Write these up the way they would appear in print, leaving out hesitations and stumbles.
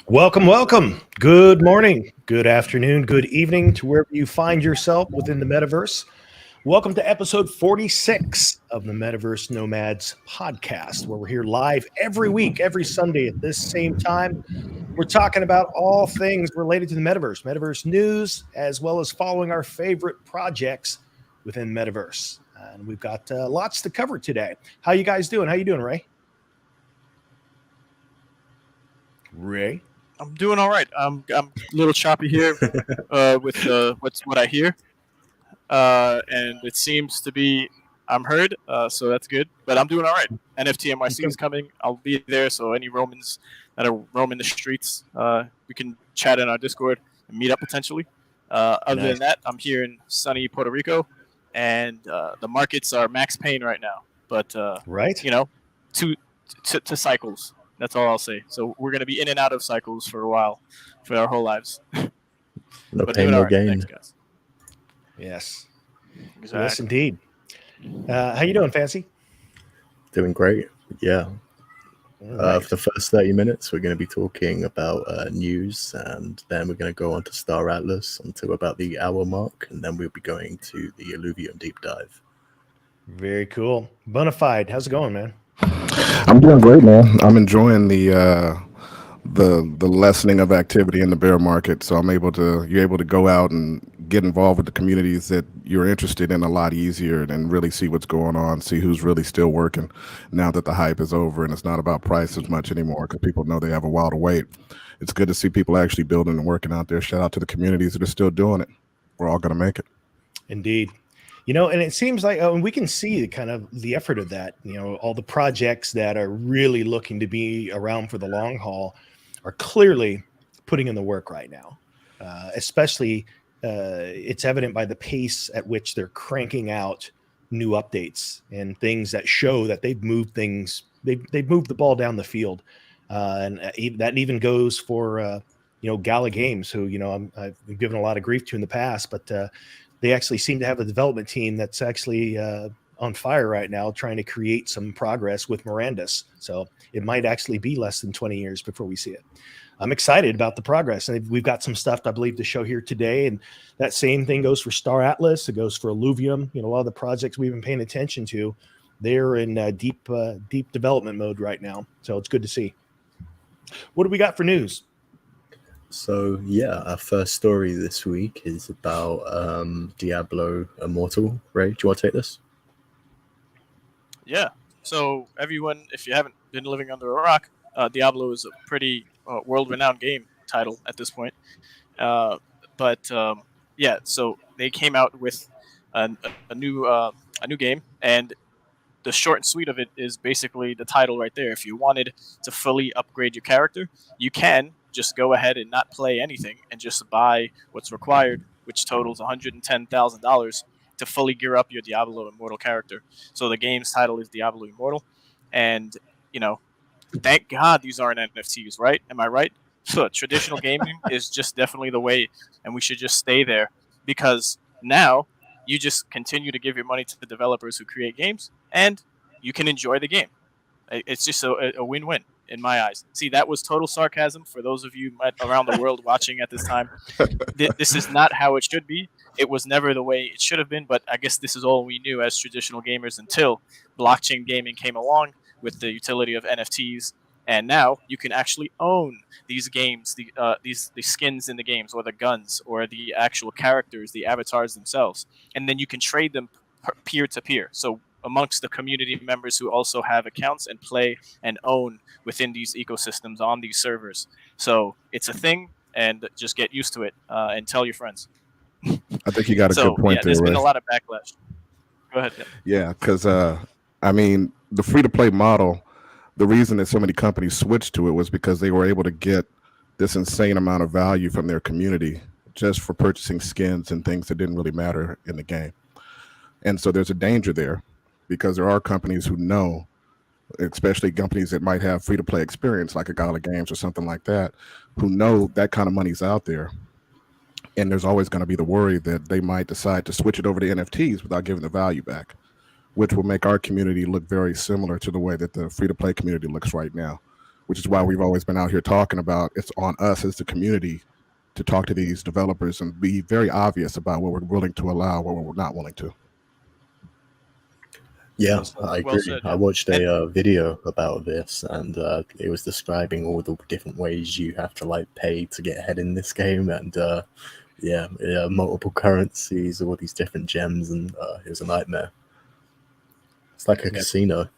Welcome, welcome. Good morning, good afternoon, good evening to wherever you find yourself within the metaverse. Welcome to episode 46 of the Metaverse Nomads podcast, where we're here live every week, every Sunday at this same time. We're talking about all things related to the metaverse, metaverse news, as well as following our favorite projects within metaverse. And we've got lots to cover today. How you guys doing? How you doing, Ray? Ray? I'm doing all right. I'm a little choppy here with what I hear, and it seems to be I'm heard, so that's good. But I'm doing all right. NFT NYC is coming. I'll be there, so any Romans that are roaming the streets, we can chat in our Discord and meet up potentially. Other Nice. than that, I'm here in sunny Puerto Rico, and the markets are max pain right now. But Right? you know, to cycles. That's all I'll say. So we're gonna be in and out of cycles for a while, for our whole lives. No But pain, doing all no right. gain. Thanks, guys. Yes. Exactly. Yes, indeed. How you doing, Fancy? Doing great. Yeah. All right. For the first 30 minutes, we're going to be talking about news, and then we're going to go on to Star Atlas until about the hour mark, and then we'll be going to the Illuvium deep dive. Very cool. Bonafide, how's it going, man? I'm doing great, man. I'm enjoying the lessening of activity in the bear market. So you're able to go out and get involved with the communities that you're interested in a lot easier and really see what's going on, see who's really still working now that the hype is over and it's not about price as much anymore because people know they have a while to wait. It's good to see people actually building and working out there. Shout out to the communities that are still doing it. We're all going to make it. Indeed. And it seems like we can see kind of the effort of that. All the projects that are really looking to be around for the long haul are clearly putting in the work right now. Especially, it's evident by the pace at which they're cranking out new updates and things that show that they've moved things. They've moved the ball down the field, and that even goes for Gala Games, who I've given a lot of grief to in the past, but. They actually seem to have a development team that's actually on fire right now, trying to create some progress with Mirandus. So it might actually be less than 20 years before we see it. I'm excited about the progress. And we've got some stuff, I believe, to show here today. And that same thing goes for Star Atlas. It goes for Illuvium. A lot of the projects we've been paying attention to, they're in deep development mode right now. So it's good to see. What do we got for news? So, yeah, our first story this week is about Diablo Immortal. Ray, do you want to take this? Yeah. So everyone, if you haven't been living under a rock, Diablo is a pretty world-renowned game title at this point. Yeah, so they came out with a new game, and the short and sweet of it is basically the title right there. If you wanted to fully upgrade your character, you can just go ahead and not play anything and just buy what's required, which totals $110,000 to fully gear up your Diablo Immortal character. So the game's title is Diablo Immortal, and thank God these aren't NFTs, right? Am I right? So traditional gaming is just definitely the way, and we should just stay there, because now you just continue to give your money to the developers who create games, and you can enjoy the game. It's just a win-win in my eyes. See, that was total sarcasm for those of you around the world watching at this time. This is not how it should be. It was never the way it should have been, but I guess this is all we knew as traditional gamers until blockchain gaming came along with the utility of NFTs, and now you can actually own these games, these skins in the games, or the guns, or the actual characters, the avatars themselves, and then you can trade them peer to peer. So amongst the community members who also have accounts and play and own within these ecosystems on these servers. So it's a thing, and just get used to it and tell your friends. I think you got a good point there, there's been Ray. a lot of backlash. Go ahead. Yeah, because the free-to-play model, the reason that so many companies switched to it was because they were able to get this insane amount of value from their community just for purchasing skins and things that didn't really matter in the game. And so there's a danger there, because there are companies who know, especially companies that might have free-to-play experience like a Gala Games or something like that, who know that kind of money's out there. And there's always going to be the worry that they might decide to switch it over to NFTs without giving the value back, which will make our community look very similar to the way that the free-to-play community looks right now, which is why we've always been out here talking about it's on us as the community to talk to these developers and be very obvious about what we're willing to allow, what we're not willing to. Yeah, Well said. I Well agree. said, I yeah. watched a video about this, and it was describing all the different ways you have to like pay to get ahead in this game, and multiple currencies, all these different gems, and it was a nightmare. It's like a casino.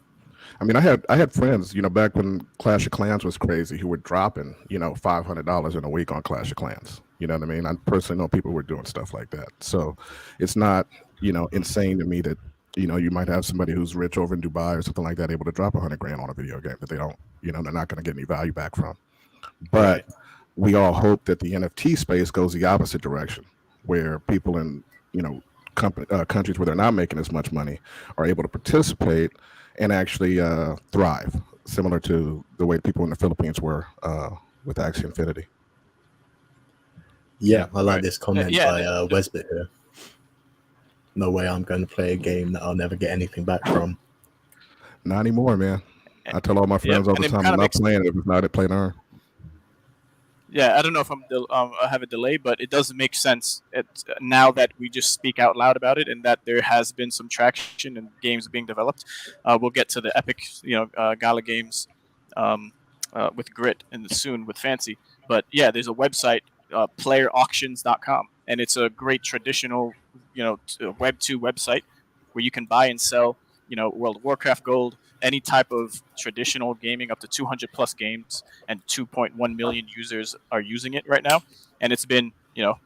I mean, I had friends, you know, back when Clash of Clans was crazy, who were dropping, you know, $500 in a week on Clash of Clans. You know what I mean? I personally know people who were doing stuff like that. So it's not, you know, insane to me that, you know, you might have somebody who's rich over in Dubai or something like that able to drop $100,000 on a video game that they don't, you know, they're not going to get any value back from. But we all hope that the NFT space goes the opposite direction, where people in, you know, countries where they're not making as much money are able to participate and actually thrive, similar to the way people in the Philippines were with Axie Infinity. Yeah, I like this comment by Yeah. Wesbit here. No way I'm going to play a game that I'll never get anything back from. Not anymore, man. I tell all my friends all the time, I'm not playing it if it's not at play to earn. Yeah, I don't know if I have a delay, but it does make sense now that we just speak out loud about it, and that there has been some traction and games being developed. We'll get to the epic, Gala games with Grit and soon with Fancy. But yeah, there's a website, playerauctions.com, and it's a great traditional, Web 2 website where you can buy and sell, World of Warcraft gold, any type of traditional gaming, up to 200 plus games, and 2.1 million users are using it right now. And it's been,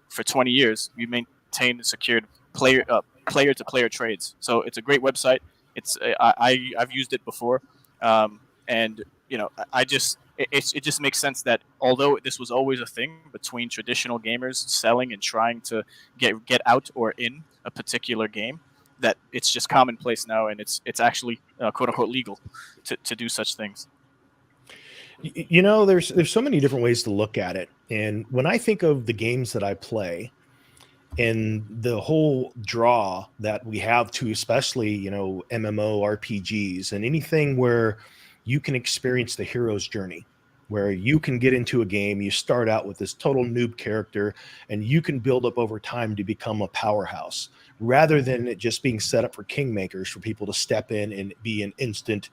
for 20 years, we maintained and secured player to player trades. So it's a great website. It's I've used it before, and it just makes sense that although this was always a thing between traditional gamers selling and trying to get out or in a particular game, that it's just commonplace now, and it's actually quote unquote legal to do such things. There's so many different ways to look at it, and when I think of the games that I play and the whole draw that we have to, especially MMO RPGs and anything where you can experience the hero's journey, where you can get into a game, you start out with this total noob character, and you can build up over time to become a powerhouse, rather than it just being set up for kingmakers, for people to step in and be an instant,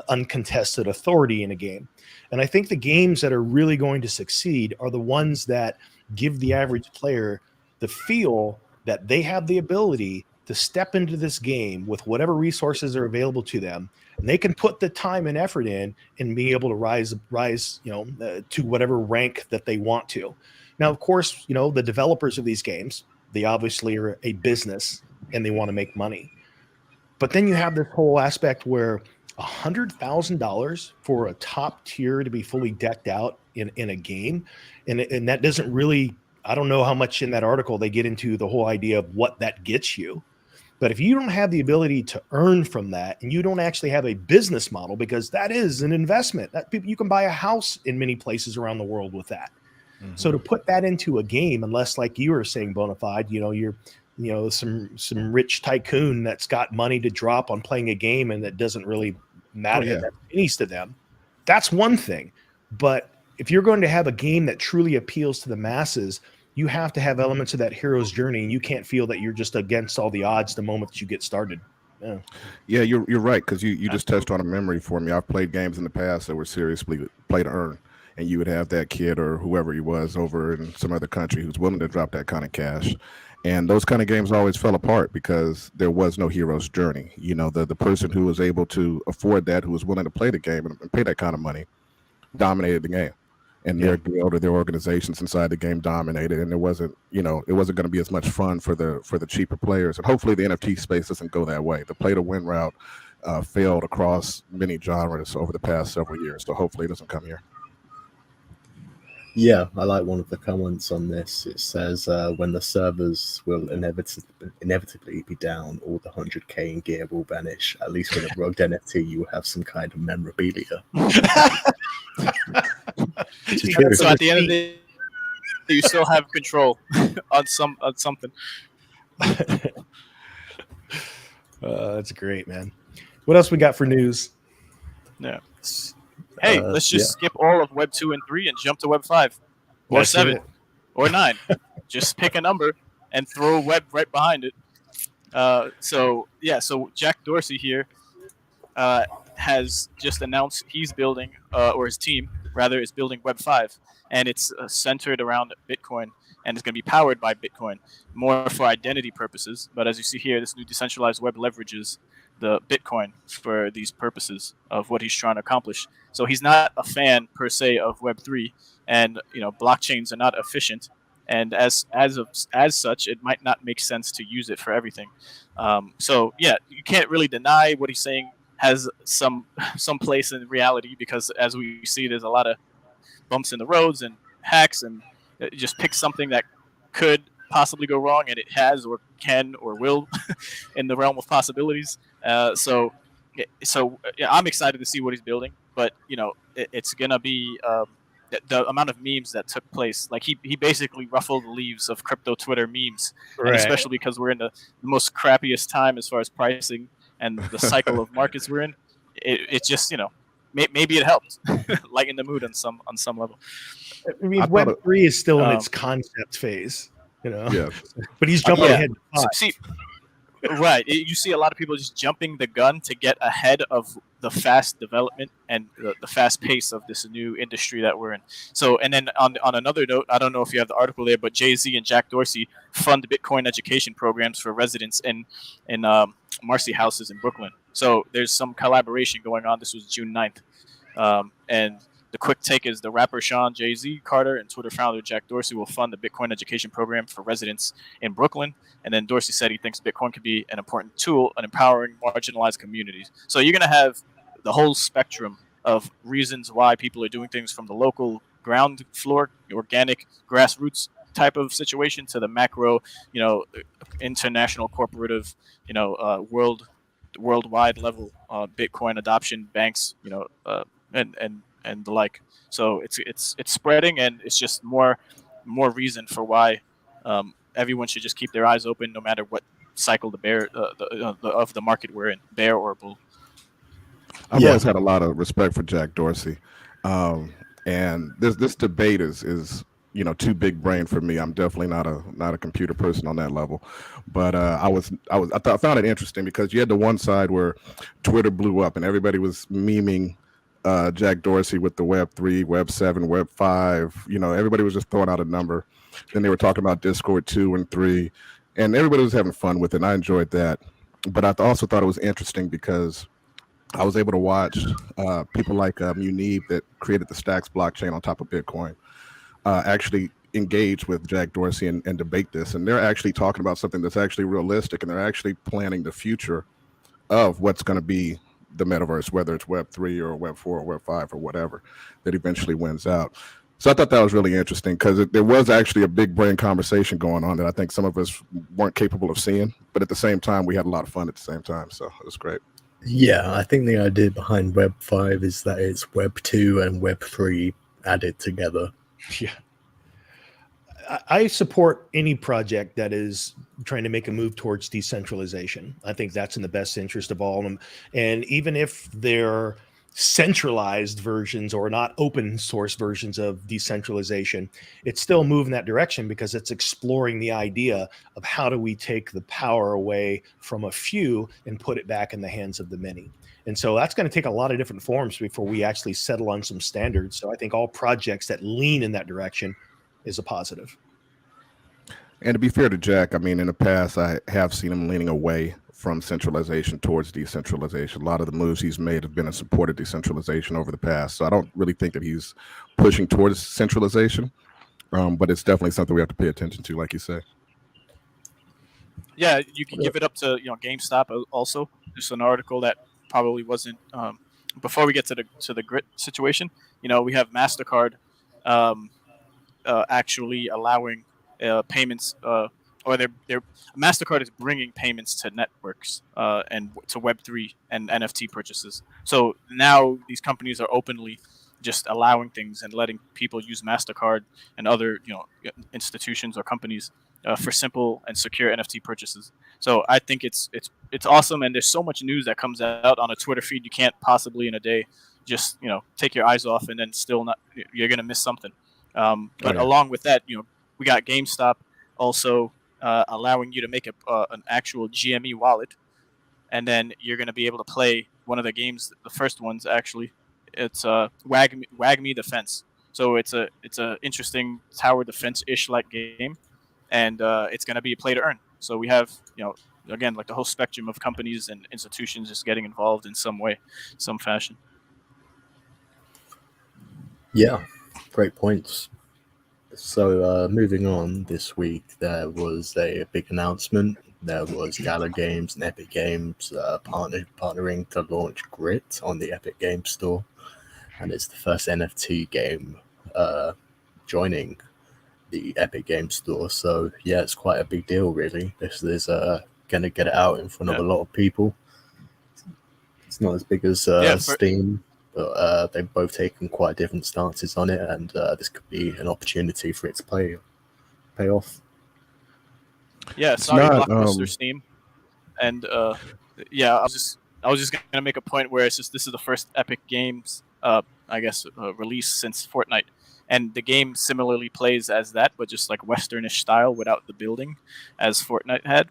uncontested authority in a game. And I think the games that are really going to succeed are the ones that give the average player the feel that they have the ability to step into this game with whatever resources are available to them, and they can put the time and effort in and be able to rise, to whatever rank that they want to. Now, of course, the developers of these games, they obviously are a business and they want to make money. But then you have this whole aspect where $100,000 for a top tier to be fully decked out in a game, and that doesn't really, I don't know how much in that article they get into the whole idea of what that gets you. But if you don't have the ability to earn from that, and you don't actually have a business model, because that is an investment, that you can buy a house in many places around the world with that. Mm-hmm. So to put that into a game, unless, like you were saying, Bonafide, you're some rich tycoon that's got money to drop on playing a game and that doesn't really matter, that pennies to them, that's one thing. But if you're going to have a game that truly appeals to the masses, you have to have elements of that hero's journey, and you can't feel that you're just against all the odds the moment that you get started. Yeah, you're right, because you just touched on a memory for me. I've played games in the past that were seriously play to earn, and you would have that kid or whoever he was over in some other country who's willing to drop that kind of cash. And those kind of games always fell apart because there was no hero's journey. The person who was able to afford that, who was willing to play the game and pay that kind of money, dominated the game. And their guild or their organizations inside the game dominated, and it wasn't going to be as much fun for the cheaper players. And hopefully the NFT space doesn't go that way. The play to win route failed across many genres over the past several years, so hopefully it doesn't come here. Yeah, I like one of the comments on this. It says, when the servers will inevitably be down, all the 100k in gear will vanish. At least with a rugged NFT, you will have some kind of memorabilia. So at the end of the day, you still have control on something. That's great, man. What else we got for news? Yeah. hey, let's just skip all of Web 2 and 3 and jump to Web 5 or That's 7 it. or 9. Just pick a number and throw Web right behind it. So Jack Dorsey here has just announced he's building, or his team rather, is building Web 5, and it's centered around Bitcoin, and it's going to be powered by Bitcoin, more for identity purposes. But as you see here, this new decentralized web leverages the Bitcoin for these purposes of what he's trying to accomplish. So he's not a fan per se of Web 3, and blockchains are not efficient. And as such, it might not make sense to use it for everything. So yeah, you can't really deny what he's saying has some place in reality, because as we see, there's a lot of bumps in the roads and hacks, and just pick something that could possibly go wrong, and it has or can or will in the realm of possibilities. So I'm excited to see what he's building, but it's gonna be the amount of memes that took place. Like he basically ruffled the leaves of crypto Twitter memes, Right. and especially because we're in the most crappiest time as far as pricing and the cycle of markets we're in. It just maybe it helped lighten the mood on some level. I mean, Web 3 is still in its concept phase, Yeah. but he's jumping ahead. See, right. You see a lot of people just jumping the gun to get ahead of the fast development and the fast pace of this new industry that we're in. So, and then on another note, I don't know if you have the article there, but Jay-Z and Jack Dorsey fund Bitcoin education programs for residents in Marcy houses in Brooklyn. So there's some collaboration going on. This was June 9th. And the quick take is the rapper Sean Jay-Z Carter and Twitter founder Jack Dorsey will fund the Bitcoin education program for residents in Brooklyn. And then Dorsey said he thinks Bitcoin could be an important tool in empowering marginalized communities. So you're going to have the whole spectrum of reasons why people are doing things, from the local ground floor, organic grassroots type of situation, to the macro, international corporative, worldwide level Bitcoin adoption, banks, and the like. So it's spreading, and it's just more reason for why everyone should just keep their eyes open, no matter what cycle of the market we're in, bear or bull. I've always had a lot of respect for Jack Dorsey, and this debate is too big brain for me. I'm definitely not a computer person on that level, but I found it interesting because you had the one side where Twitter blew up and everybody was memeing Jack Dorsey with the Web 3, Web 7, Web 5. Everybody was just throwing out a number. Then they were talking about Discord 2 and 3, and everybody was having fun with it, and I enjoyed that. But I also thought it was interesting because I was able to watch people like Munib, that created the Stacks blockchain on top of Bitcoin, actually engage with Jack Dorsey and debate this. And they're actually talking about something that's actually realistic, and they're actually planning the future of what's going to be the metaverse, whether it's Web 3 or Web 4 or Web 5 or whatever that eventually wins out. So I thought that was really interesting because there was actually a big brain conversation going on that I think some of us weren't capable of seeing, but at the same time, we had a lot of fun at the same time. So it was great. Yeah, I think the idea behind Web 5 is that it's Web 2 and Web 3 added together. Yeah. I support any project that is trying to make a move towards decentralization. I think that's in the best interest of all of them. And even if they're centralized versions or not open source versions of decentralization, it's still moving that direction because it's exploring the idea of how do we take the power away from a few and put it back in the hands of the many. And so that's going to take a lot of different forms before we actually settle on some standards. So I think all projects that lean in that direction is a positive. And to be fair to Jack, I mean, in the past, I have seen him leaning away from centralization towards decentralization. A lot of the moves he's made have been in support of decentralization over the past. So I don't really think that he's pushing towards centralization, but it's definitely something we have to pay attention to, like you say. Yeah, you can give it up to GameStop also. There's an article that probably wasn't before we get to the grit situation. We have MasterCard actually allowing payments, or their MasterCard is bringing payments to networks and to Web3 and NFT purchases. So now these companies are openly just allowing things and letting people use MasterCard and other institutions or companies for simple and secure NFT purchases. So I think it's awesome, and there's so much news that comes out on a Twitter feed you can't possibly in a day just take your eyes off, and then still not, you're gonna miss something. But along with that, we got GameStop also allowing you to make an actual GME wallet, and then you're gonna be able to play one of the games. The first ones actually, it's Wag Me the Fence. So it's a interesting tower defense ish like game, and it's gonna be play to earn. So we have again, like the whole spectrum of companies and institutions just getting involved in some way, some fashion. Yeah, great points. So moving on, this week there was a big announcement. There was Gala Games and Epic Games partnering to launch Grit on the Epic Games Store, and it's the first NFT game joining the Epic Games Store. So yeah, it's quite a big deal, really. This is going to get it out in front of a lot of people. It's not as big as Steam, but they've both taken quite different stances on it, and this could be an opportunity for it to pay off. Yeah, sorry, Blockbuster Steam, and I was just gonna make a point where this is the first Epic Games release since Fortnite. And the game similarly plays as that, but just like Westernish style without the building, as Fortnite had.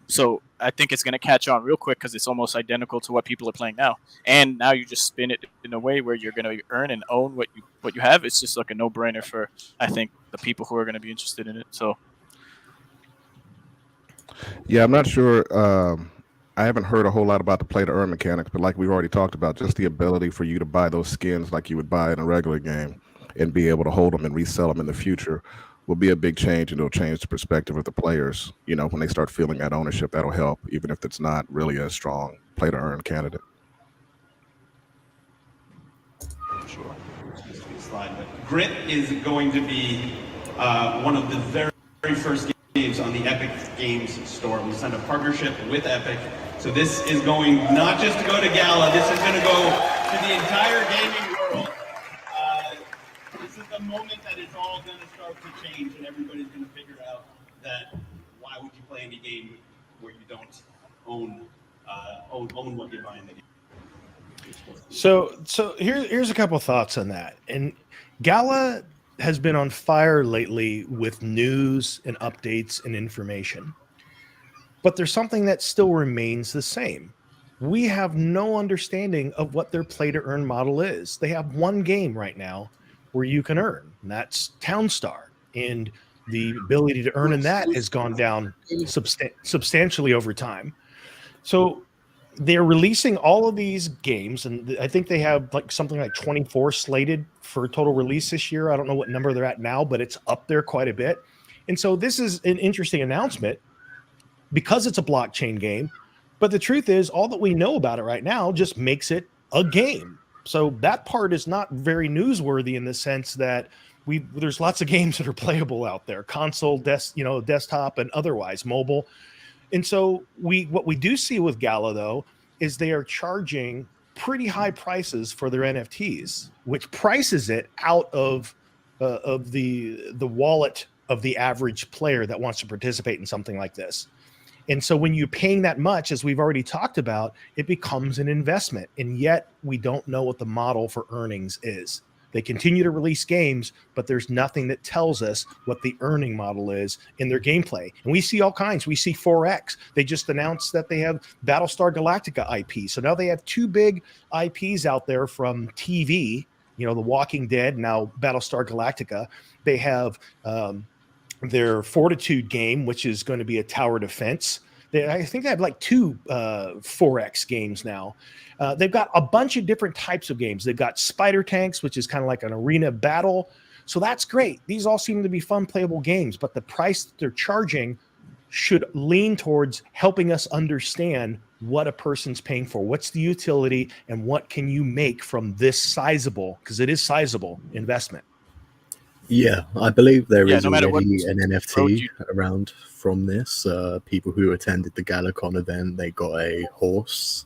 So I think it's going to catch on real quick because it's almost identical to what people are playing now. And now you just spin it in a way where you're going to earn and own what you have. It's just like a no-brainer for, I think, the people who are going to be interested in it. So, yeah, I'm not sure. I haven't heard a whole lot about the play-to-earn mechanics, but like we've already talked about, just the ability for you to buy those skins like you would buy in a regular game and be able to hold them and resell them in the future will be a big change, and it'll change the perspective of the players. When they start feeling that ownership, that'll help, even if it's not really a strong play-to-earn candidate. Sure. Slide, but Grit is going to be one of the very first games on the Epic Games Store. We signed a partnership with Epic. So this is going not just to go to Gala, this is going to go to the entire gaming world. This is the moment that it's all going to start to change, and everybody's going to figure out that why would you play any game where you don't own what you buy in the game. So here's a couple thoughts on that. And Gala has been on fire lately with news and updates and information. But there's something that still remains the same. We have no understanding of what their play-to-earn model is. They have one game right now where you can earn, and that's Townstar. And the ability to earn in that has gone down substantially over time. So they're releasing all of these games, and I think they have something like 24 slated for total release this year. I don't know what number they're at now, but it's up there quite a bit. And so this is an interesting announcement because it's a blockchain game. But the truth is, all that we know about it right now just makes it a game. So that part is not very newsworthy in the sense that there's lots of games that are playable out there, console, desktop, and otherwise mobile. And so what we do see with Gala, though, is they are charging pretty high prices for their NFTs, which prices it out of the wallet of the average player that wants to participate in something like this. And so when you're paying that much, as we've already talked about, it becomes an investment. And yet we don't know what the model for earnings is. They continue to release games, but there's nothing that tells us what the earning model is in their gameplay. And we see all kinds. We see 4X. They just announced that they have Battlestar Galactica IP. So now they have two big IPs out there from TV, The Walking Dead, now Battlestar Galactica. They have their Fortitude game, which is going to be a tower defense. I think they have two 4X games now. They've got a bunch of different types of games. They've got Spider Tanks, which is kind of like an arena battle. So that's great. These all seem to be fun, playable games, but the price that they're charging should lean towards helping us understand what a person's paying for. What's the utility and what can you make from this sizable, because it is sizable, investment. Yeah, I believe there is no already an NFT around from this. People who attended the GalaCon event, they got a horse,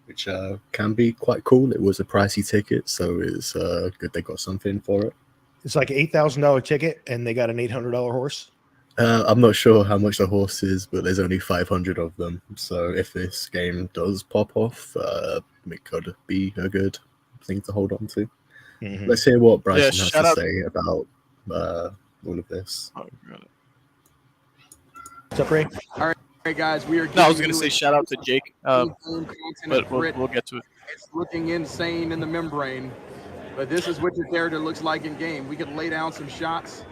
which can be quite cool. It was a pricey ticket, so it's good they got something for it. It's like $8,000 ticket, and they got an $800 horse. I'm not sure how much the horse is, but there's only 500 of them. So if this game does pop off, it could be a good thing to hold on to. Mhm. Let's hear what Bryson has shout to out- say about all of this. Oh, God. What's up, Ray? All right, guys, we are. No, I was giving gonna you say shout out to Jake, in-game content but of we'll Grit. get to it. It's looking insane in the membrane, but this is what your character looks like in game. We could lay down some shots.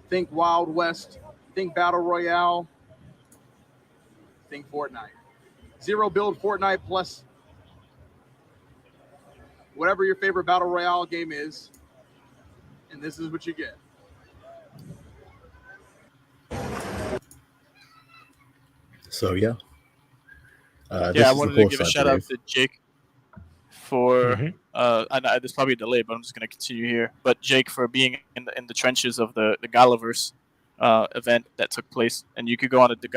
Think Wild West. Think Battle Royale. Think Fortnite. Zero build Fortnite plus whatever your favorite Battle Royale game is, and this is what you get. So yeah. I wanted to give a shout out to Jake for Mhm. I know there's probably a delay, but I'm just gonna continue here. But Jake for being in the trenches of the Galaverse event that took place, and you could go on to the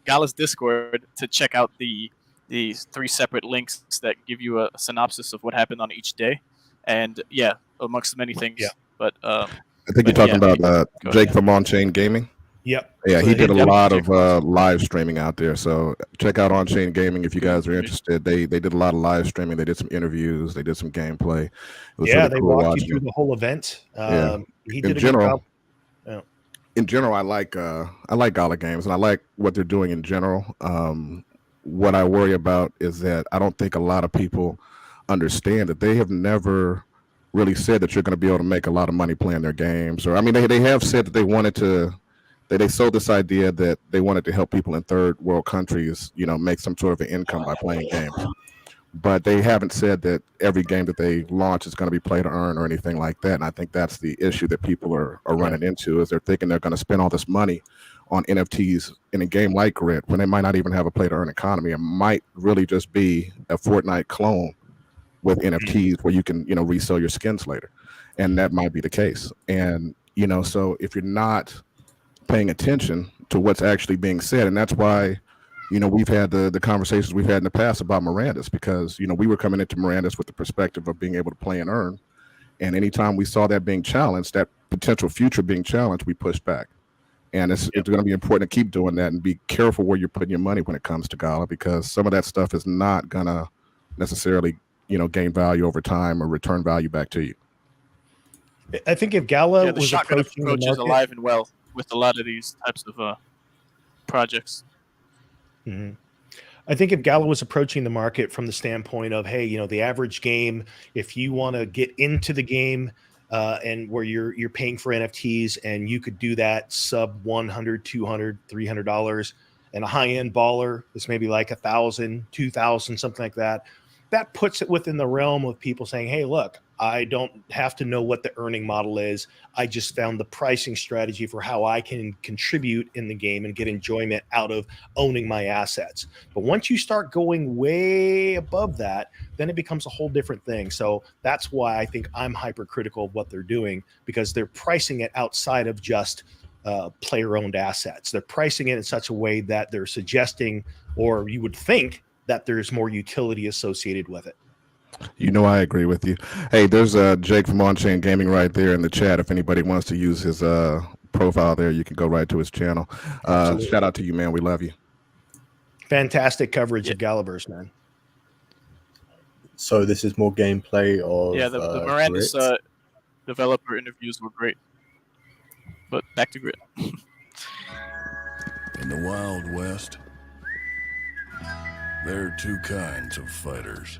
Gala's Discord to check out these 3 separate links that give you a synopsis of what happened on each day, and amongst many things. Yeah. But I think you're But talking yeah, about go Jake ahead. from On-Chain Gaming. Yep. Yeah, So he did a did- lot Jake of live streaming out there. So check out On-Chain Gaming if you guys are Mhm. interested. They did a lot of live streaming. They did some interviews. They did some gameplay. It was Yeah, really they cool walked you watching through it. the whole event. Yeah. He In did a general, good job. in general, I like Gala games, and I like what they're doing in general. What I worry about is that I don't think a lot of people understand that they have never really said that you're going to be able to make a lot of money playing their games. Or I mean, they have said that they wanted to. They sold this idea that they wanted to help people in third world countries, make some sort of an income by playing games. But they haven't said that every game that they launch is going to be play to earn or anything like that. And I think that's the issue that people are running into, is they're thinking they're going to spend all this money on NFTs in a game like Grid when they might not even have a play to earn economy. It might really just be a Fortnite clone with NFTs where you can, resell your skins later. And that might be the case. And, so if you're not paying attention to what's actually being said, and that's why we've had the conversations we've had in the past about Miranda's, because we were coming into Miranda's with the perspective of being able to play and earn, and anytime we saw that being challenged, that potential future being challenged, we pushed back. And it's going to be important to keep doing that and be careful where you're putting your money when it comes to Gala, because some of that stuff is not going to necessarily gain value over time or return value back to you. I think if Gala the was shotgun approaching the approach is market, alive and well with a lot of these types of projects. Mhm. I think if Gala was approaching the market from the standpoint of, hey, the average game, if you want to get into the game and where you're paying for NFTs, and you could do that sub $100, $200, $300, and a high-end baller is maybe like 1,000, 2,000, something like that. That puts it within the realm of people saying, hey, look, I don't have to know what the earning model is. I just found the pricing strategy for how I can contribute in the game and get enjoyment out of owning my assets. But once you start going way above that, then it becomes a whole different thing. So that's why I think I'm hypercritical of what they're doing, because they're pricing it outside of just player-owned assets. They're pricing it in such a way that they're suggesting, or you would think, that there's more utility associated with it. I agree with you. Hey, there's Jake from On-Chain Gaming right there in the chat. If anybody wants to use his profile there, you can go right to his channel. Shout out to you, man. We love you. Fantastic coverage of Galaverse, man. So this is more gameplay of the Miranda's Grit. developer interviews were great. But back to Grit. In the Wild West, there are 2 kinds of fighters.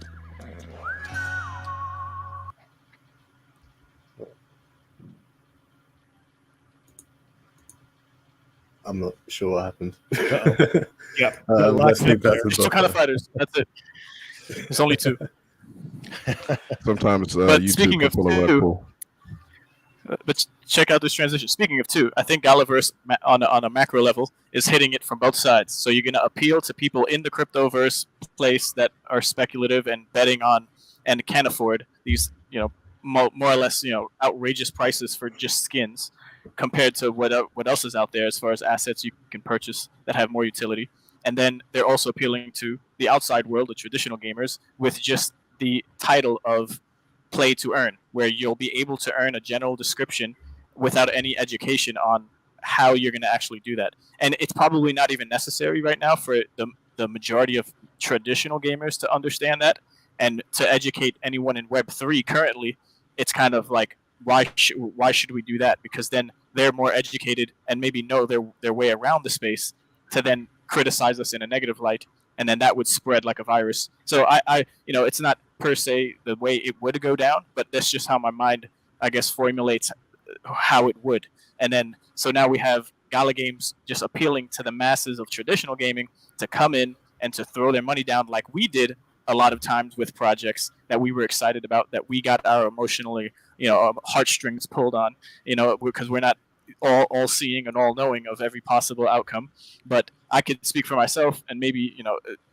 I'm not sure what happened. Yeah. Let's leave that to There's 2 kind of fighters. That's it. There's only 2. Sometimes But YouTube speaking can of pull a Red 2, Bull. but check out this transition. Speaking of 2, I think Galaverse on a macro level is hitting it from both sides. So you're going to appeal to people in the cryptoverse place that are speculative and betting on and can afford these, more or less, outrageous prices for just skins compared to what else is out there as far as assets you can purchase that have more utility. And then they're also appealing to the outside world, the traditional gamers, with just the title of play to earn, where you'll be able to earn a general description without any education on how you're going to actually do that. And it's probably not even necessary right now for the majority of traditional gamers to understand that. And to educate anyone in Web3 currently, it's kind of like, why should we do that? Because then they're more educated and maybe know their way around the space to then criticize us in a negative light, and then that would spread like a virus. So I it's not per se the way it would go down, but that's just how my mind, I guess, formulates how it would. And then so now we have Gala Games just appealing to the masses of traditional gaming to come in and to throw their money down like we did a lot of times with projects that we were excited about, that we got our emotionally, heartstrings pulled on, because we're not all seeing and all knowing of every possible outcome. But I could speak for myself, and maybe,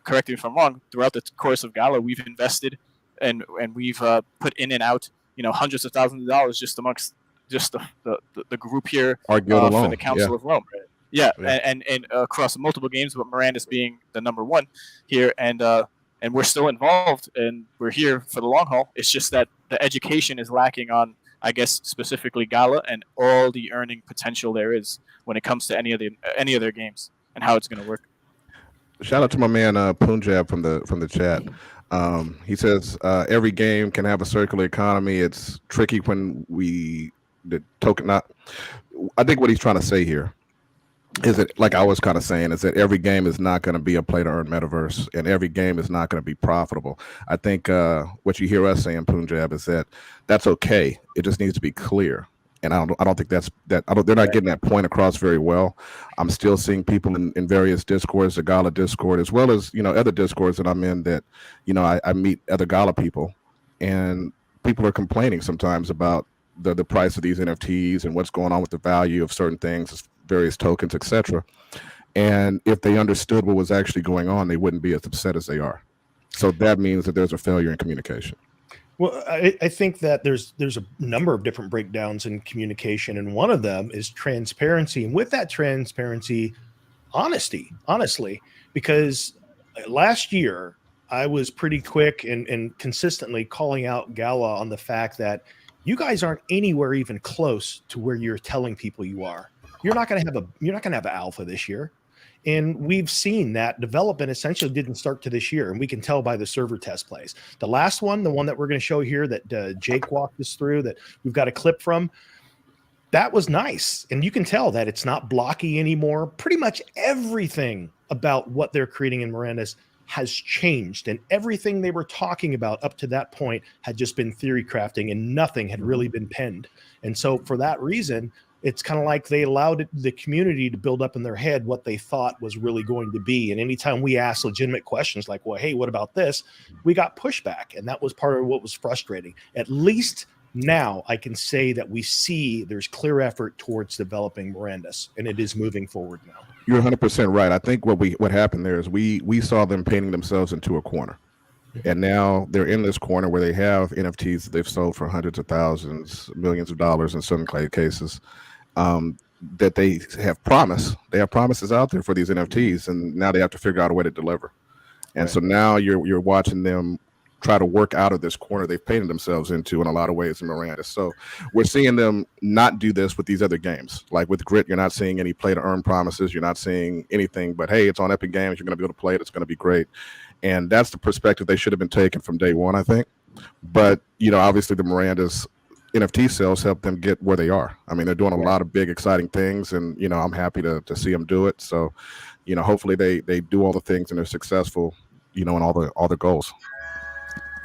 correct me if I'm wrong, throughout the course of Gala, we've invested and we've put in and out, hundreds of thousands of dollars just amongst just the group here Our guild for alone. the Council of Rome. Yeah. And across multiple games, but Miranda's being the number one here, and we're still involved, and we're here for the long haul. It's just that the education is lacking on, I guess, specifically Gala and all the earning potential there is when it comes to any of their games and how it's going to work. Shout out to my man Punjab from the chat. He says every game can have a circular economy. It's tricky when I think what he's trying to say here is that, like I was kind of saying, is that every game is not going to be a play to earn metaverse, and every game is not going to be profitable. I think what you hear us saying, Punjab, is that that's okay. It just needs to be clear. And I don't think they're not getting that point across very well. I'm still seeing people in various discords, the Gala Discord, as well as, other discords that I'm in, that, I meet other Gala people, and people are complaining sometimes about the price of these NFTs and what's going on with the value of certain things, various tokens, etc. And if they understood what was actually going on, they wouldn't be as upset as they are. So that means that there's a failure in communication. Well, I think that there's a number of different breakdowns in communication, and one of them is transparency. And with that transparency, honesty, honestly, because last year I was pretty quick and consistently calling out Gala on the fact that you guys aren't anywhere even close to where you're telling people you are. You're not going to have an alpha this year. And we've seen that development essentially didn't start to this year. And we can tell by the server test plays. The last one, the one that we're going to show here that Jake walked us through, that we've got a clip from, that was nice. And you can tell that it's not blocky anymore. Pretty much everything about what they're creating in Miranda's has changed. And everything they were talking about up to that point had just been theory crafting, and nothing had really been penned. And so for that reason, it's kind of like they allowed the community to build up in their head what they thought was really going to be. And anytime we asked legitimate questions like, well, hey, what about this? We got pushback. And that was part of what was frustrating. At least now I can say that we see there's clear effort towards developing Miranda's, and it is moving forward now. You're 100% right. I think what happened there is we saw them painting themselves into a corner. And now they're in this corner where they have NFTs that they've sold for hundreds of thousands, millions of dollars in some cases, that they have promise. They have promises out there for these NFTs, and now they have to figure out a way to deliver. And so now you're watching them try to work out of this corner they've painted themselves into in a lot of ways in Miranda. So we're seeing them not do this with these other games. Like with Grit, you're not seeing any play to earn promises. You're not seeing anything but, hey, it's on Epic Games. You're going to be able to play it. It's going to be great. And that's the perspective they should have been taken from day one, I think. But, obviously the Miranda's NFT sales help them get where they are. I mean, they're doing a lot of big, exciting things, and, I'm happy to see them do it. So, hopefully they do all the things and they're successful, in all the goals.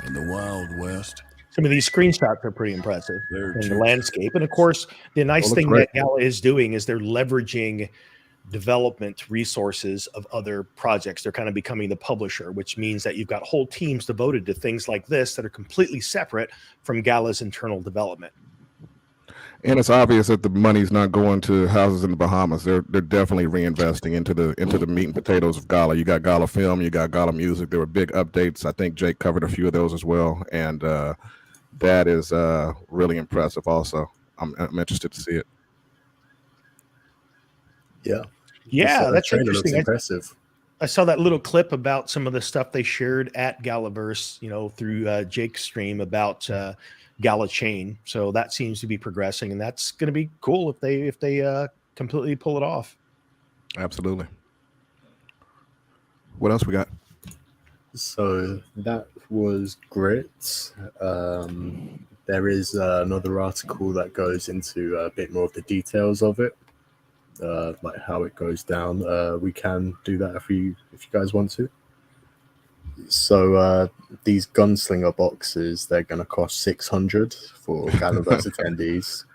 In the Wild West, some of these screenshots are pretty impressive in the landscape. And of course, the nice thing great. that Gala is doing is they're leveraging development resources of other projects. They're kind of becoming the publisher, which means that you've got whole teams devoted to things like this that are completely separate from Gala's internal development. And it's obvious that the money's not going to houses in the Bahamas. They're definitely reinvesting into the meat and potatoes of Gala. You got Gala Film, you got Gala Music. There were big updates. I think Jake covered a few of those as well, and that is really impressive. Also, I'm interested to see it. Yeah, that's trailer interesting. looks impressive. I saw that little clip about some of the stuff they shared at Galaverse, through Jake's stream about Gala Chain. So that seems to be progressing, and that's going to be cool if they completely pull it off. Absolutely. What else we got? So that was Grit. There is another article that goes into a bit more of the details of it, like how it goes down. We can do that if you guys want to. So these gunslinger boxes, they're going to cost 600 for Galaverse attendees,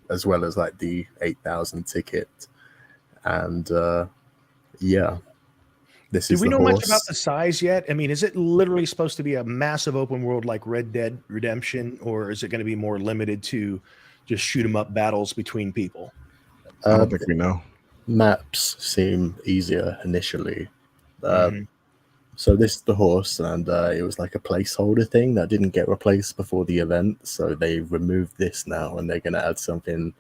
as well as like the 8,000 ticket. And yeah, this Do is we the know horse. much about the size yet? I mean, is it literally supposed to be a massive open world like Red Dead Redemption, or is it going to be more limited to just shoot 'em up battles between people? I don't think we know. Maps seem easier initially. Mhm. So this is the horse, and it was like a placeholder thing that didn't get replaced before the event. So they removed this now, and they're going to add something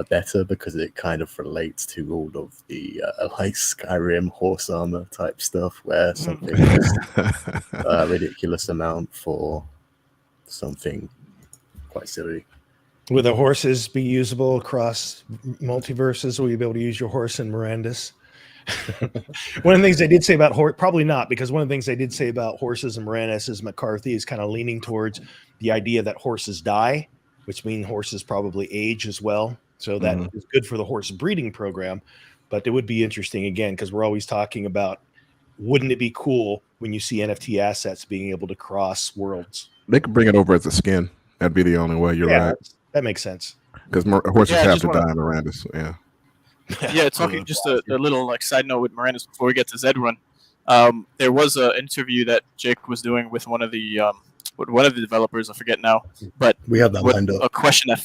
better because it kind of relates to all of the like Skyrim horse armor type stuff, where something is a ridiculous amount for something quite silly. Will the horses be usable across multiverses? Will you be able to use your horse in Mirandus? One of the things they did say about probably not, because one of the things they did say about horses and Mirandus is McCarthy is kind of leaning towards the idea that horses die, which means horses probably age as well. So that is good for the horse breeding program. But it would be interesting again, because we're always talking about, wouldn't it be cool when you see NFT assets being able to cross worlds? They could bring it over as a skin. That'd be the only way. You're right. That makes sense. Because horses Yeah, I have just to wanna- die in Miranda. So yeah. Yeah, talking just a little like side note with Mirandus before we get to Zed Run. There was an interview that Jake was doing with one of the developers. I forget now, but We have that lined up. a question that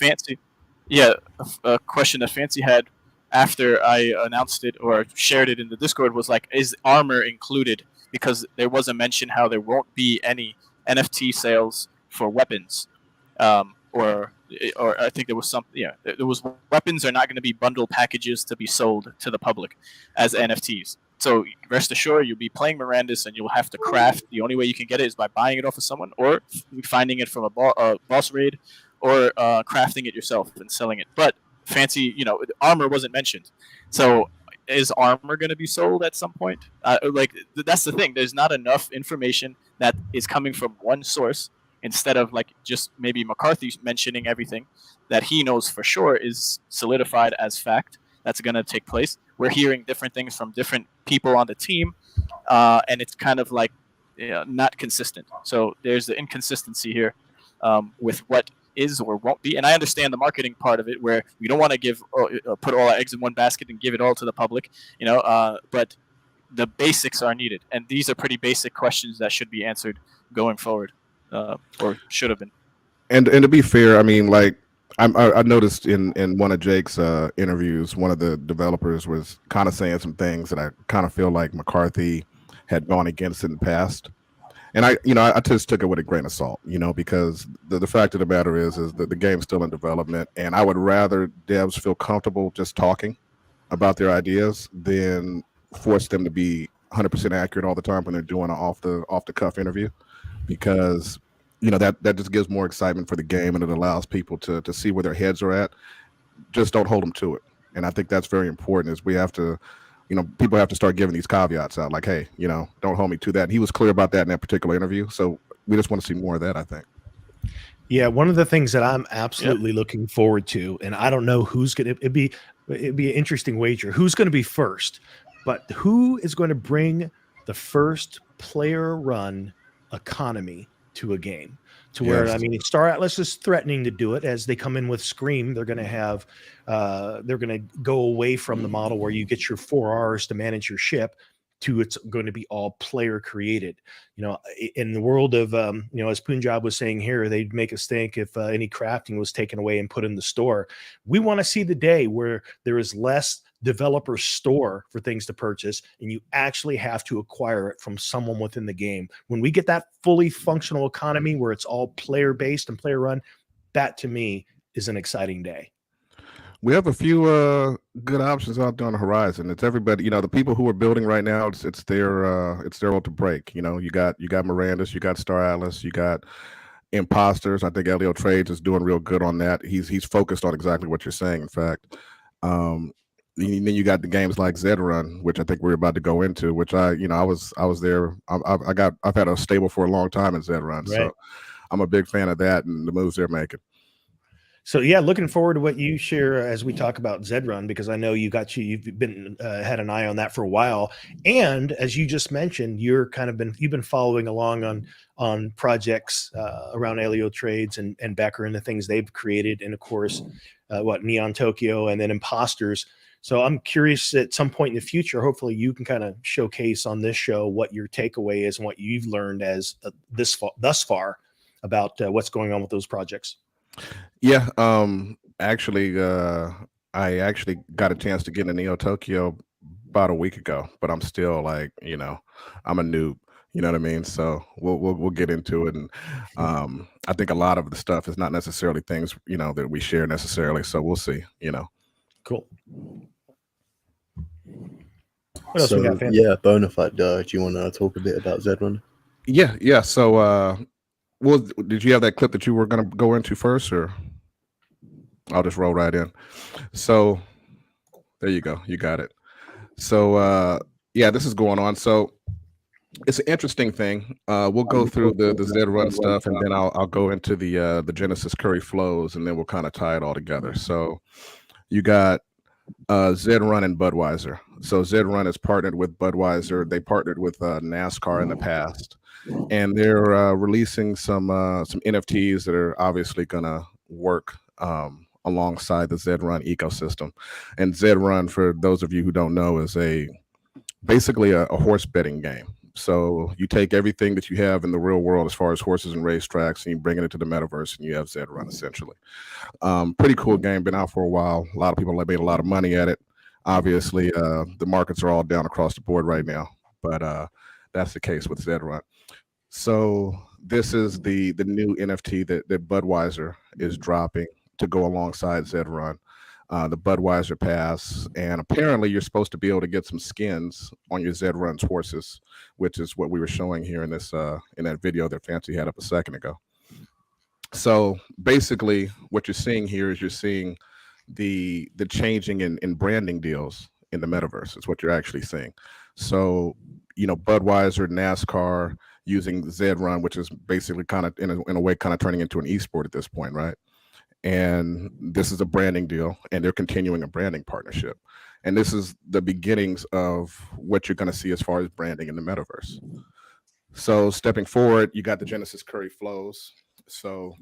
Fancy had after I announced it or shared it in the Discord was like, is armor included? Because there was a mention how there won't be any NFT sales for weapons, or I think there was some. Yeah, there was weapons are not going to be bundle packages to be sold to the public as NFTs. So rest assured, you'll be playing Mirandus, and you'll have to craft. The only way you can get it is by buying it off of someone, or finding it from a boss raid, or crafting it yourself and selling it. But Fancy, armor wasn't mentioned. So is armor going to be sold at some point? That's the thing. There's not enough information that is coming from one source. Instead of like just maybe McCarthy mentioning everything that he knows for sure is solidified as fact that's going to take place. We're hearing different things from different people on the team, and it's kind of like not consistent. So there's the inconsistency here with what is or won't be. And I understand the marketing part of it, where we don't want to put all our eggs in one basket and give it all to the public, but the basics are needed, and these are pretty basic questions that should be answered going forward. Or should have been. And to be fair, I mean, like I noticed in one of Jake's interviews, one of the developers was kind of saying some things that I kind of feel like McCarthy had gone against in the past. And I just took it with a grain of salt, because the fact of the matter is that the game's still in development, and I would rather devs feel comfortable just talking about their ideas than force them to be 100% accurate all the time when they're doing an off the cuff interview, because that just gives more excitement for the game, and it allows people to see where their heads are at. Just don't hold them to it. And I think that's very important, is we have to, people have to start giving these caveats out, like, hey, don't hold me to that. And he was clear about that in that particular interview. So we just want to see more of that, I think. Yeah, one of the things that I'm absolutely looking forward to, and I don't know who's going to, it'd be an interesting wager, who's going to be first, but who is going to bring the first player run economy to a game, to where, I mean, Star Atlas is threatening to do it as they come in with Scream. They're going to have, they're going to go away from the model where you get your 4 hours to manage your ship to it's going to be all player created. In the world of, as Punjab was saying here, they'd make us think if any crafting was taken away and put in the store. We want to see the day where there is less developer store for things to purchase, and you actually have to acquire it from someone within the game. When we get that fully functional economy where it's all player based and player run, that to me is an exciting day. We have a few good options out there on the horizon. It's everybody, the people who are building right now. It's their road to break. You got Miranda's, you got Star Atlas, you got Imposters. I think Elio Trades is doing real good on that. He's focused on exactly what you're saying. In fact, then you got the games like Zed Run, which I think we're about to go into. Which I was there. I've had a stable for a long time in Zed Run, Right. so I'm a big fan of that and the moves they're making. So yeah, looking forward to what you share as we talk about Zed Run, because I know you've been had an eye on that for a while, and as you just mentioned, you've been following along on projects around Elio Trades and Becker and the things they've created, and of course, Neon Tokyo and then Imposters. So I'm curious, at some point in the future, hopefully you can kind of showcase on this show what your takeaway is and what you've learned as thus far about what's going on with those projects. Yeah, actually, I actually got a chance to get into Neo Tokyo about a week ago, but I'm still like, I'm a noob. You know what I mean? So we'll get into it, and I think a lot of the stuff is not necessarily things that we share necessarily. So we'll see. Cool. What else So, we got, Fan? yeah, Bonafide, do you want to talk a bit about Zed Run? Yeah. So, well, did you have that clip that you were going to go into first, or I'll just roll right in? So, there you go. You got it. So, yeah, this is going on. So, it's an interesting thing. We'll go through the Zed Run stuff, and then I'll go into the Genesis Curry flows, and then we'll kind of tie it all together. So, you got Zed Run and Budweiser. So Zed Run is partnered with Budweiser. They partnered with NASCAR in the past, and they're releasing some NFTs that are obviously gonna work alongside the Zed Run ecosystem. And Zed Run, for those of you who don't know, is basically a horse betting game. So you take everything that you have in the real world as far as horses and racetracks, and you bring it into the metaverse, and you have Zed Run essentially. Pretty cool game, been out for a while. A lot of people have made a lot of money at it. Obviously, the markets are all down across the board right now, but that's the case with Zed Run. So this is the new NFT that Budweiser is dropping to go alongside Zed Run. The Budweiser Pass, and apparently you're supposed to be able to get some skins on your Zed Run's horses, which is what we were showing here in this in that video that Fancy had up a second ago. So basically, what you're seeing here is you're seeing the changing in branding deals in the metaverse. Is what you're actually seeing. So Budweiser, NASCAR using Zed Run, which is basically kind of in a way kind of turning into an esport at this point, right? And this is a branding deal, and they're continuing a branding partnership. And this is the beginnings of what you're going to see as far as branding in the metaverse. So stepping forward, you got the Genesis Curry flows. So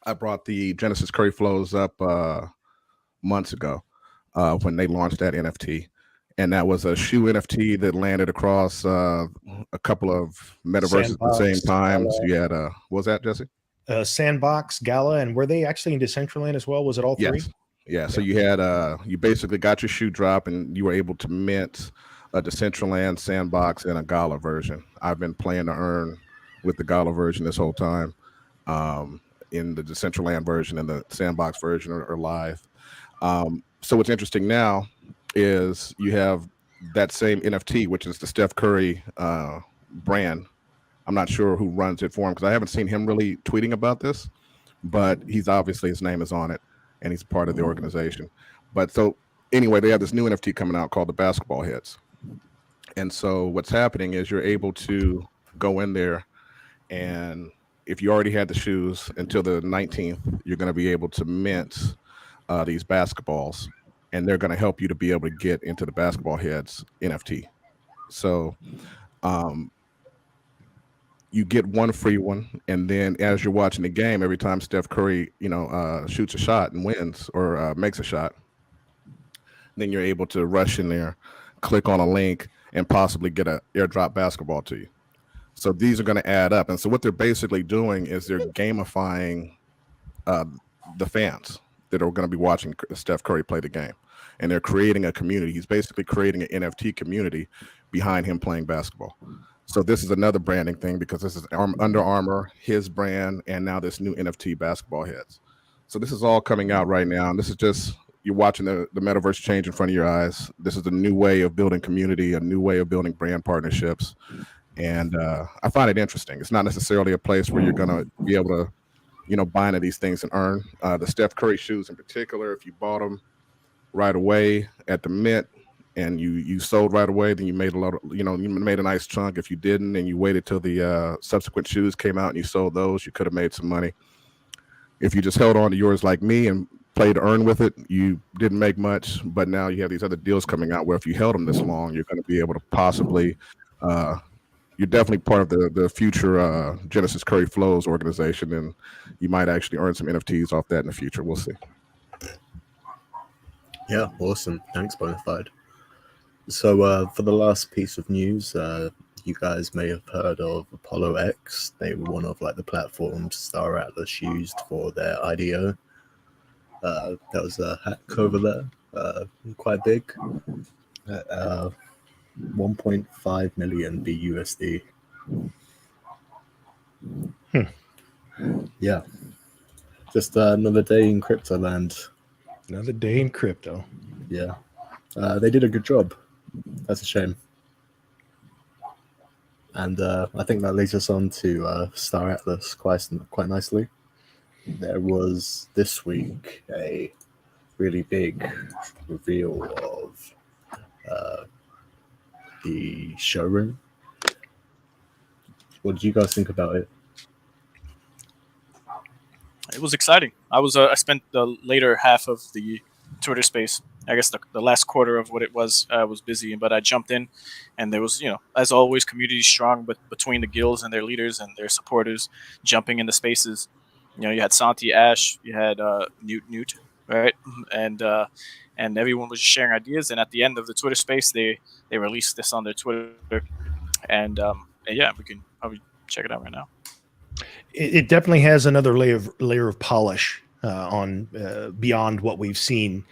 I brought the Genesis Curry flows up months ago when they launched that NFT. And that was a shoe NFT that landed across a couple of metaverses at the same time. So you had, what was that, Jesse? Sandbox, Gala, and were they actually in Decentraland as well? Was it all three? Yes. Yeah. So you had you basically got your shoe drop, and you were able to mint a Decentraland, Sandbox, and a Gala version. I've been playing to earn with the Gala version this whole time. In the Decentraland version and the Sandbox version are live. So what's interesting now is you have that same NFT, which is the Steph Curry brand. I'm not sure who runs it for him because I haven't seen him really tweeting about this, but he's obviously, his name is on it and he's part of the organization. But so anyway, they have this new NFT coming out called the Basketball Heads. And so what's happening is you're able to go in there, and if you already had the shoes until the 19th, you're going to be able to mint these basketballs, and they're going to help you to be able to get into the Basketball Heads NFT. So you get one free one, and then as you're watching the game, every time Steph Curry, shoots a shot and wins or makes a shot, then you're able to rush in there, click on a link, and possibly get an airdrop basketball to you. So these are going to add up. And so what they're basically doing is they're gamifying the fans that are going to be watching Steph Curry play the game. And they're creating a community. He's basically creating an NFT community behind him playing basketball. So this is another branding thing because this is Under Armour, his brand, and now this new NFT Basketball Heads. So this is all coming out right now. And this is just you're watching the metaverse change in front of your eyes. This is a new way of building community, a new way of building brand partnerships. And I find it interesting. It's not necessarily a place where you're going to be able to, buy into these things and earn. The Steph Curry shoes in particular, if you bought them right away at the mint and you sold right away, then you made a lot of, you made a nice chunk. If you didn't and you waited till the subsequent shoes came out and you sold those, you could have made some money. If you just held on to yours like me and played to earn with it, you didn't make much. But now you have these other deals coming out where if you held them this long, you're going to be able to possibly you're definitely part of the future Genesis Curry Flows organization, and you might actually earn some NFTs off that in the future. We'll see. Yeah, awesome. Thanks, Bonafide. So for the last piece of news, you guys may have heard of Apollo X. They were one of like the platforms Star Atlas used for their IDO. There was a hack over there, quite big. 1.5 million BUSD. Yeah. Just another day in crypto land. Another day in crypto. Yeah. They did a good job. That's a shame. And I think that leads us on to Star Atlas quite nicely. There was this week a really big reveal of the showroom. What did you guys think about it? It was exciting. I spent the later half of the Twitter space. I guess the last quarter of what it was busy, but I jumped in, and there was, as always, community strong, but between the guilds and their leaders and their supporters jumping into spaces. You had Santi, Ash, you had Newt, right, and everyone was just sharing ideas. And at the end of the Twitter space, they released this on their Twitter, and yeah, we can probably check it out right now. It definitely has another layer of polish on beyond what we've seen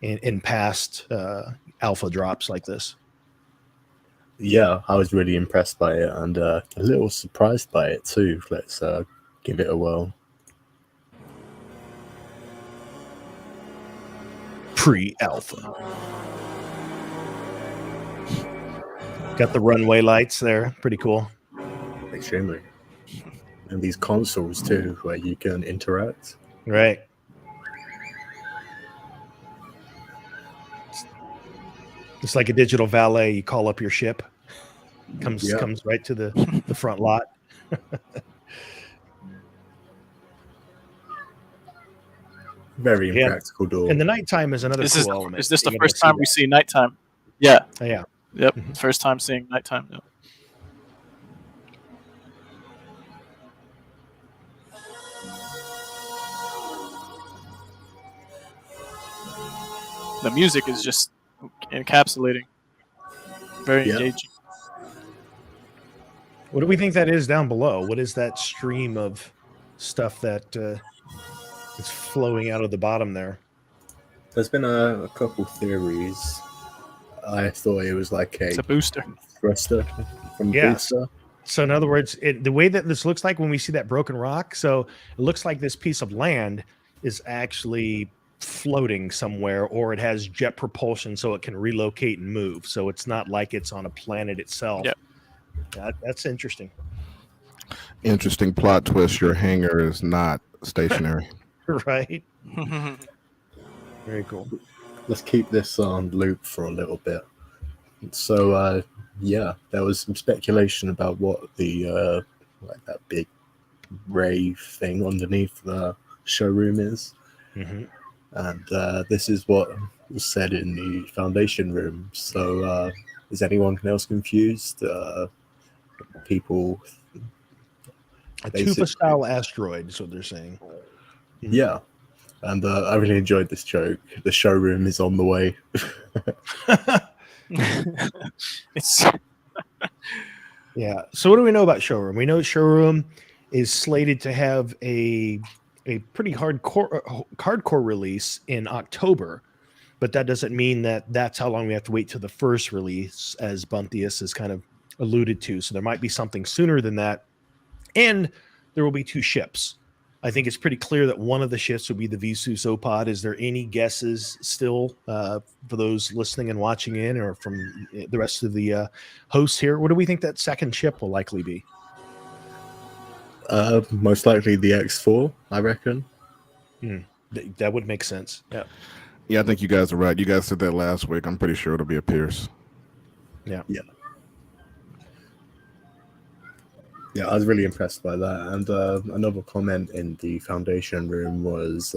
in past alpha drops like this. Yeah, I was really impressed by it and a little surprised by it too. Let's give it a whirl. Pre-alpha. Got the runway lights there. Pretty cool. Extremely. And these consoles too, where you can interact. Right. It's like a digital valet. You call up your ship. Comes right to the front lot. Very impractical door. And the nighttime is another cool element. Is this the first time we see nighttime? Yeah. Yeah. Yep. First time seeing nighttime. Yep. The music is just encapsulating. Very engaging. What do we think that is down below? What is that stream of stuff that is flowing out of the bottom there? There's been a couple theories. I thought it was like it's a booster. Thruster from Booster. So in other words, the way that this looks like when we see that broken rock, so it looks like this piece of land is actually floating somewhere, or it has jet propulsion so it can relocate and move. So it's not like it's on a planet itself. Yep. That's interesting. Interesting plot twist. Your hangar is not stationary. Right. Very cool. Let's keep this on loop for a little bit. So there was some speculation about what the like that big ray thing underneath the showroom is. Mm-hmm. And this is what was said in the foundation room. So is anyone else confused? People... A Tufa-style asteroid is what they're saying. Yeah. And I really enjoyed this joke. The showroom is on the way. Yeah. So what do we know about showroom? We know showroom is slated to have a pretty hardcore release in October, but that doesn't mean that that's how long we have to wait till the first release, as Buntius has kind of alluded to. So there might be something sooner than that, and there will be 2 ships. I think it's pretty clear that one of the ships would be the Visu pod. Is there any guesses still for those listening and watching in, or from the rest of the hosts here? What do we think that second ship will likely be? Most likely the X4, I reckon. That would make sense. Yeah. Yeah, I think you guys are right. You guys said that last week. I'm pretty sure it'll be a Pierce. Yeah. Yeah, I was really impressed by that. And another comment in the Foundation room was,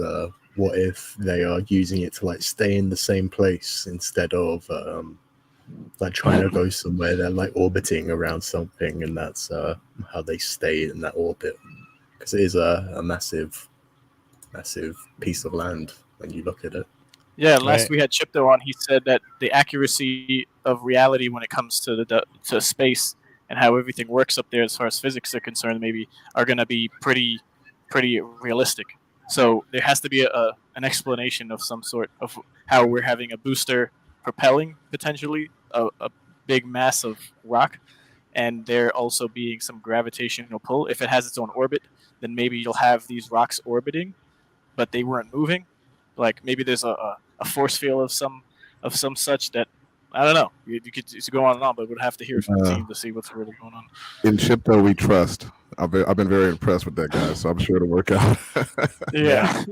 what if they are using it to like stay in the same place instead of like trying to go somewhere? They're like orbiting around something, and that's how they stay in that orbit, because it is a massive piece of land when you look at it. Yeah, last we had Chipto on, he said that the accuracy of reality when it comes to to space and how everything works up there as far as physics are concerned, maybe are going to be pretty realistic. So there has to be an explanation of some sort of how we're having a booster propelling potentially a big mass of rock, and there also being some gravitational pull. If it has its own orbit, then maybe you'll have these rocks orbiting, but they weren't moving. Like maybe there's a force field of some such that, I don't know. You could go on and on, but we'd have to hear from the team to see what's really going on. In Shipto, we trust. I've been very impressed with that guy, so I'm sure it'll work out. Yeah.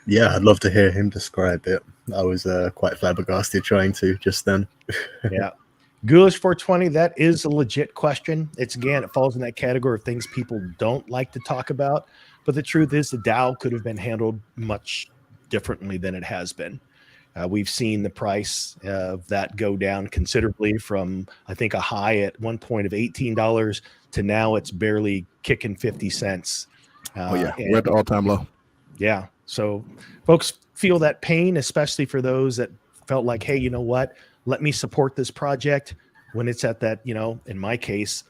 Yeah, I'd love to hear him describe it. I was quite flabbergasted trying to just then. Yeah. Ghoulish 420, that is a legit question. It falls in that category of things people don't like to talk about. But the truth is the DAO could have been handled much differently than it has been. We've seen the price of that go down considerably from, I think, a high at one point of $18 to now it's barely kicking 50 cents. We're at the all-time low. Yeah. So folks feel that pain, especially for those that felt like, hey, you know what? Let me support this project when it's at that, in my case,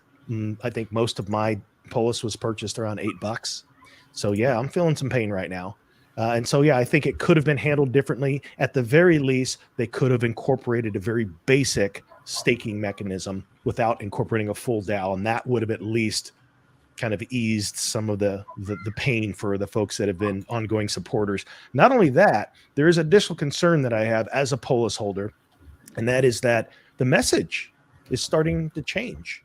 I think most of my Polis was purchased around $8. So yeah, I'm feeling some pain right now. And so, yeah, I think it could have been handled differently. At the very least, they could have incorporated a very basic staking mechanism without incorporating a full DAO. And that would have at least kind of eased some of the pain for the folks that have been ongoing supporters. Not only that, there is additional concern that I have as a Polis holder, and that is that the message is starting to change.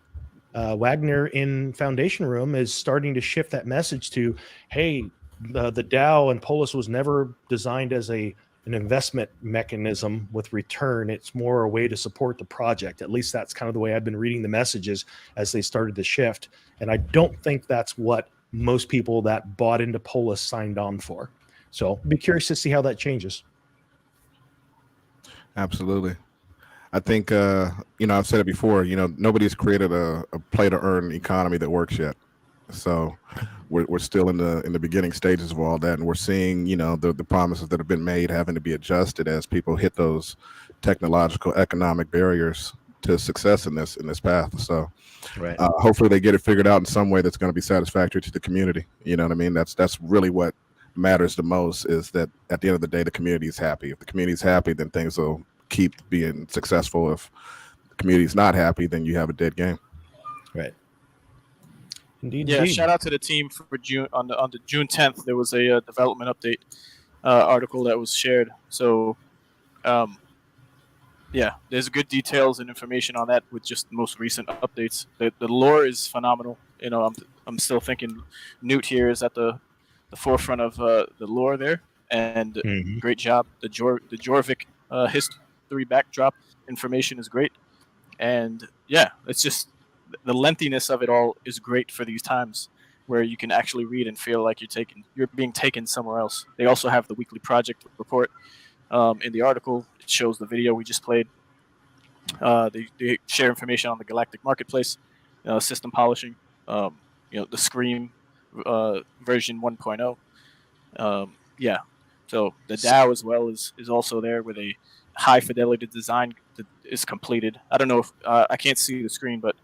Wagner in Foundation Room is starting to shift that message to, hey, the DAO and Polis was never designed as an investment mechanism with return. It's more a way to support the project. At least that's kind of the way I've been reading the messages as they started to shift. And I don't think that's what most people that bought into Polis signed on for. So be curious to see how that changes. Absolutely. I think, I've said it before, nobody's created a play to earn economy that works yet. So we're still in the beginning stages of all that. And we're seeing, the promises that have been made having to be adjusted as people hit those technological economic barriers to success in this path. So right. Hopefully they get it figured out in some way that's going to be satisfactory to the community. You know what I mean? That's really what matters the most, is that at the end of the day, the community is happy. If the community is happy, then things will keep being successful. If the community is not happy, then you have a dead game. Right. Indeed. Yeah. Shout out to the team for June on the June 10th. There was a development update article that was shared. So, there's good details and information on that with just the most recent updates. The lore is phenomenal. I'm still thinking Newt here is at the forefront of the lore there, and great job. The Jorvik history backdrop information is great, and it's just the lengthiness of it all is great for these times where you can actually read and feel like you're being taken somewhere else. They also have the weekly project report in the article. It shows the video we just played. They share information on the Galactic Marketplace, system polishing, the Scream version 1.0. So the DAO as well is also there with a high fidelity design that is completed. I don't know if I can't see the screen, but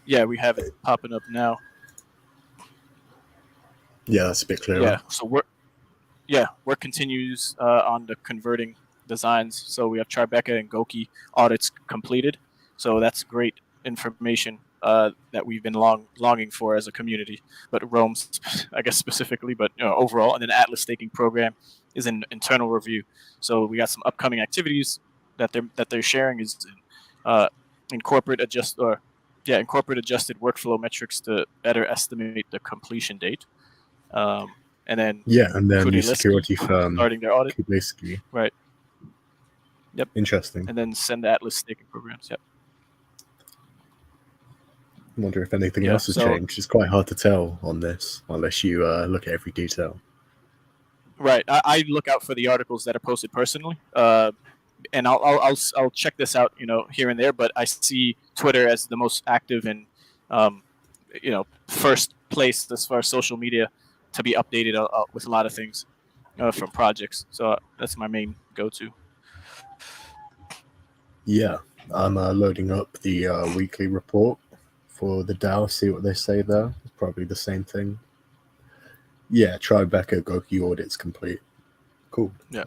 we have it popping up now. Yeah, that's a bit clearer. Yeah, so work continues on the converting designs. So we have Tribeca and Goki audits completed. So that's great information that we've been longing for as a community. But Rome, I guess specifically, but overall, and then Atlas staking program is in internal review. So we got some upcoming activities that they're sharing is in corporate adjusted workflow metrics to better estimate the completion date. And then and then new Kudelski security firm starting their audit. Kudelski. Right. Yep. Interesting. And then send the Atlas staking programs. Yep. I wonder if anything else has changed. It's quite hard to tell on this unless you look at every detail. Right. I look out for the articles that are posted personally, and I'll check this out, here and there. But I see Twitter as the most active and first place as far as social media to be updated with a lot of things from projects. So that's my main go-to. Yeah, I'm loading up the weekly report for the DAO, see what they say there. It's probably the same thing. Yeah, Tribeca Goki audit's complete. Cool. Yeah.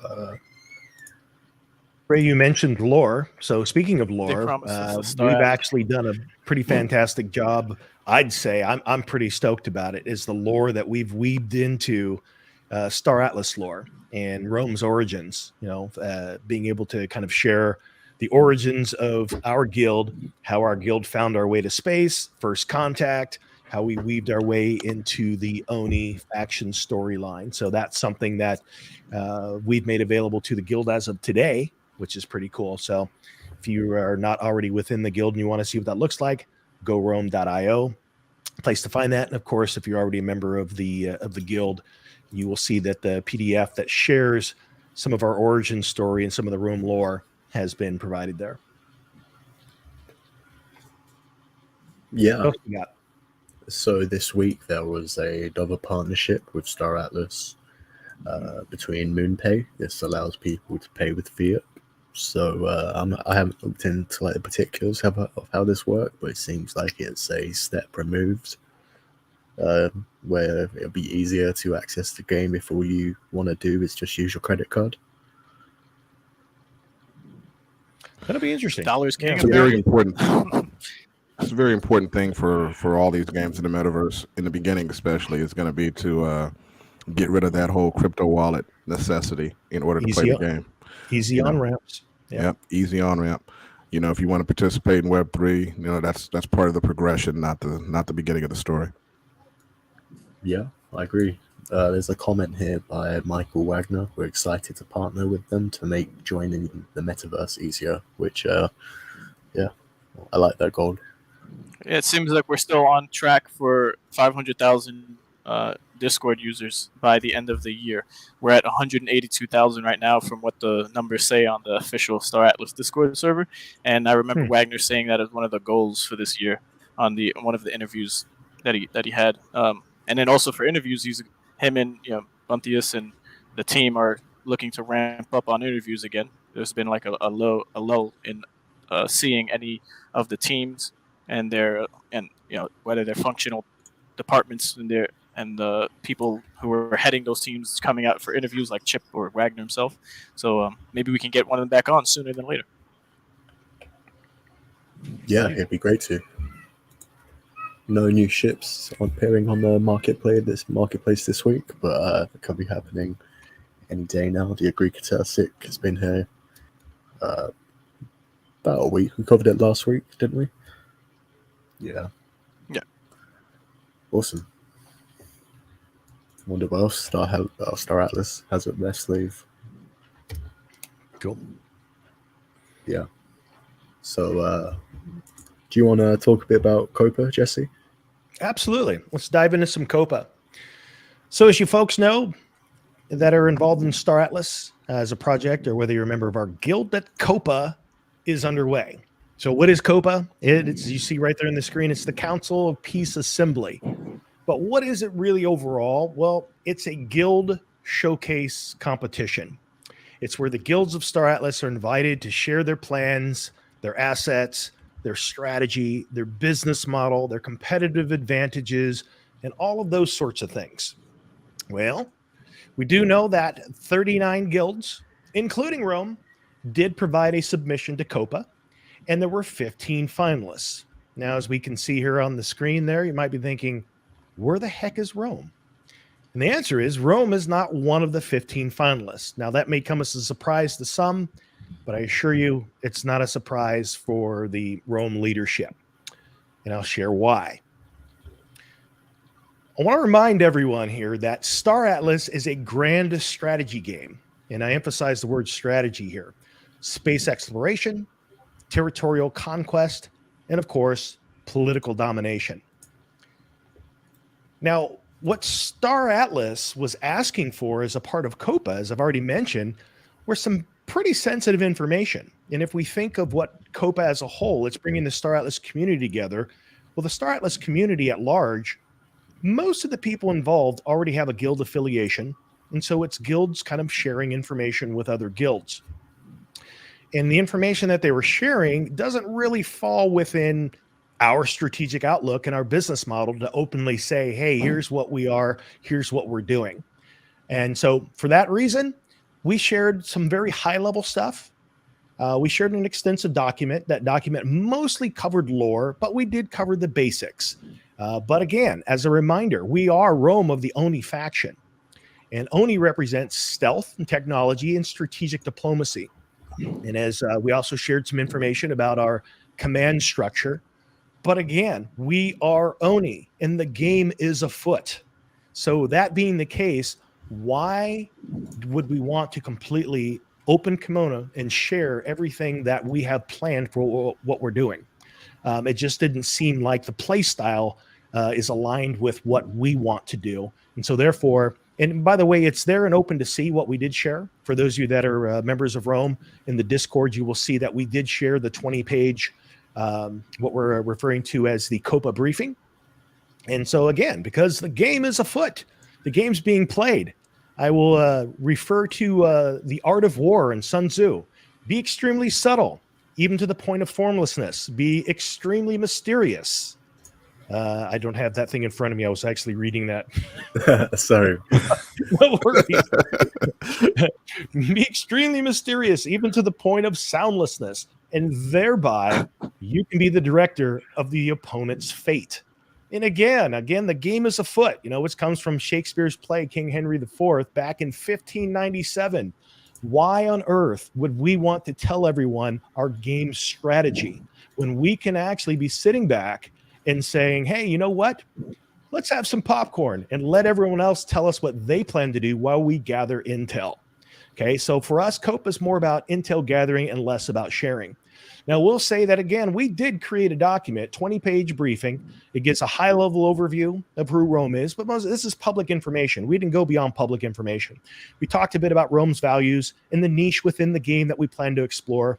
Ray, you mentioned lore. So speaking of lore, we've actually done a pretty fantastic job. I'd say I'm pretty stoked about it. Is the lore that we've weaved into Star Atlas lore and Rome's origins. Being able to kind of share the origins of our guild, how our guild found our way to space, first contact, how we weaved our way into the ONI Faction storyline. So that's something that we've made available to the guild as of today, which is pretty cool. So if you are not already within the guild and you want to see what that looks like, go Rome.io, place to find that. And of course, if you're already a member of the guild, you will see that the PDF that shares some of our origin story and some of the Rome lore has been provided there. Yeah. What else we got? So this week there was another partnership with Star Atlas between MoonPay. This allows people to pay with fiat. So I haven't looked into the particulars of how this works, but it seems like it's a step removed, where it'll be easier to access the game if all you want to do is just use your credit card. That'll be interesting. Dollars king. It's a very important. It's a very important thing for all these games in the metaverse. In the beginning, especially, is going to be to get rid of that whole crypto wallet necessity in order to play the game. Easy on ramps. Yep, easy on ramp. If you want to participate in Web3, that's part of the progression, not the beginning of the story. Yeah, I agree. There's a comment here by Michael Wagner. We're excited to partner with them to make joining the metaverse easier, which, I like that goal. It seems like we're still on track for 500,000 Discord users by the end of the year. We're at 182,000 right now from what the numbers say on the official Star Atlas Discord server. And I remember Wagner saying that as one of the goals for this year on one of the interviews that he had. And then also for interviews, him and Buntius and the team are looking to ramp up on interviews again. There's been like a lull in seeing any of the teams and whether they're functional departments and the people who are heading those teams coming out for interviews like Chip or Wagner himself. So maybe we can get one of them back on sooner than later. Yeah, it'd be great to. No new ships appearing on the marketplace this week, but it could be happening any day now. The Agriculture Sick has been here about a week. We covered it last week, didn't we? Yeah. Awesome. Wonder what else Star Atlas has up their sleeve. Cool. Yeah. So, do you want to talk a bit about Coppa, Jesse? Absolutely. Let's dive into some Coppa. So as you folks know that are involved in Star Atlas as a project, or whether you're a member of our guild, that Coppa is underway. So what is Coppa? It's, you see right there in the screen, it's the Council of Peace Assembly. But what is it really overall? Well, it's a guild showcase competition. It's where the guilds of Star Atlas are invited to share their plans, their assets, their strategy, their business model, their competitive advantages, and all of those sorts of things. Well, we do know that 39 guilds, including Rome, did provide a submission to Coppa, and there were 15 finalists. Now, as we can see here on the screen there, you might be thinking, where the heck is Rome? And the answer is Rome is not one of the 15 finalists. Now, that may come as a surprise to some, but I assure you it's not a surprise for the Rome leadership. And I'll share why. I want to remind everyone here that Star Atlas is a grand strategy game. And I emphasize the word strategy here. Space exploration, territorial conquest, and of course, political domination. Now, what Star Atlas was asking for as a part of Coppa, as I've already mentioned, were some pretty sensitive information. And if we think of what Coppa as a whole, it's bringing the Star Atlas community together. Well, the Star Atlas community at large, most of the people involved already have a guild affiliation. And so it's guilds kind of sharing information with other guilds. And the information that they were sharing doesn't really fall within our strategic outlook and our business model to openly say, hey, here's what we are, here's what we're doing. And so for that reason, we shared some very high level stuff. We shared an extensive document. That document mostly covered lore, but we did cover the basics. But again, as a reminder, we are Rome of the ONI Faction. And ONI represents stealth and technology and strategic diplomacy. And as we also shared some information about our command structure. But again, we are ONI and the game is afoot. So that being the case, why would we want to completely open kimono and share everything that we have planned for what we're doing? It just didn't seem like the play style is aligned with what we want to do. And so therefore, and by the way, it's there and open to see what we did share. For those of you that are members of Rome in the Discord, you will see that we did share the 20-page, what we're referring to as the Coppa briefing. And so again, because the game is afoot, the game's being played, I will refer to the art of war and Sun Tzu. Be extremely subtle, even to the point of formlessness. Be extremely mysterious. I don't have that thing in front of me. I was actually reading that. Sorry. No worries. Be extremely mysterious, even to the point of soundlessness. And thereby, you can be the director of the opponent's fate. And again, the game is afoot. You know, which comes from Shakespeare's play, King Henry IV, back in 1597. Why on earth would we want to tell everyone our game strategy when we can actually be sitting back and saying, hey, you know what? Let's have some popcorn and let everyone else tell us what they plan to do while we gather intel. Okay, so for us, Coppa is more about intel gathering and less about sharing. Now, we'll say that, again, we did create a document, 20-page briefing. It gives a high-level overview of who Rome is, but this is public information. We didn't go beyond public information. We talked a bit about Rome's values and the niche within the game that we plan to explore.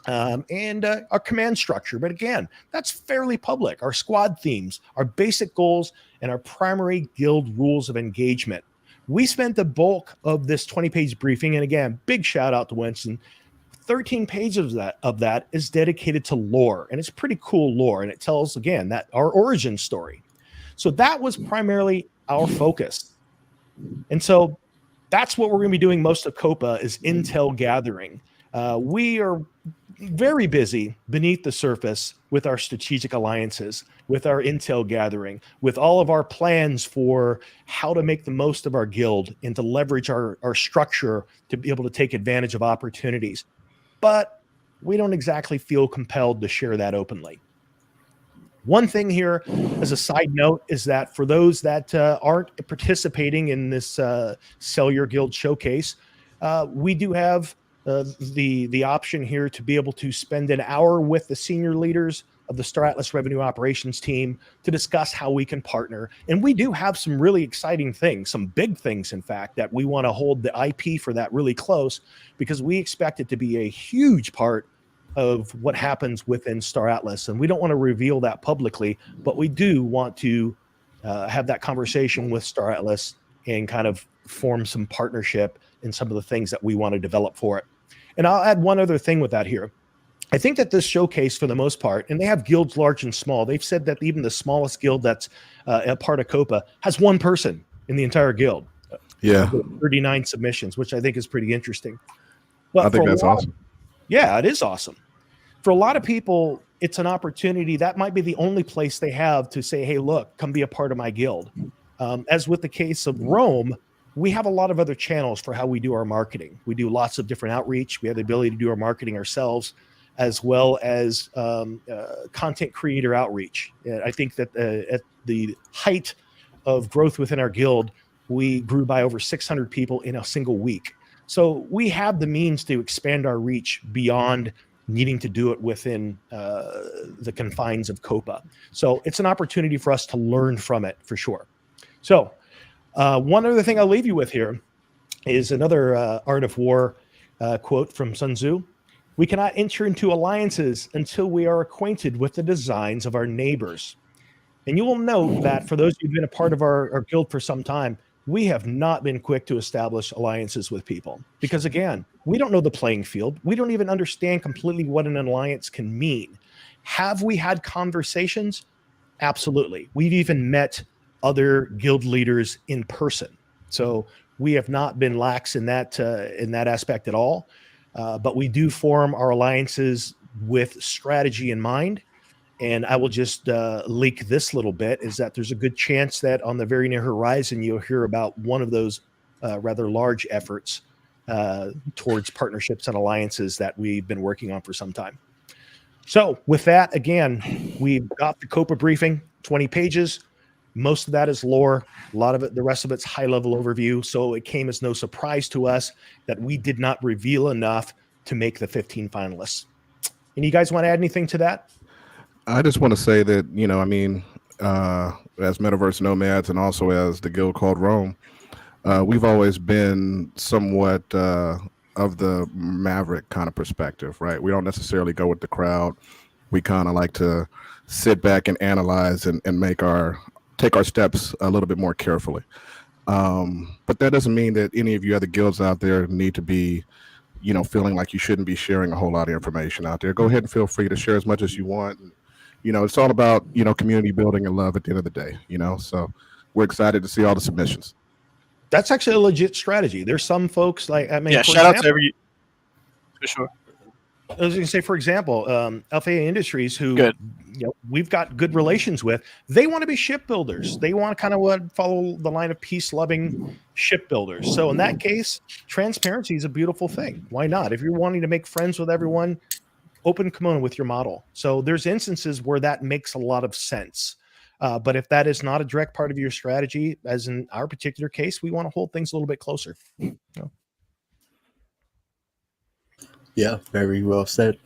And our command structure. But again, that's fairly public. Our squad themes, our basic goals, and our primary guild rules of engagement. We spent the bulk of this 20-page briefing, and again, big shout out to Winston. 13 pages of that is dedicated to lore, and it's pretty cool lore, and it tells, again, that our origin story. So that was primarily our focus. And so that's what we're going to be doing most of Coppa is intel gathering. We are very busy beneath the surface with our strategic alliances, with our intel gathering, with all of our plans for how to make the most of our guild and to leverage our structure to be able to take advantage of opportunities. But we don't exactly feel compelled to share that openly. One thing here as a side note is that for those that aren't participating in this Sell Your Guild showcase, we do have the option here to be able to spend an hour with the senior leaders of the Star Atlas Revenue Operations team to discuss how we can partner. And we do have some really exciting things, some big things, in fact, that we want to hold the IP for that really close because we expect it to be a huge part of what happens within Star Atlas. And we don't want to reveal that publicly, but we do want to have that conversation with Star Atlas and kind of form some partnership in some of the things that we want to develop for it. And I'll add one other thing with that here. I think that this showcase, for the most part, and they have guilds large and small. They've said that even the smallest guild that's a part of Coppa has one person in the entire guild. Yeah. 39 submissions, which I think is pretty interesting. But I think that's awesome. Yeah, it is awesome. For a lot of people, it's an opportunity. That might be the only place they have to say, hey, look, come be a part of my guild. As with the case of Rome, we have a lot of other channels for how we do our marketing. We do lots of different outreach. We have the ability to do our marketing ourselves, as well as content creator outreach. I think that at the height of growth within our guild, we grew by over 600 people in a single week. So we have the means to expand our reach beyond needing to do it within the confines of Coppa. So it's an opportunity for us to learn from it for sure. So one other thing I'll leave you with here is another Art of War quote from Sun Tzu. We cannot enter into alliances until we are acquainted with the designs of our neighbors. And you will note that for those who've been a part of our guild for some time, we have not been quick to establish alliances with people because, again, we don't know the playing field. We don't even understand completely what an alliance can mean. Have we had conversations? Absolutely. We've even met other guild leaders in person. So we have not been lax in that aspect at all. But we do form our alliances with strategy in mind. And I will just leak this little bit, is that there's a good chance that on the very near horizon, you'll hear about one of those rather large efforts towards partnerships and alliances that we've been working on for some time. So with that, again, we've got the Coppa briefing, 20 pages. Most of that is lore. A lot of it, the rest of it's high-level overview. So it came as no surprise to us that we did not reveal enough to make the 15 finalists. And you guys want to add anything to that? I just want to say that, as Metaverse Nomads and also as the guild called Rome, we've always been somewhat of the maverick kind of perspective, right? We don't necessarily go with the crowd. We kind of like to sit back and analyze and take our steps a little bit more carefully. But that doesn't mean that any of you other guilds out there need to be, feeling like you shouldn't be sharing a whole lot of information out there. Go ahead and feel free to share as much as you want. It's all about, community building and love at the end of the day, so we're excited to see all the submissions. That's actually a legit strategy. There's some folks shout out to every, for sure. I was going to say, for example, LFA Industries, who we've got good relations with, they want to be shipbuilders. They want to kind of follow the line of peace-loving shipbuilders. So in that case, transparency is a beautiful thing. Why not? If you're wanting to make friends with everyone, open kimono with your model. So there's instances where that makes a lot of sense. But if that is not a direct part of your strategy, as in our particular case, we want to hold things a little bit closer. Yeah, very well said.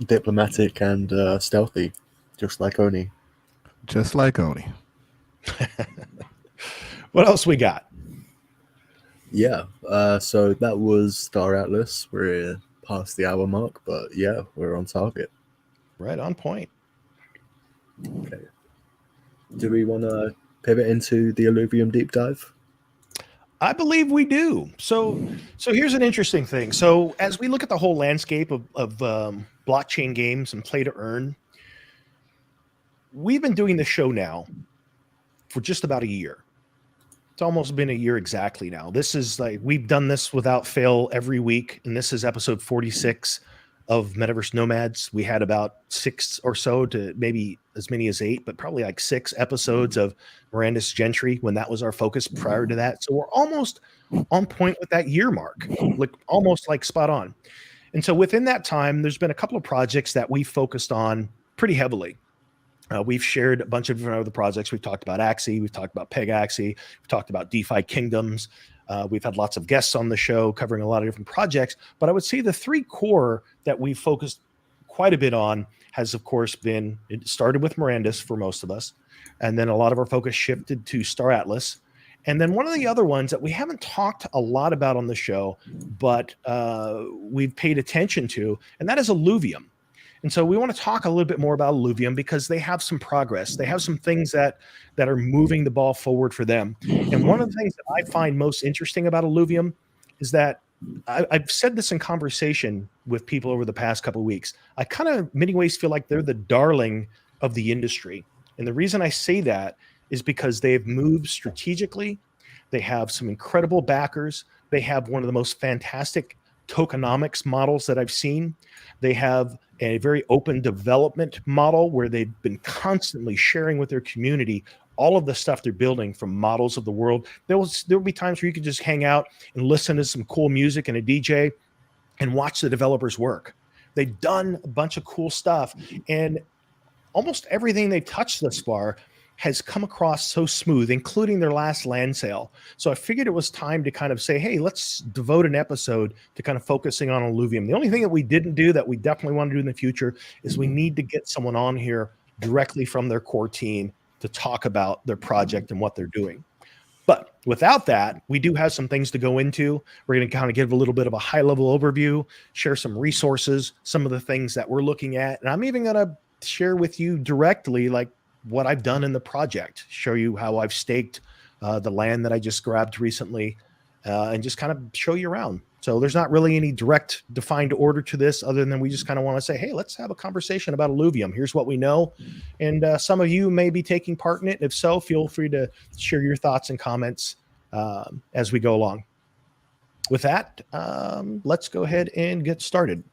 Diplomatic and stealthy, just like Oni. Just like Oni. What else we got? Yeah, so that was Star Atlas. We're past the hour mark, but yeah, we're on target. Right on point. Okay. Do we want to pivot into the Illuvium deep dive? I believe we do. So here's an interesting thing. So as we look at the whole landscape of blockchain games and play to earn, we've been doing this show now for just about a year. It's almost been a year exactly now. This is we've done this without fail every week, and this is episode 46 of Metaverse Nomads. We had about 6 or so to maybe as many as 8, but probably 6 episodes of Mirandus Gentry when that was our focus prior to that. So we're almost on point with that year mark, almost spot on. And so within that time, there's been a couple of projects that we focused on pretty heavily. We've shared a bunch of different other projects. We've talked about Axie. We've talked about Peg Axie. We've talked about DeFi Kingdoms. We've had lots of guests on the show covering a lot of different projects. But I would say the 3 core that we've focused quite a bit on has, of course, been, it started with Mirandus for most of us. And then a lot of our focus shifted to Star Atlas. And then one of the other ones that we haven't talked a lot about on the show, but we've paid attention to, and that is Illuvium. And so we want to talk a little bit more about Illuvium because they have some progress. They have some things that are moving the ball forward for them. And one of the things that I find most interesting about Illuvium is that I've said this in conversation with people over the past couple of weeks. I kind of, many ways, feel like they're the darling of the industry. And the reason I say that is because they've moved strategically. They have some incredible backers. They have one of the most fantastic tokenomics models that I've seen. They have a very open development model where they've been constantly sharing with their community all of the stuff they're building from models of the world. There'll be times where you can just hang out and listen to some cool music and a DJ and watch the developers work. They've done a bunch of cool stuff, and almost everything they've touched thus far has come across so smooth, including their last land sale. So I figured it was time to kind of say, hey, let's devote an episode to kind of focusing on Illuvium. The only thing that we didn't do that we definitely want to do in the future is we need to get someone on here directly from their core team to talk about their project and what they're doing. But without that, we do have some things to go into. We're going to kind of give a little bit of a high-level overview, share some resources, some of the things that we're looking at. And I'm even going to share with you directly, like, what I've done in the project, show you how I've staked the land that I just grabbed recently, and just kind of show you around. So there's not really any direct defined order to this other than we just kind of want to say, hey, let's have a conversation about Illuvium. Here's what we know. And some of you may be taking part in it. If so, feel free to share your thoughts and comments as we go along. With that, let's go ahead and get started.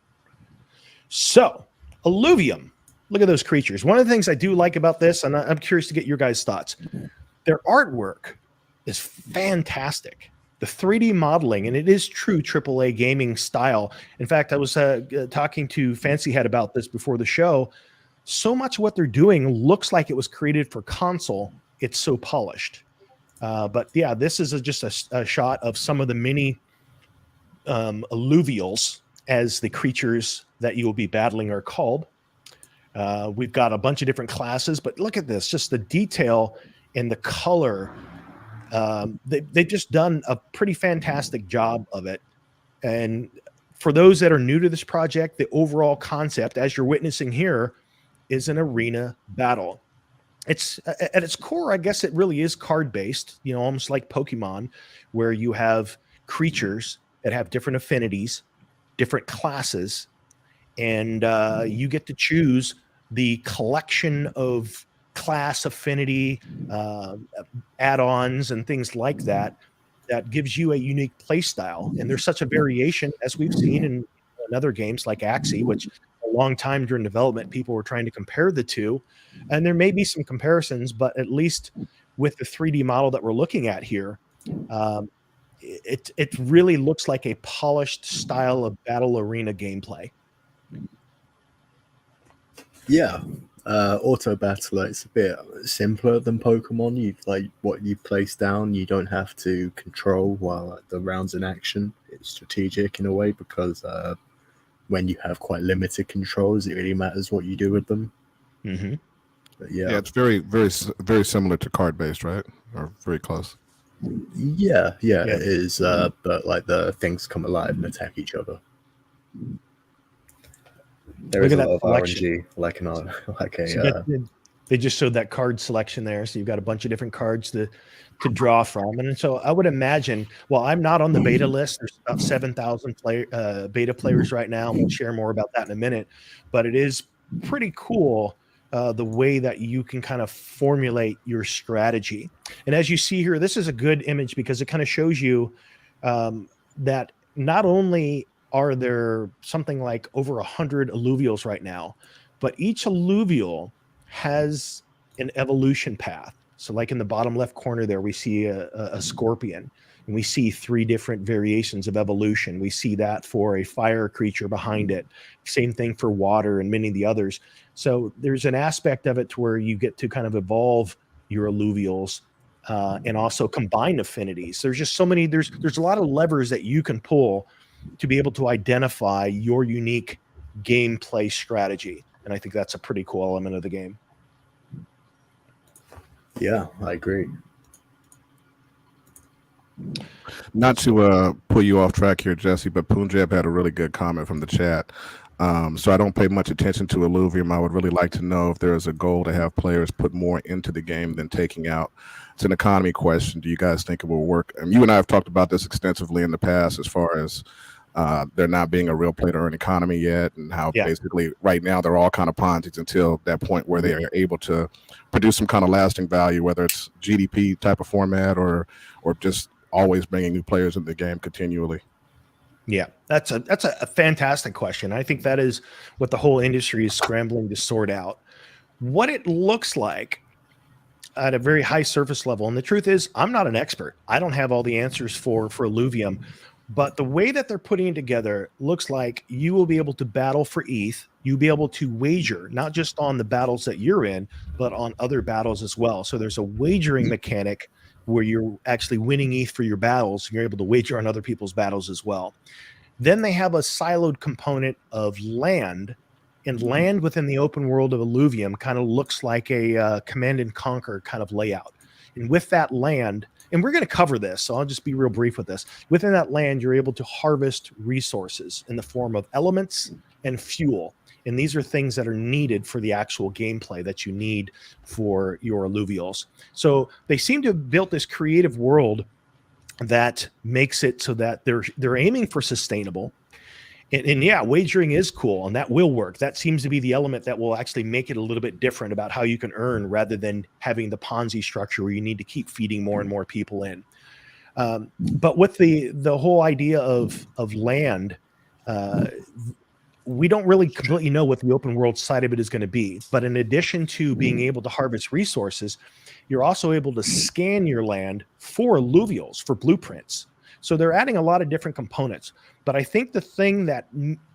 So Illuvium. Look at those creatures. One of the things I do like about this, and I'm curious to get your guys' thoughts, their artwork is fantastic. The 3D modeling, and it is true AAA gaming style. In fact, I was talking to Fancy Head about this before the show. So much of what they're doing looks like it was created for console. It's so polished. But yeah, this is just a shot of some of the mini Illuvials, as the creatures that you will be battling are called. We've got a bunch of different classes, but look at this, just the detail and the color. They've just done a pretty fantastic job of it. And for those that are new to this project, the overall concept, as you're witnessing here, is an arena battle. It's at its core, I guess it really is card-based, almost like Pokemon, where you have creatures that have different affinities, different classes, and you get to choose the collection of class affinity add-ons and things like that gives you a unique play style. And there's such a variation, as we've seen in other games like Axie, which a long time during development people were trying to compare the two, and there may be some comparisons, but at least with the 3D model that we're looking at here, it really looks like a polished style of battle arena gameplay. Yeah, auto battler, it's a bit simpler than Pokemon. You like what you place down, you don't have to control while the round's in action. It's strategic in a way because when you have quite limited controls, it really matters what you do with them. Mm-hmm. But yeah, it's very, very, very similar to card-based, right? Or very close. Yeah, it is. But like the things come alive and attack each other. There is a lot of RNG, they just showed that card selection there, so you've got a bunch of different cards to draw from. And so I would imagine, well, I'm not on the beta list. There's about 7,000 beta players right now. We'll share more about that in a minute, but it is pretty cool the way that you can kind of formulate your strategy. And as you see here, this is a good image because it kind of shows you that not only are there something like over 100 Illuvials right now, but each Illuvial has an evolution path. So like in the bottom left corner there, we see a scorpion, and we see 3 different variations of evolution. We see that for a fire creature behind it. Same thing for water and many of the others. So there's an aspect of it to where you get to kind of evolve your Illuvials and also combine affinities. There's just so many, there's a lot of levers that you can pull to be able to identify your unique gameplay strategy. And I think that's a pretty cool element of the game. Yeah, I agree. Not to pull you off track here, Jesse, but Punjab had a really good comment from the chat. So I don't pay much attention to Illuvium. I would really like to know if there is a goal to have players put more into the game than taking out. It's an economy question. Do you guys think it will work? And you and I have talked about this extensively in the past as far as there not being a real play to earn economy yet, and how basically right now they're all kind of Ponzi's until that point where they are able to produce some kind of lasting value, whether it's GDP type of format or just always bringing new players in the game continually. Yeah, that's a fantastic question. I think that is what the whole industry is scrambling to sort out. What it looks like at a very high surface level. And the truth is, I'm not an expert. I don't have all the answers for Illuvium, but the way that they're putting it together looks like you will be able to battle for ETH. You'll be able to wager not just on the battles that you're in, but on other battles as well. So there's a wagering mechanic where you're actually winning ETH for your battles, and you're able to wager on other people's battles as well. Then they have a siloed component of land, and land within the open world of Illuvium kind of looks like a Command and Conquer kind of layout. And with that land, and we're going to cover this, so I'll just be real brief with this. Within that land, you're able to harvest resources in the form of elements and fuel. And these are things that are needed for the actual gameplay that you need for your alluvials. So they seem to have built this creative world that makes it so that they're aiming for sustainable. And yeah, wagering is cool, and that will work. That seems to be the element that will actually make it a little bit different about how you can earn, rather than having the Ponzi structure where you need to keep feeding more and more people in. But with the whole idea of land, we don't really completely know what the open world side of it is going to be. But in addition to being able to harvest resources, you're also able to scan your land for alluvials, for blueprints. So they're adding a lot of different components. But I think the thing that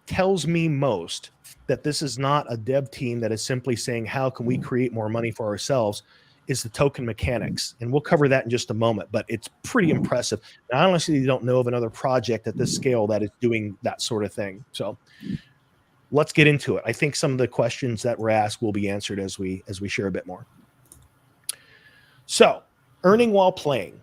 tells me most that this is not a dev team that is simply saying, how can we create more money for ourselves, is the token mechanics. And we'll cover that in just a moment, but it's pretty impressive. And I honestly don't know of another project at this scale that is doing that sort of thing. So let's get into it. I think some of the questions that were asked will be answered as we share a bit more. So earning while playing.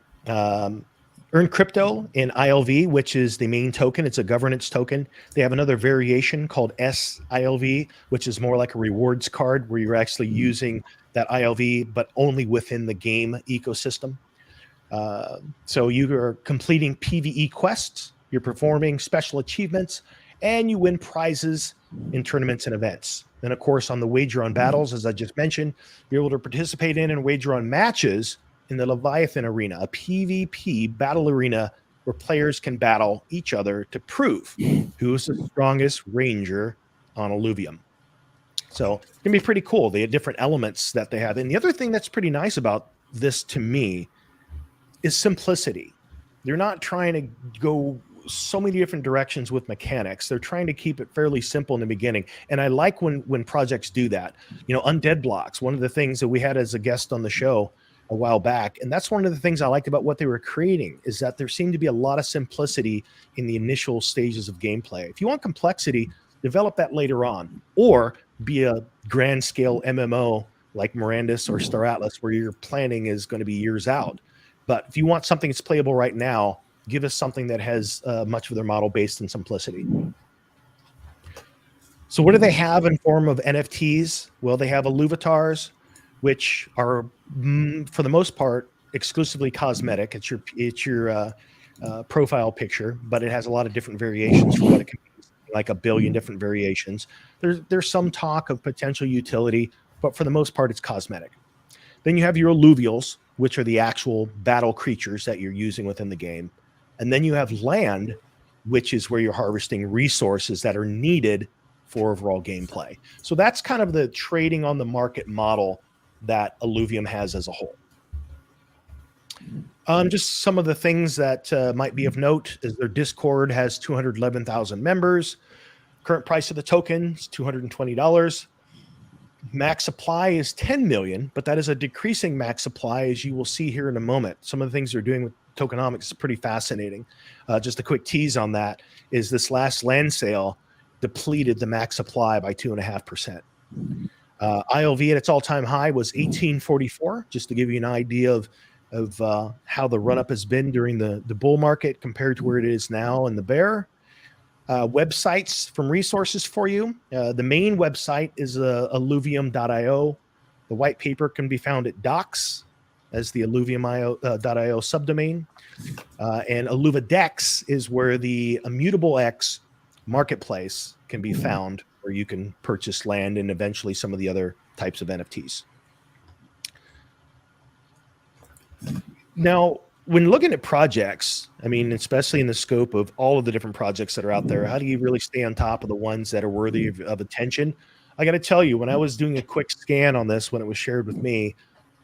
Earn crypto in ILV, which is the main token. It's a governance token. They have another variation called SILV, which is more like a rewards card where you're actually using that ILV, but only within the game ecosystem. So you are completing PvE quests, you're performing special achievements, and you win prizes in tournaments and events. Then, of course, on the wager on battles, as I just mentioned, you're able to participate in and wager on matches in the Leviathan Arena, a PvP battle arena where players can battle each other to prove who's the strongest ranger on Illuvium. So it can be pretty cool. They have different elements that they have. And the other thing that's pretty nice about this to me is simplicity. They're not trying to go so many different directions with mechanics. They're trying to keep it fairly simple in the beginning. And I like when projects do that. You know, undead blocks, one of the things that we had as a guest on the show a while back. And that's one of the things I liked about what they were creating, is that there seemed to be a lot of simplicity in the initial stages of gameplay. If you want complexity, develop that later on, or be a grand scale MMO like Mirandus or Star Atlas, where your planning is going to be years out. But if you want something that's playable right now, give us something that has much of their model based in simplicity. So what do they have in form of NFTs? Well, they have Illuvatars, which are, for the most part, exclusively cosmetic. It's your profile picture, but it has a lot of different variations for what it can be, like 1 billion different variations. There's some talk of potential utility, but for the most part, it's cosmetic. Then you have your alluvials, which are the actual battle creatures that you're using within the game. And then you have land, which is where you're harvesting resources that are needed for overall gameplay. So that's kind of the trading on the market model that Illuvium has as a whole. Just some of the things that might be of note is their Discord has 211,000 members. Current price of the token is $220. Max supply is 10 million, but that is a decreasing max supply, as you will see here in a moment. Some of the things they're doing with tokenomics is pretty fascinating. Just a quick tease on that is this last land sale depleted the max supply by 2.5%. ILV at its all-time high was 1844, just to give you an idea of how the run-up has been during the bull market compared to where it is now in the bear. Websites from resources for you. The main website is illuvium.io. The white paper can be found at docs as the illuvium.io subdomain. And Illuvadex is where the Immutable X marketplace can be found, where you can purchase land and eventually some of the other types of NFTs. Now, when looking at projects, I mean, especially in the scope of all of the different projects that are out there, how do you really stay on top of the ones that are worthy of attention? I got to tell you, when I was doing a quick scan on this, when it was shared with me,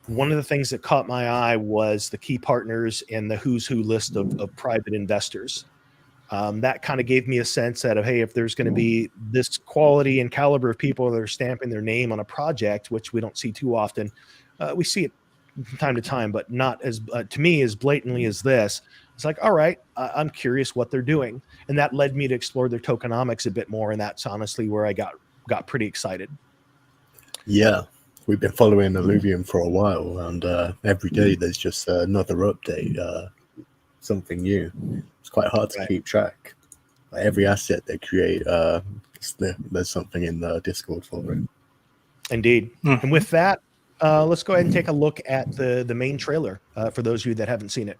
one of the things that caught my eye was the key partners and the who's who list of private investors. That kind of gave me a sense that, hey, if there's going to be this quality and caliber of people that are stamping their name on a project, which we don't see too often, we see it from time to time, but not as to me as blatantly as this. It's like, all right, I'm curious what they're doing, and that led me to explore their tokenomics a bit more, and that's honestly where I got pretty excited. Yeah, we've been following Illuvium for a while, and every day there's just another update, something new. It's quite hard to keep track. Like every asset they create, there's something in the Discord for it. Indeed. And with that, let's go ahead and take a look at the main trailer for those of you that haven't seen it.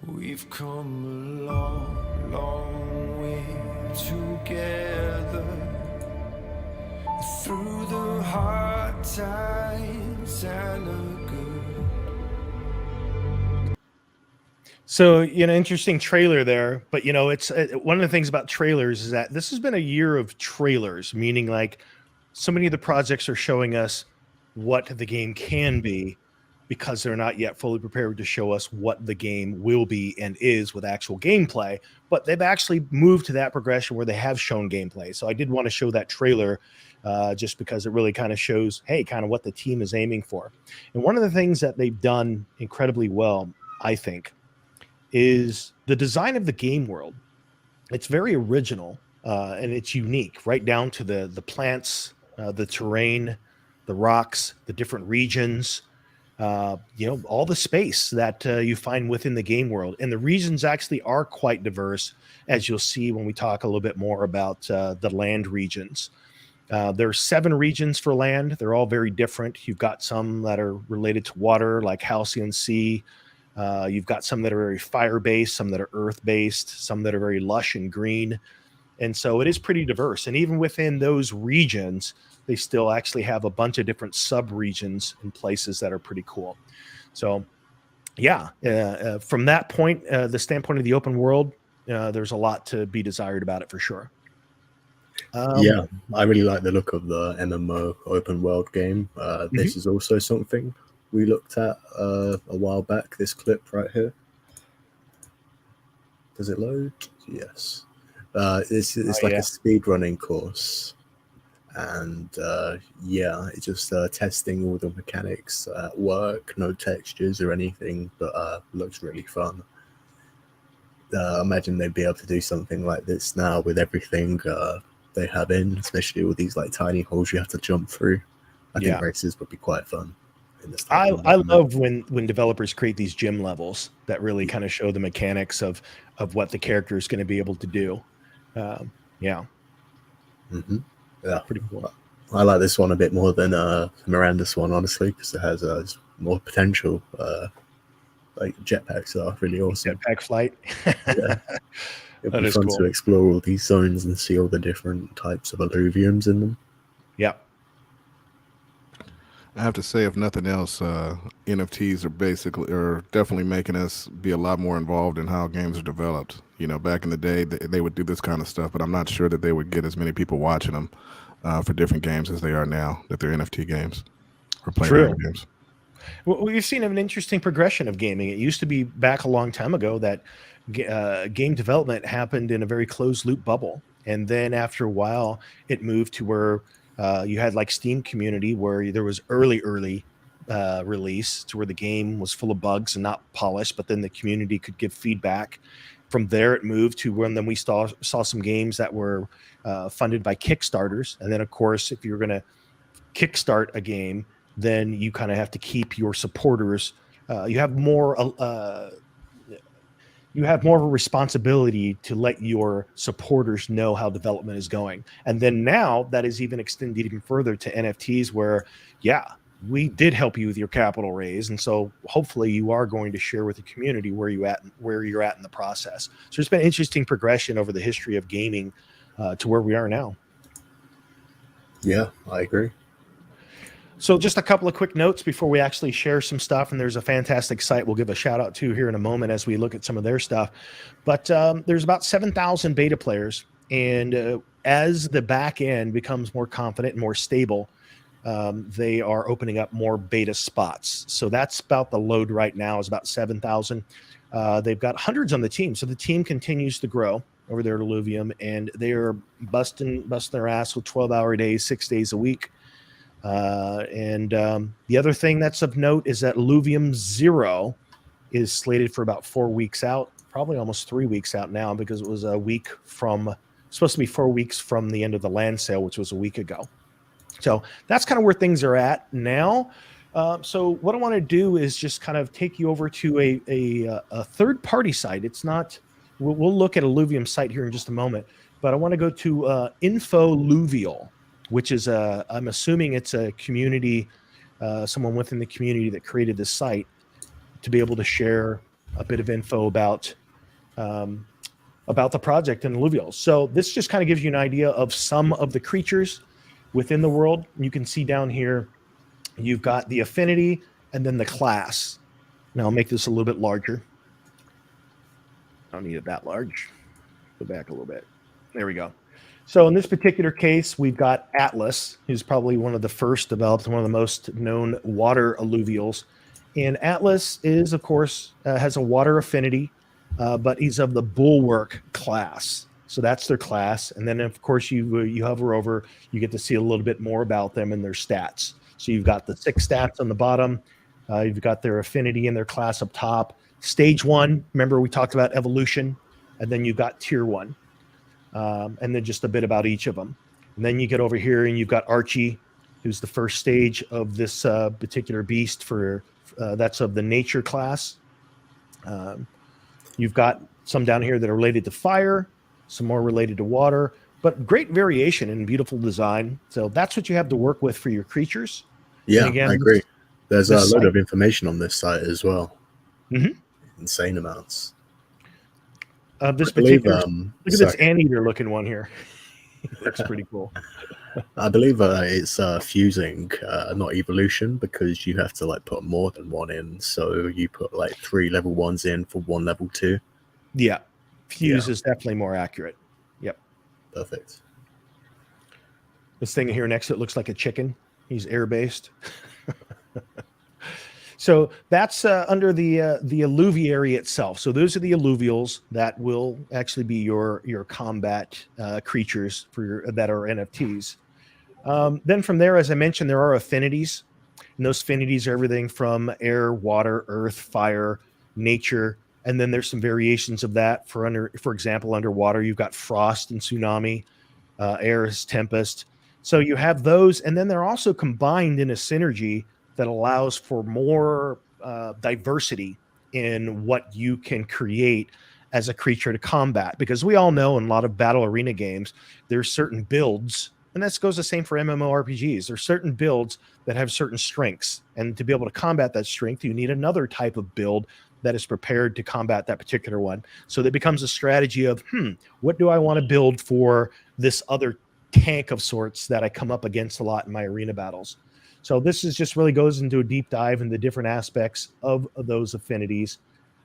We've come a long, long way together, through the hard times and the good. So, interesting trailer there, but it's one of the things about trailers is that this has been a year of trailers, meaning like so many of the projects are showing us what the game can be, because they're not yet fully prepared to show us what the game will be and is with actual gameplay, but they've actually moved to that progression where they have shown gameplay. So I did want to show that trailer just because it really kind of shows, hey, kind of what the team is aiming for. And one of the things that they've done incredibly well, I think, is the design of the game world. It's very original and it's unique, right down to the plants the terrain, the rocks, the different regions, all the space that you find within the game world. And the regions actually are quite diverse, as you'll see when we talk a little bit more about the land regions. There are 7 regions for land. They're all very different. You've got some that are related to water, like Halcyon Sea. You've got some that are very fire-based, some that are earth-based, some that are very lush and green. And so it is pretty diverse. And even within those regions, they still actually have a bunch of different sub-regions and places that are pretty cool. So, yeah, from that point, the standpoint of the open world, there's a lot to be desired about it for sure. Yeah, I really like the look of the MMO open world game. This is also something we looked at a while back, this clip right here. Does it load? Yes. It's like a speedrunning course. And yeah, it's just testing all the mechanics at work, no textures or anything, but looks really fun. I imagine they'd be able to do something like this now with everything they have in, especially all these like tiny holes you have to jump through. I think races would be quite fun. I love when developers create these gym levels that really kind of show the mechanics of what the character is going to be able to do. Yeah, pretty cool. I like this one a bit more than Miranda's one, honestly, because it has more potential. Like jetpacks are really awesome. Jetpack flight. Yeah. It'd be fun to explore all these zones and see all the different types of Illuviums in them. Yeah. I have to say, if nothing else, NFTs are definitely making us be a lot more involved in how games are developed. You know, back in the day, they would do this kind of stuff, but I'm not sure that they would get as many people watching them for different games as they are now, that they're NFT games or playing games. Well, we've seen an interesting progression of gaming. It used to be back a long time ago that game development happened in a very closed loop bubble. And then after a while, it moved to where you had like Steam community where there was early release to where the game was full of bugs and not polished, but then the community could give feedback. From there, it moved to when then we saw some games that were funded by Kickstarters. And then, of course, if you're going to kickstart a game, then you kind of have to keep your supporters. You have more of a responsibility to let your supporters know how development is going. And then now that is even extended even further to NFTs where, we did help you with your capital raise. And so hopefully you are going to share with the community where you're at in the process. So there's been interesting progression over the history of gaming to where we are now. Yeah, I agree. So just a couple of quick notes before we actually share some stuff. And there's a fantastic site we'll give a shout out to here in a moment as we look at some of their stuff. But there's about 7,000 beta players. And as the back end becomes more confident and more stable, they are opening up more beta spots. So that's about the load right now is about 7,000. They've got hundreds on the team. So the team continues to grow over there at Illuvium. And they are busting their ass with 12-hour days, 6 days a week. The other thing that's of note is that Illuvium 0 is slated for about 4 weeks out, probably almost 3 weeks out now because it was supposed to be 4 weeks from the end of the land sale, which was a week ago. So that's kind of where things are at now. So what I want to do is just kind of take you over to a third-party site. It's not, we'll look at Illuvium's site here in just a moment, but I want to go to Infoluvial, which is I'm assuming it's a community, someone within the community that created this site to be able to share a bit of info about the project in Illuvial. So this just kind of gives you an idea of some of the creatures within the world. You can see down here, you've got the affinity and then the class. Now I'll make this a little bit larger. I don't need it that large. Go back a little bit. There we go. So in this particular case, we've got Atlas, who's probably one of the first developed, one of the most known water alluvials. And Atlas is, of course, has a water affinity, but he's of the Bulwark class. So that's their class. And then, of course, you hover over, you get to see a little bit more about them and their stats. So you've got the 6 stats on the bottom. You've got their affinity and their class up top. Stage 1, remember we talked about evolution. And then you've got tier 1. And then just a bit about each of them. And then you get over here and you've got Archie, who's the first stage of this particular beast for that's of the nature class. You've got some down here that are related to fire, some more related to water, but great variation and beautiful design. So that's what you have to work with for your creatures. Yeah, and again, I agree. There's a this load site- of information on this site as well. Mhm. Insane amounts. This I believe, particular, look at this anteater looking one here. Looks pretty cool. I believe it's fusing, not evolution, because you have to like put more than one in. So you put like 3 level 1s in for 1 level 2. Yeah, fuse is definitely more accurate. Yep. Perfect. This thing here next to it looks like a chicken. He's air-based. So that's under the Illuviary itself. So those are the Illuvials that will actually be your combat creatures that are NFTs. Then from there, as I mentioned, there are affinities. And those affinities are everything from air, water, earth, fire, nature. And then there's some variations of that. For example, underwater, you've got frost and tsunami. Air is tempest. So you have those. And then they're also combined in a synergy that allows for more diversity in what you can create as a creature to combat. Because we all know in a lot of battle arena games, there's certain builds, and this goes the same for MMORPGs. There's certain builds that have certain strengths. And to be able to combat that strength, you need another type of build that is prepared to combat that particular one. So that becomes a strategy of, what do I want to build for this other tank of sorts that I come up against a lot in my arena battles? So this is just really goes into a deep dive into different aspects of those affinities.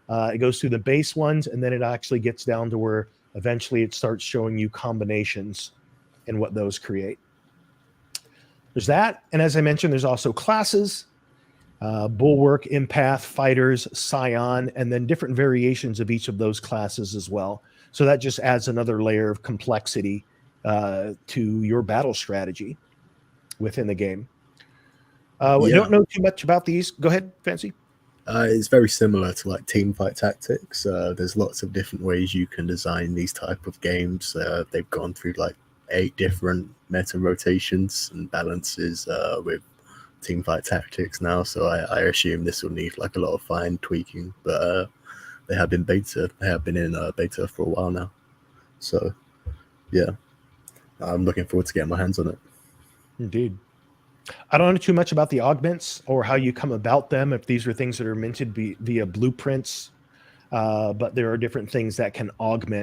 It goes through the base ones, and then it actually gets down to where eventually it starts showing you combinations and what those create. There's that. And as I mentioned, there's also classes, Bulwark, Empath, Fighters, Scion, and then different variations of each of those classes as well. So that just adds another layer of complexity to your battle strategy within the game. We don't know too much about these. Go ahead, Fancy. It's very similar to like Teamfight Tactics. There's lots of different ways you can design these type of games. They've gone through like 8 different meta rotations and balances with Teamfight Tactics now. So I assume this will need like a lot of fine tweaking. But they have been beta. They have been in beta for a while now. So yeah, I'm looking forward to getting my hands on it. Indeed. I don't know too much about the augments or how you come about them, if these are things that are minted via blueprints, but there are different things that can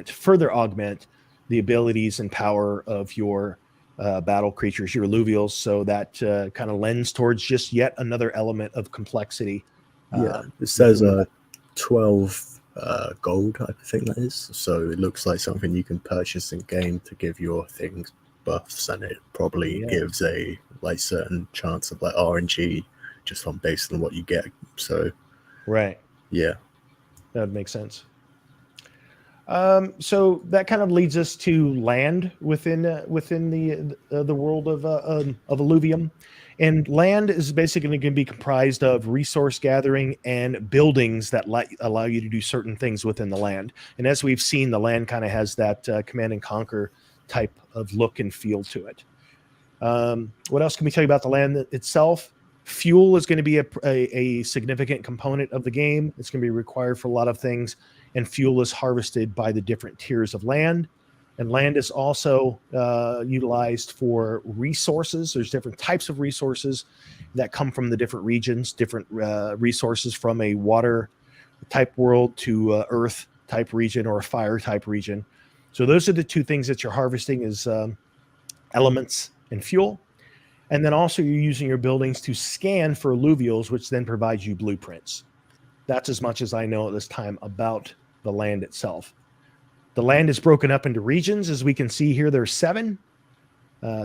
further augment the abilities and power of your battle creatures, your Illuvials, so that kind of lends towards just yet another element of complexity. It says 12 gold, I think that is. So it looks like something you can purchase in game to give your things buffs, and it probably gives a like certain chance of like RNG just on based on what you get. So right, yeah, that would make sense. So that kind of leads us to land within the world of Illuvium, and land is basically going to be comprised of resource gathering and buildings that allow you to do certain things within the land. And as we've seen, the land kind of has that command and conquer type of look and feel to it. What else can we tell you about the land itself? Fuel is going to be a significant component of the game. It's going to be required for a lot of things, and fuel is harvested by the different tiers of land. And land is also utilized for resources. There's different types of resources that come from the different regions, different resources from a water type world to earth type region or a fire type region. So those are the two things that you're harvesting is elements and fuel. And then also you're using your buildings to scan for alluvials, which then provides you blueprints. That's as much as I know at this time about the land itself. The land is broken up into regions. As we can see here, there's 7.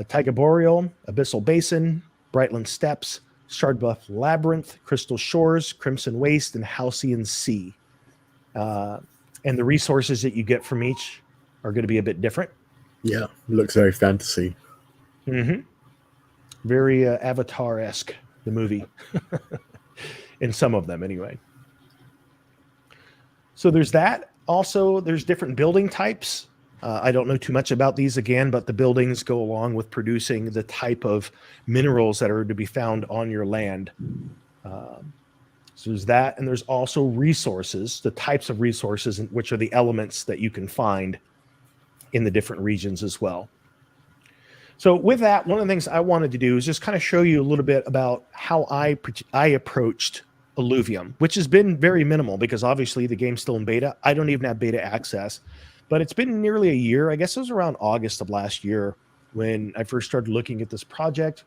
Taiga Boreal, Abyssal Basin, Brightland Steppes, Shardbuff Labyrinth, Crystal Shores, Crimson Waste, and Halcyon Sea. And the resources that you get from each are going to be a bit different. Yeah, looks very fantasy. Mm-hmm. Very Avatar-esque, the movie. In some of them, anyway. So there's that. Also, there's different building types. I don't know too much about these again, but the buildings go along with producing the type of minerals that are to be found on your land. So there's that, and there's also resources, the types of resources, which are the elements that you can find in the different regions as well. So with that, one of the things I wanted to do is just kind of show you a little bit about how I approached Illuvium, which has been very minimal because obviously the game's still in beta. I don't even have beta access, but it's been nearly a year. I guess it was around August of last year when I first started looking at this project.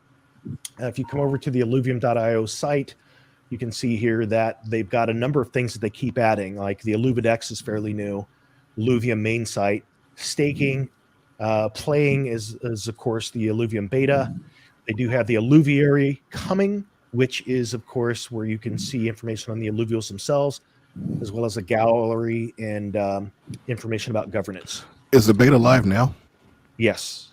If you come over to the Illuvium.io site, you can see here that they've got a number of things that they keep adding, like the Illuvidex is fairly new, Illuvium main site, staking, playing is of course the Illuvium beta. They do have the Illuviary coming, which is of course where you can see information on the Illuvials themselves, as well as a gallery and information about governance. Is the beta live now? Yes.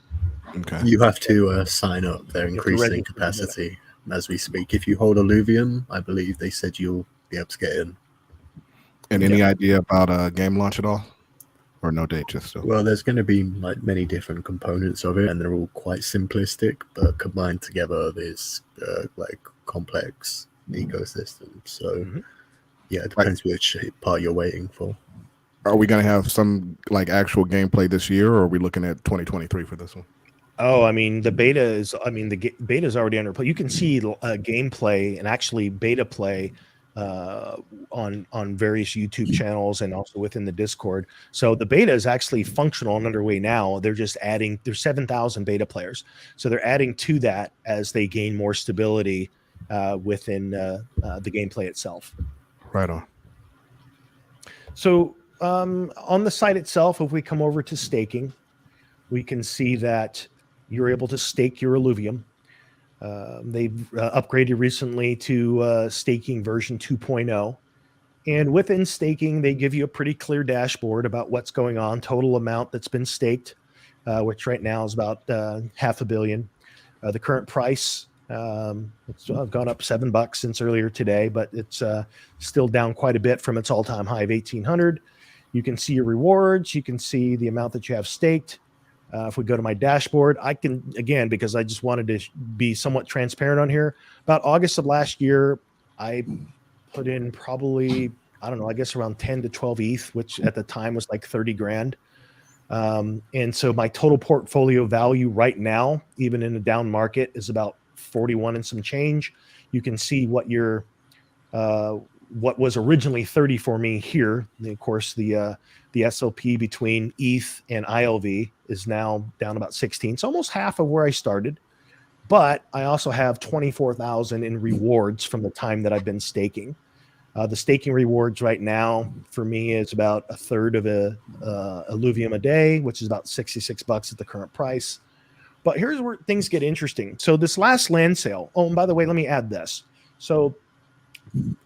Okay. You have to sign up. They're increasing capacity as we speak. If you hold Illuvium, I believe they said you'll be able to get in. And any idea about a game launch at all? Or no date, just still? Well, there's going to be like many different components of it, and they're all quite simplistic, but combined together, there's like complex ecosystem. So, yeah, it depends which part you're waiting for. Are we going to have some like actual gameplay this year, or are we looking at 2023 for this one? Oh, I mean, the beta is, beta is already under play. You can see gameplay and actually beta play on various YouTube channels and also within the Discord. So the beta is actually functional and underway now. They're just adding, there's 7,000 beta players. So they're adding to that as they gain more stability within the gameplay itself. Right on. So on the site itself, if we come over to staking, we can see that you're able to stake your Illuvium. They've upgraded recently to staking version 2.0. And within staking, they give you a pretty clear dashboard about what's going on, total amount that's been staked, which right now is about $500 million. The current price, it's gone up $7 since earlier today, but it's still down quite a bit from its all-time high of 1,800. You can see your rewards. You can see the amount that you have staked. If we go to my dashboard, I can, again, because I just wanted to be somewhat transparent on here, about August of last year, I put in probably, I don't know, I guess around 10 to 12 ETH, which at the time was like 30 grand. And so my total portfolio value right now, even in a down market, is about 41 and some change. You can see what your, what was originally 30 for me here. And of course, the SLP between ETH and ILV is now down about 16. It's almost half of where I started, but I also have 24,000 in rewards from the time that I've been staking. The staking rewards right now for me is about a third of a Illuvium a day, which is about $66 at the current price. But here's where things get interesting. So this last land sale, oh, and by the way, let me add this. So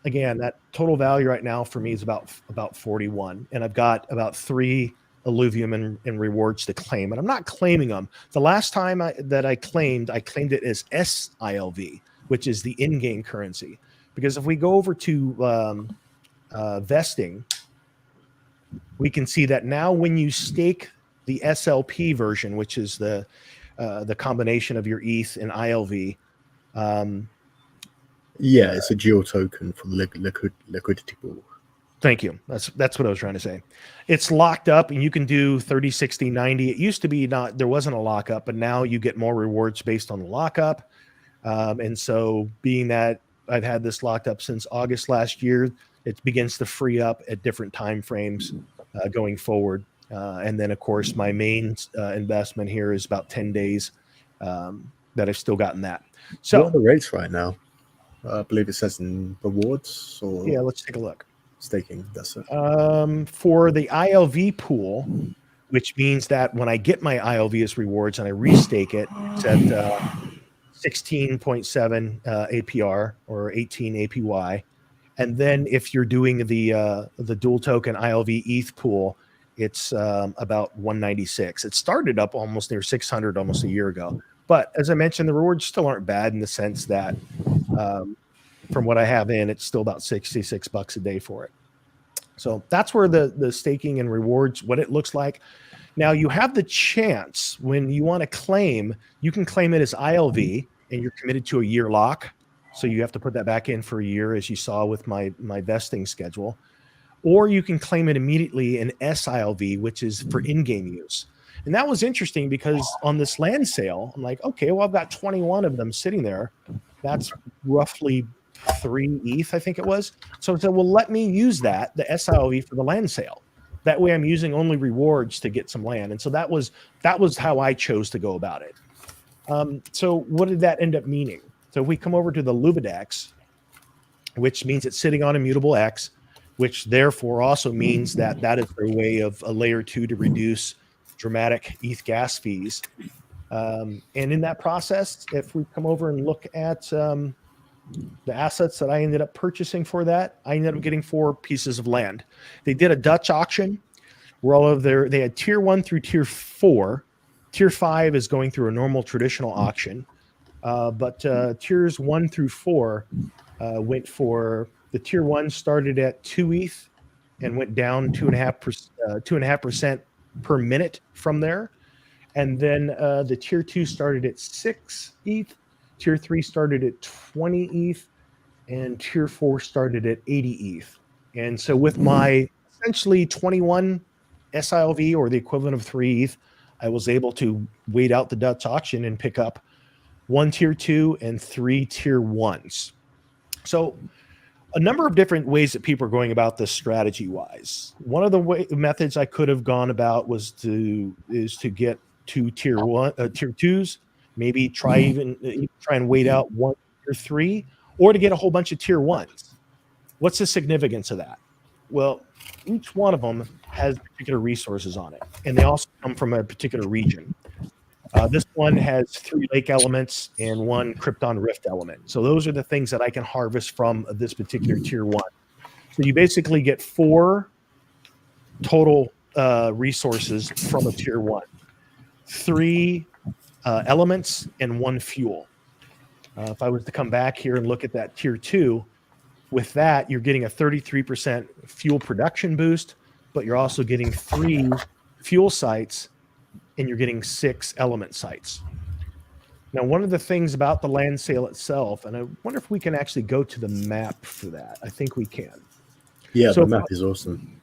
again, that total value right now for me is about 41, and I've got about 3 Illuvium and rewards to claim, and I'm not claiming them. The last time that I claimed it as SILV, which is the in-game currency. Because if we go over to vesting, we can see that now when you stake the SLP version, which is the combination of your ETH and ILV. Yeah, it's a dual token for the liquidity pool. Thank you. That's what I was trying to say. It's locked up, and you can do 30, 60, 90. It used to be there wasn't a lockup, but now you get more rewards based on the lockup. And so being that I've had this locked up since August last year, it begins to free up at different time frames going forward. And then, of course, my main investment here is about 10 days that I've still gotten that. So what are the rates right now? I believe it says in rewards. Or yeah, let's take a look. Staking, that's it. For the ILV pool, which means that when I get my ILV as rewards and I restake it, it's at 16.7 APR or 18 APY. And then if you're doing the dual token ILV ETH pool, it's about 196. It started up almost near 600 almost a year ago. But as I mentioned, the rewards still aren't bad in the sense that from what I have in, it's still about $66 a day for it. So that's where the staking and rewards, what it looks like. Now you have the chance when you want to claim, you can claim it as ILV and you're committed to a year lock. So you have to put that back in for a year, as you saw with my vesting schedule. Or you can claim it immediately in SILV, which is for in-game use. And that was interesting because on this land sale, I'm like, okay, well, I've got 21 of them sitting there. That's roughly 3 ETH, I think it was. So I said, well, let me use that, the SILV, for the land sale. That way I'm using only rewards to get some land. And so that was how I chose to go about it. So what did that end up meaning? So if we come over to the Lubidex, which means it's sitting on immutable X, which therefore also means that that is their way of a layer 2 to reduce dramatic ETH gas fees. And in that process, if we come over and look at the assets that I ended up purchasing for that, I ended up getting 4 pieces of land. They did a Dutch auction where all of they had tier 1 through tier 4. Tier 5 is going through a normal traditional auction. But tiers 1 through 4 went for, the tier 1 started at 2 ETH and went down 2.5% per minute from there. And then the tier 2 started at 6 ETH, tier 3 started at 20 ETH, and tier 4 started at 80 ETH. And so with my essentially 21 SILV, or the equivalent of 3 ETH, I was able to wait out the Dutch auction and pick up 1 tier 2 and 3 tier 1s. So a number of different ways that people are going about this strategy wise. One of the methods I could have gone about is to get 2 tier 2s, maybe try and wait out 1 tier 3, or to get a whole bunch of tier 1s. What's the significance of that? Well, each one of them has particular resources on it, and they also come from a particular region. This one has 3 lake elements and 1 Krypton Rift element. So those are the things that I can harvest from this particular tier 1. So you basically get 4 total resources from a tier 1, 3 elements and 1 fuel. If I was to come back here and look at that tier 2, with that, you're getting a 33% fuel production boost, but you're also getting 3 fuel sites and you're getting 6 element sites. Now, one of the things about the land sale itself, and I wonder if we can actually go to the map for that. I think we can. Yeah, So the map is awesome.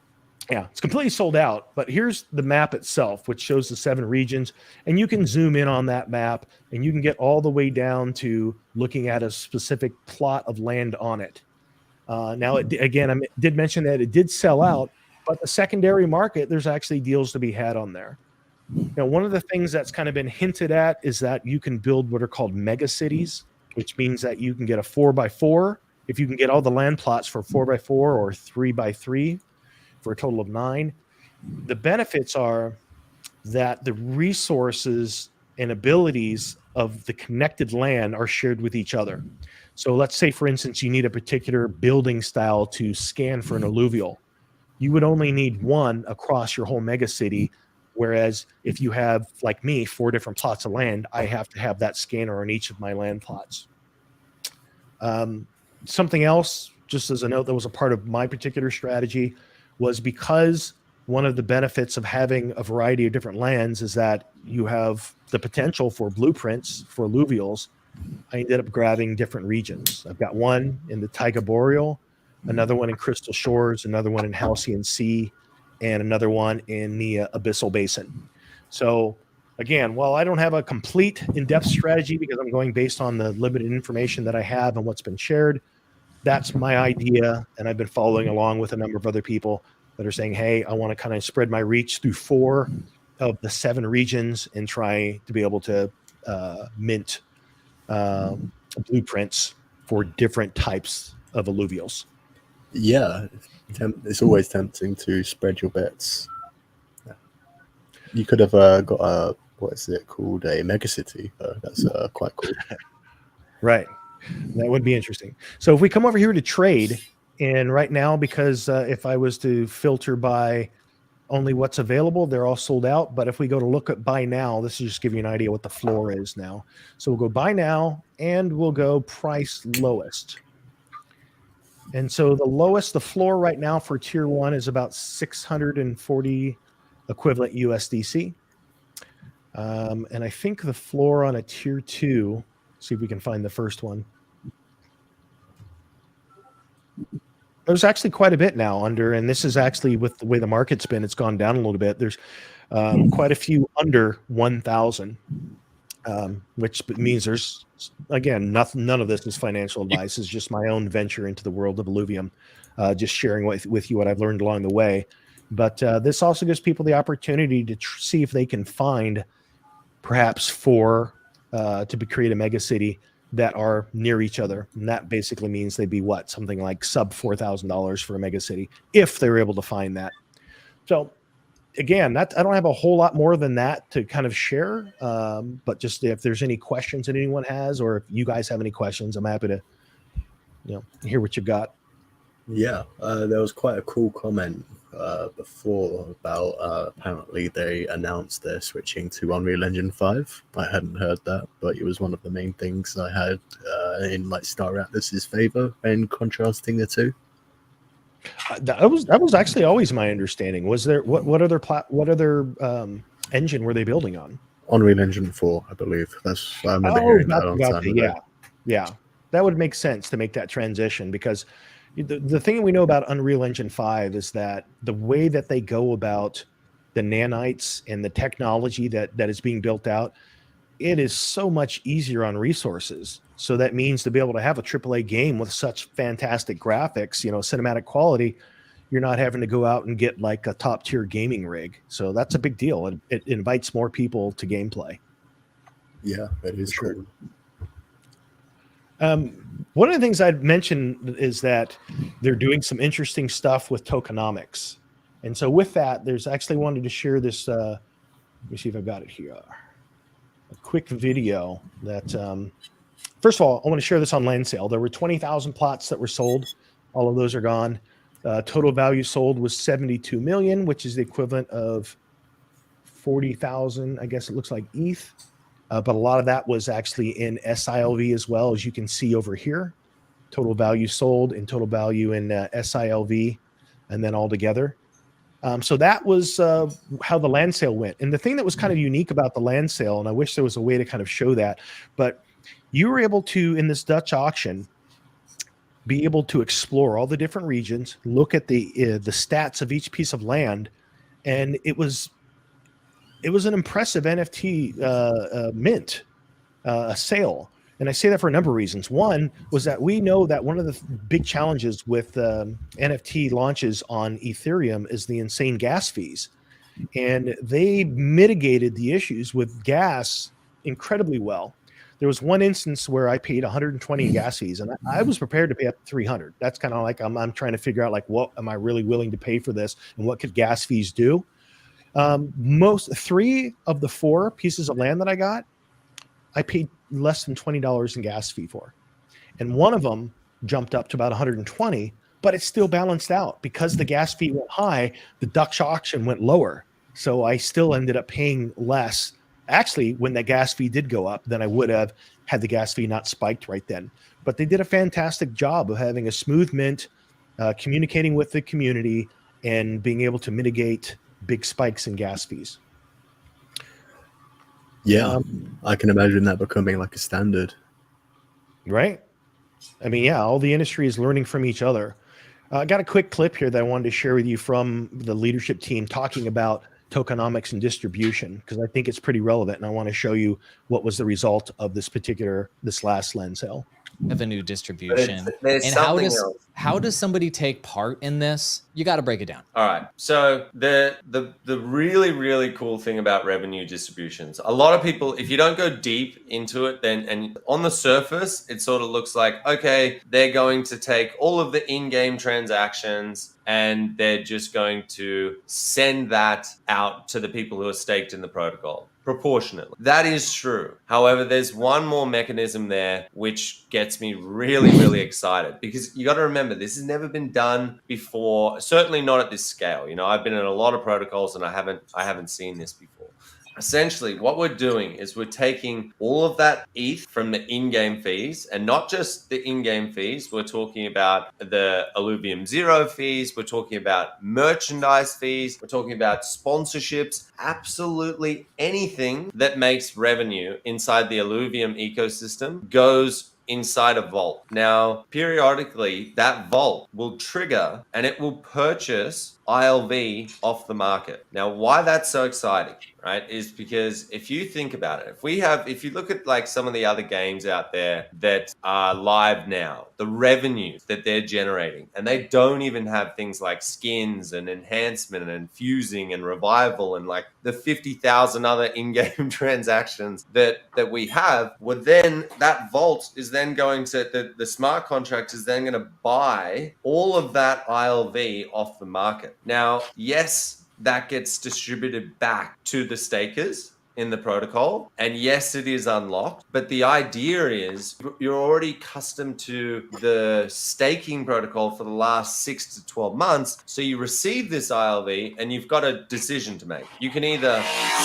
Yeah, it's completely sold out, but here's the map itself, which shows the 7 regions, and you can zoom in on that map, and you can get all the way down to looking at a specific plot of land on it. Now, again, I did mention that it did sell out, but the secondary market, there's actually deals to be had on there. Now, one of the things that's kind of been hinted at is that you can build what are called mega cities, which means that you can get a 4x4. If you can get all the land plots for 4x4 or 3x3 for a total of 9, the benefits are that the resources and abilities of the connected land are shared with each other. So let's say, for instance, you need a particular building style to scan for an alluvial. You would only need 1 across your whole mega city. Whereas if you have, like me, 4 different plots of land, I have to have that scanner on each of my land plots. Something else, just as a note, that was a part of my particular strategy, was because one of the benefits of having a variety of different lands is that you have the potential for blueprints for alluvials. I ended up grabbing different regions. I've got one in the Taiga Boreal, another one in Crystal Shores, another one in Halcyon Sea, and another one in the Abyssal Basin. So again, while I don't have a complete in-depth strategy because I'm going based on the limited information that I have and what's been shared, that's my idea. And I've been following along with a number of other people that are saying, hey, I want to kind of spread my reach through 4 of the 7 regions and try to be able to mint blueprints for different types of alluvials. Yeah, it's always tempting to spread your bets. You could have got a, what is it called, a megacity. That's quite cool. Right. That would be interesting. So if we come over here to trade, and right now, because if I was to filter by only what's available, they're all sold out. But if we go to look at buy now, this is just give you an idea what the floor is now. So we'll go buy now, and we'll go price lowest. And so the floor right now for tier 1 is about 640 equivalent USDC. And I think the floor on a tier 2, see if we can find the first one. There's actually quite a bit now under, and this is actually with the way the market's been, it's gone down a little bit. There's quite a few under 1,000, which means there's, again, none of this is financial advice. It's just my own venture into the world of Illuvium, just sharing with you what I've learned along the way. But this also gives people the opportunity to see if they can find perhaps 4 to create a mega city that are near each other. And that basically means they'd be something like sub $4,000 for a mega city if they're able to find that. So again, I don't have a whole lot more than that to kind of share. But just if there's any questions that anyone has, or if you guys have any questions, I'm happy to, hear what you've got. Yeah, there was quite a cool comment before about apparently they announced they're switching to Unreal Engine 5. I hadn't heard that, but it was one of the main things I had in Star Atlas's favor in contrasting the two. That was actually always my understanding. Was there what other engine were they building on? Unreal Engine 4, I believe. I remember hearing that a long time ago. Yeah, that would make sense to make that transition, because the thing we know about Unreal Engine 5 is that the way that they go about the nanites and the technology that is being built out, it is so much easier on resources. So that means to be able to have a AAA game with such fantastic graphics, cinematic quality, you're not having to go out and get a top tier gaming rig. So that's a big deal. It invites more people to gameplay. Yeah, that is true. Cool. One of the things I'd mention is that they're doing some interesting stuff with tokenomics. And so with that, there's actually wanted to share this. Let me see if I've got it here. A quick video that, first of all, I want to share this on land sale. There were 20,000 plots that were sold. All of those are gone. Total value sold was 72 million, which is the equivalent of 40,000, I guess it looks like ETH. But a lot of that was actually in SILV as well, as you can see over here. Total value sold and total value in SILV, and then all together. So that was how the land sale went. And the thing that was kind of unique about the land sale, and I wish there was a way to kind of show that, but you were able to, in this Dutch auction, be able to explore all the different regions, look at the stats of each piece of land, and it was an impressive NFT mint, a sale. And I say that for a number of reasons. One was that we know that one of the big challenges with NFT launches on Ethereum is the insane gas fees. And they mitigated the issues with gas incredibly well. There was one instance where I paid 120 in gas fees, and I was prepared to pay up to 300. That's kind of like I'm trying to figure out what am I really willing to pay for this, and what could gas fees do? 3 of the 4 pieces of land that I got, I paid less than $20 in gas fee for, and one of them jumped up to about 120, but it still balanced out because the gas fee went high. The Dutch auction went lower, so I still ended up paying less. Actually, when that gas fee did go up, than I would have had the gas fee not spiked right then. But they did a fantastic job of having a smooth mint, communicating with the community, and being able to mitigate big spikes in gas fees. Yeah, I can imagine that becoming like a standard. Right? I mean, yeah, all the industry is learning from each other. I got a quick clip here that I wanted to share with you from the leadership team talking about tokenomics and distribution, because I think it's pretty relevant, and I want to show you what was the result of this last land sale. Of a new distribution. There's And how does somebody take part in this? You got to break it down. All right. So the really, really cool thing about revenue distributions, a lot of people, if you don't go deep into it, then and on the surface, it sort of looks like, okay, they're going to take all of the in-game transactions and they're just going to send that out to the people who are staked in the protocol. Proportionately. That is true. However, there's one more mechanism there which gets me really, really excited, because you got to remember, this has never been done before, certainly not at this scale. I've been in a lot of protocols and I haven't seen this before. essentially what we're doing is we're taking all of that ETH from the in-game fees, and not just the in-game fees. We're talking about the Illuvium Zero fees. We're talking about merchandise fees. We're talking about sponsorships, absolutely anything that makes revenue inside the Illuvium ecosystem goes inside a vault. Now, periodically, that vault will trigger and it will purchase ILV off the market. Now, why that's so exciting, right, is because if you think about it, if you look at like some of the other games out there that are live now, the revenues that they're generating, and they don't even have things like skins and enhancement and infusing and revival and like the 50,000 other in-game transactions that we have, well, then that vault is then going to, the smart contract is then going to buy all of that ILV off the market. Now, yes, that gets distributed back to the stakers in the protocol. And yes, it is unlocked, but the idea is you're already accustomed to the staking protocol for the last 6 to 12 months. So you receive this ILV and you've got a decision to make. You can either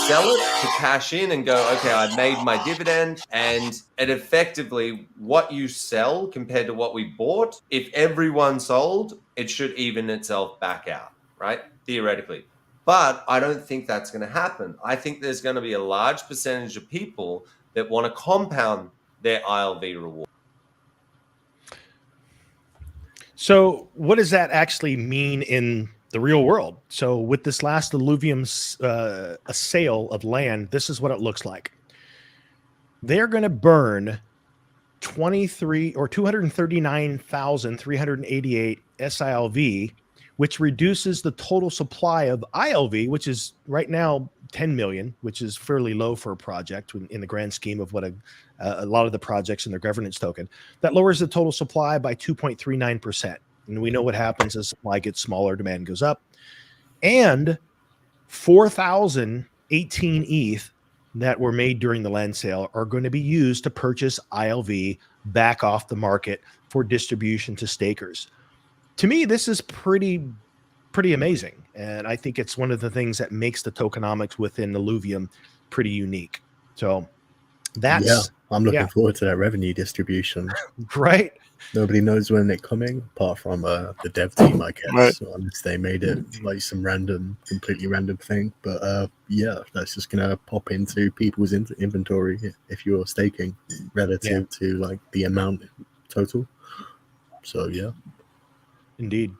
sell it to cash in and go, okay, I made my dividend, and it effectively what you sell compared to what we bought, if everyone sold, it should even itself back out, right? Theoretically. But I don't think that's going to happen. I think there's going to be a large percentage of people that want to compound their ILV reward. So what does that actually mean in the real world? So with this last Illuvium a sale of land, this is what it looks like. They're going to burn 239,388 SILV, which reduces the total supply of ILV, which is right now 10 million, which is fairly low for a project in the grand scheme of what a lot of the projects in their governance token. That lowers the total supply by 2.39%. And we know what happens as supply gets smaller, demand goes up. And 4,018 ETH that were made during the land sale are going to be used to purchase ILV back off the market for distribution to stakers. To me, this is pretty amazing. And I think it's one of the things that makes the tokenomics within Illuvium pretty unique. So that's... I'm looking forward to that revenue distribution. Right? Nobody knows when it's coming, apart from the dev team, I guess. Right. Unless they made it like some completely random thing. But that's just going to pop into people's inventory if you're staking relative to like the amount total. So, yeah. Indeed.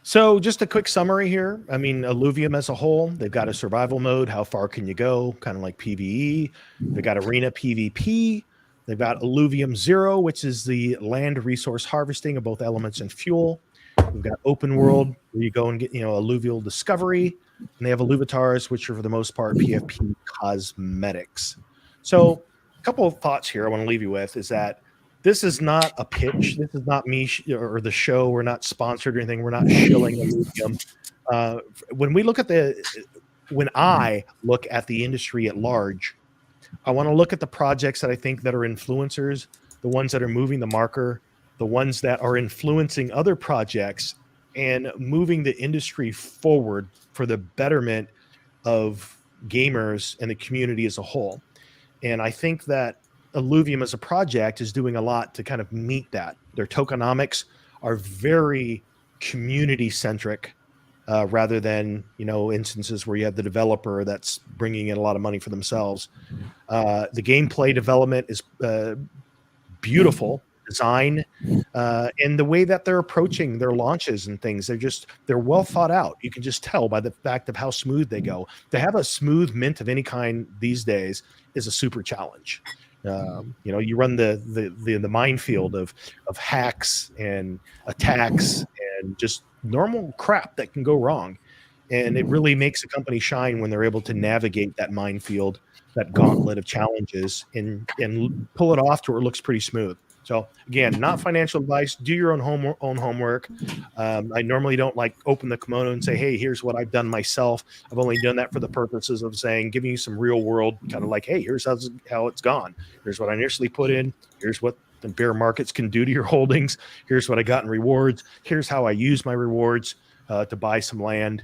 So just a quick summary here. I mean, Illuvium as a whole, they've got a survival mode. How far can you go? Kind of like PvE. They've got arena PvP. They've got Illuvium Zero, which is the land resource harvesting of both elements and fuel. We've got open world where you go and get, alluvial discovery. And they have Illuvatars, which are for the most part PFP cosmetics. So a couple of thoughts here I want to leave you with is that this is not a pitch. This is not me or the show. We're not sponsored or anything. We're not shilling Illuvium. When I look at the industry at large, I want to look at the projects that I think that are influencers, the ones that are moving the marker, the ones that are influencing other projects and moving the industry forward for the betterment of gamers and the community as a whole. And I think that Illuvium as a project is doing a lot to kind of meet that. Their tokenomics are very community centric rather than, instances where you have the developer that's bringing in a lot of money for themselves. The gameplay development is beautiful design and the way that they're approaching their launches and things. They're well thought out. You can just tell by the fact of how smooth they go. To have a smooth mint of any kind these days is a super challenge. You run the minefield of hacks and attacks and just normal crap that can go wrong. And it really makes a company shine when they're able to navigate that minefield, that gauntlet of challenges and pull it off to where it looks pretty smooth. So again, not financial advice. Do your own homework. I normally don't open the kimono and say, hey, here's what I've done myself. I've only done that for the purposes of giving you some real world kind of hey, here's how it's gone. Here's what I initially put in. Here's what the bear markets can do to your holdings. Here's what I got in rewards. Here's how I use my rewards to buy some land.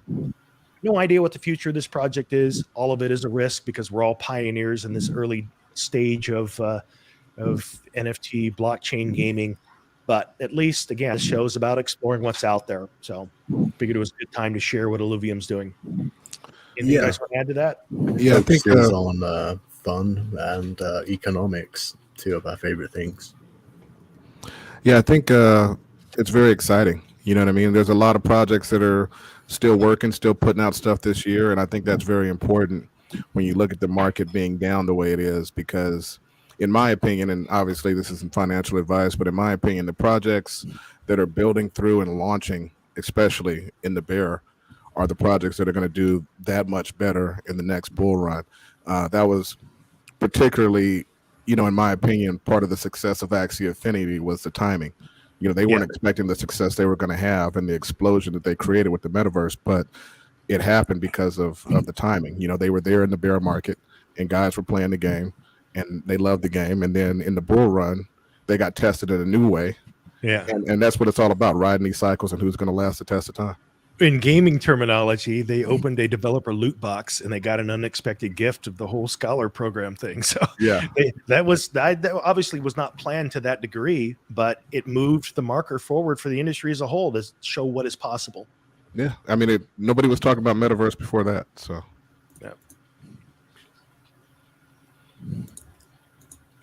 no idea what the future of this project is. All of it is a risk because we're all pioneers in this early stage of NFT blockchain gaming. But at least, again, this show's about exploring what's out there. So figured it was a good time to share what Illuvium's doing. Anything you guys want to add to that? Yeah, I think Focuses on fun and economics, two of our favorite things. Yeah, I think it's very exciting. You know what I mean? There's a lot of projects that are still working, still putting out stuff this year, and I think that's very important when you look at the market being down the way it is, because in my opinion, and obviously this isn't financial advice, but in my opinion, the projects that are building through and launching, especially in the bear, are the projects that are going to do that much better in the next bull run. That was particularly, in my opinion, part of the success of Axie Affinity was the timing. They weren't expecting the success they were going to have and the explosion that they created with the metaverse, but it happened because of the timing. They were there in the bear market and guys were playing the game and they loved the game. And then in the bull run, they got tested in a new way. Yeah. And that's what it's all about, riding these cycles and who's going to last the test of time. In gaming terminology, they opened a developer loot box and they got an unexpected gift of the whole scholar program thing. So yeah, that obviously was not planned to that degree, but it moved the marker forward for the industry as a whole to show what is possible. Yeah, I mean, nobody was talking about metaverse before that. So yeah,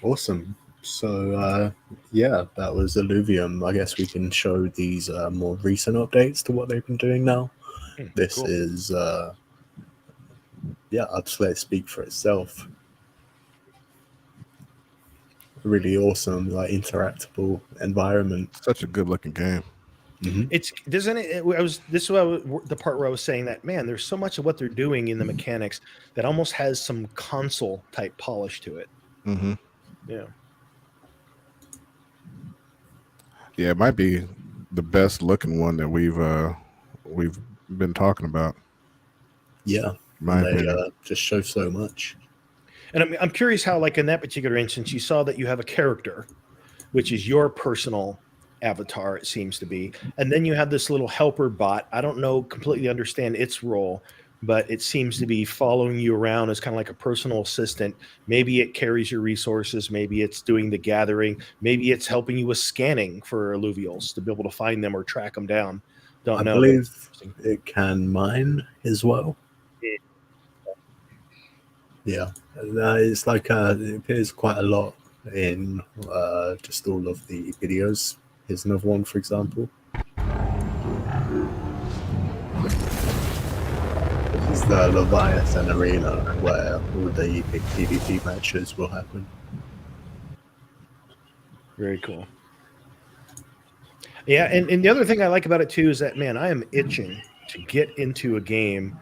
awesome. So that was Illuvium. I guess we can show these more recent updates to what they've been doing now. This cool. is I'll just let it speak for itself. Really awesome, like interactable environment. Such a good looking game. Mm-hmm. This is the part where I was saying that, man, there's so much of what they're doing in the mechanics that almost has some console type polish to it. Mm-hmm. Yeah. Yeah, it might be the best looking one that we've been talking about. Yeah, they just show so much. And I'm curious how, like in that particular instance, you saw that you have a character, which is your personal avatar, it seems to be, and then you have this little helper bot. I don't completely understand its role, but it seems to be following you around as kind of like a personal assistant. Maybe it carries your resources. Maybe it's doing the gathering. Maybe it's helping you with scanning for alluvials to be able to find them or track them down. Don't know. I believe it can mine as well. Yeah, it's like it appears quite a lot in just all of the videos. Here's another one, for example. This is the Leviathan Arena, where all the big PvP matches will happen. Very cool. Yeah, and the other thing I like about it too is that, man, I am itching to get into a game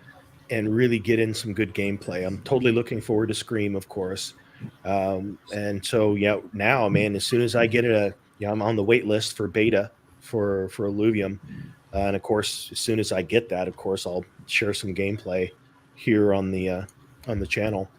and really get in some good gameplay. I'm totally looking forward to Scream, of course. And so, now, man, as soon as I get I'm on the wait list for beta for Illuvium. And of course, as soon as I get that, of course, I'll share some gameplay here on the channel.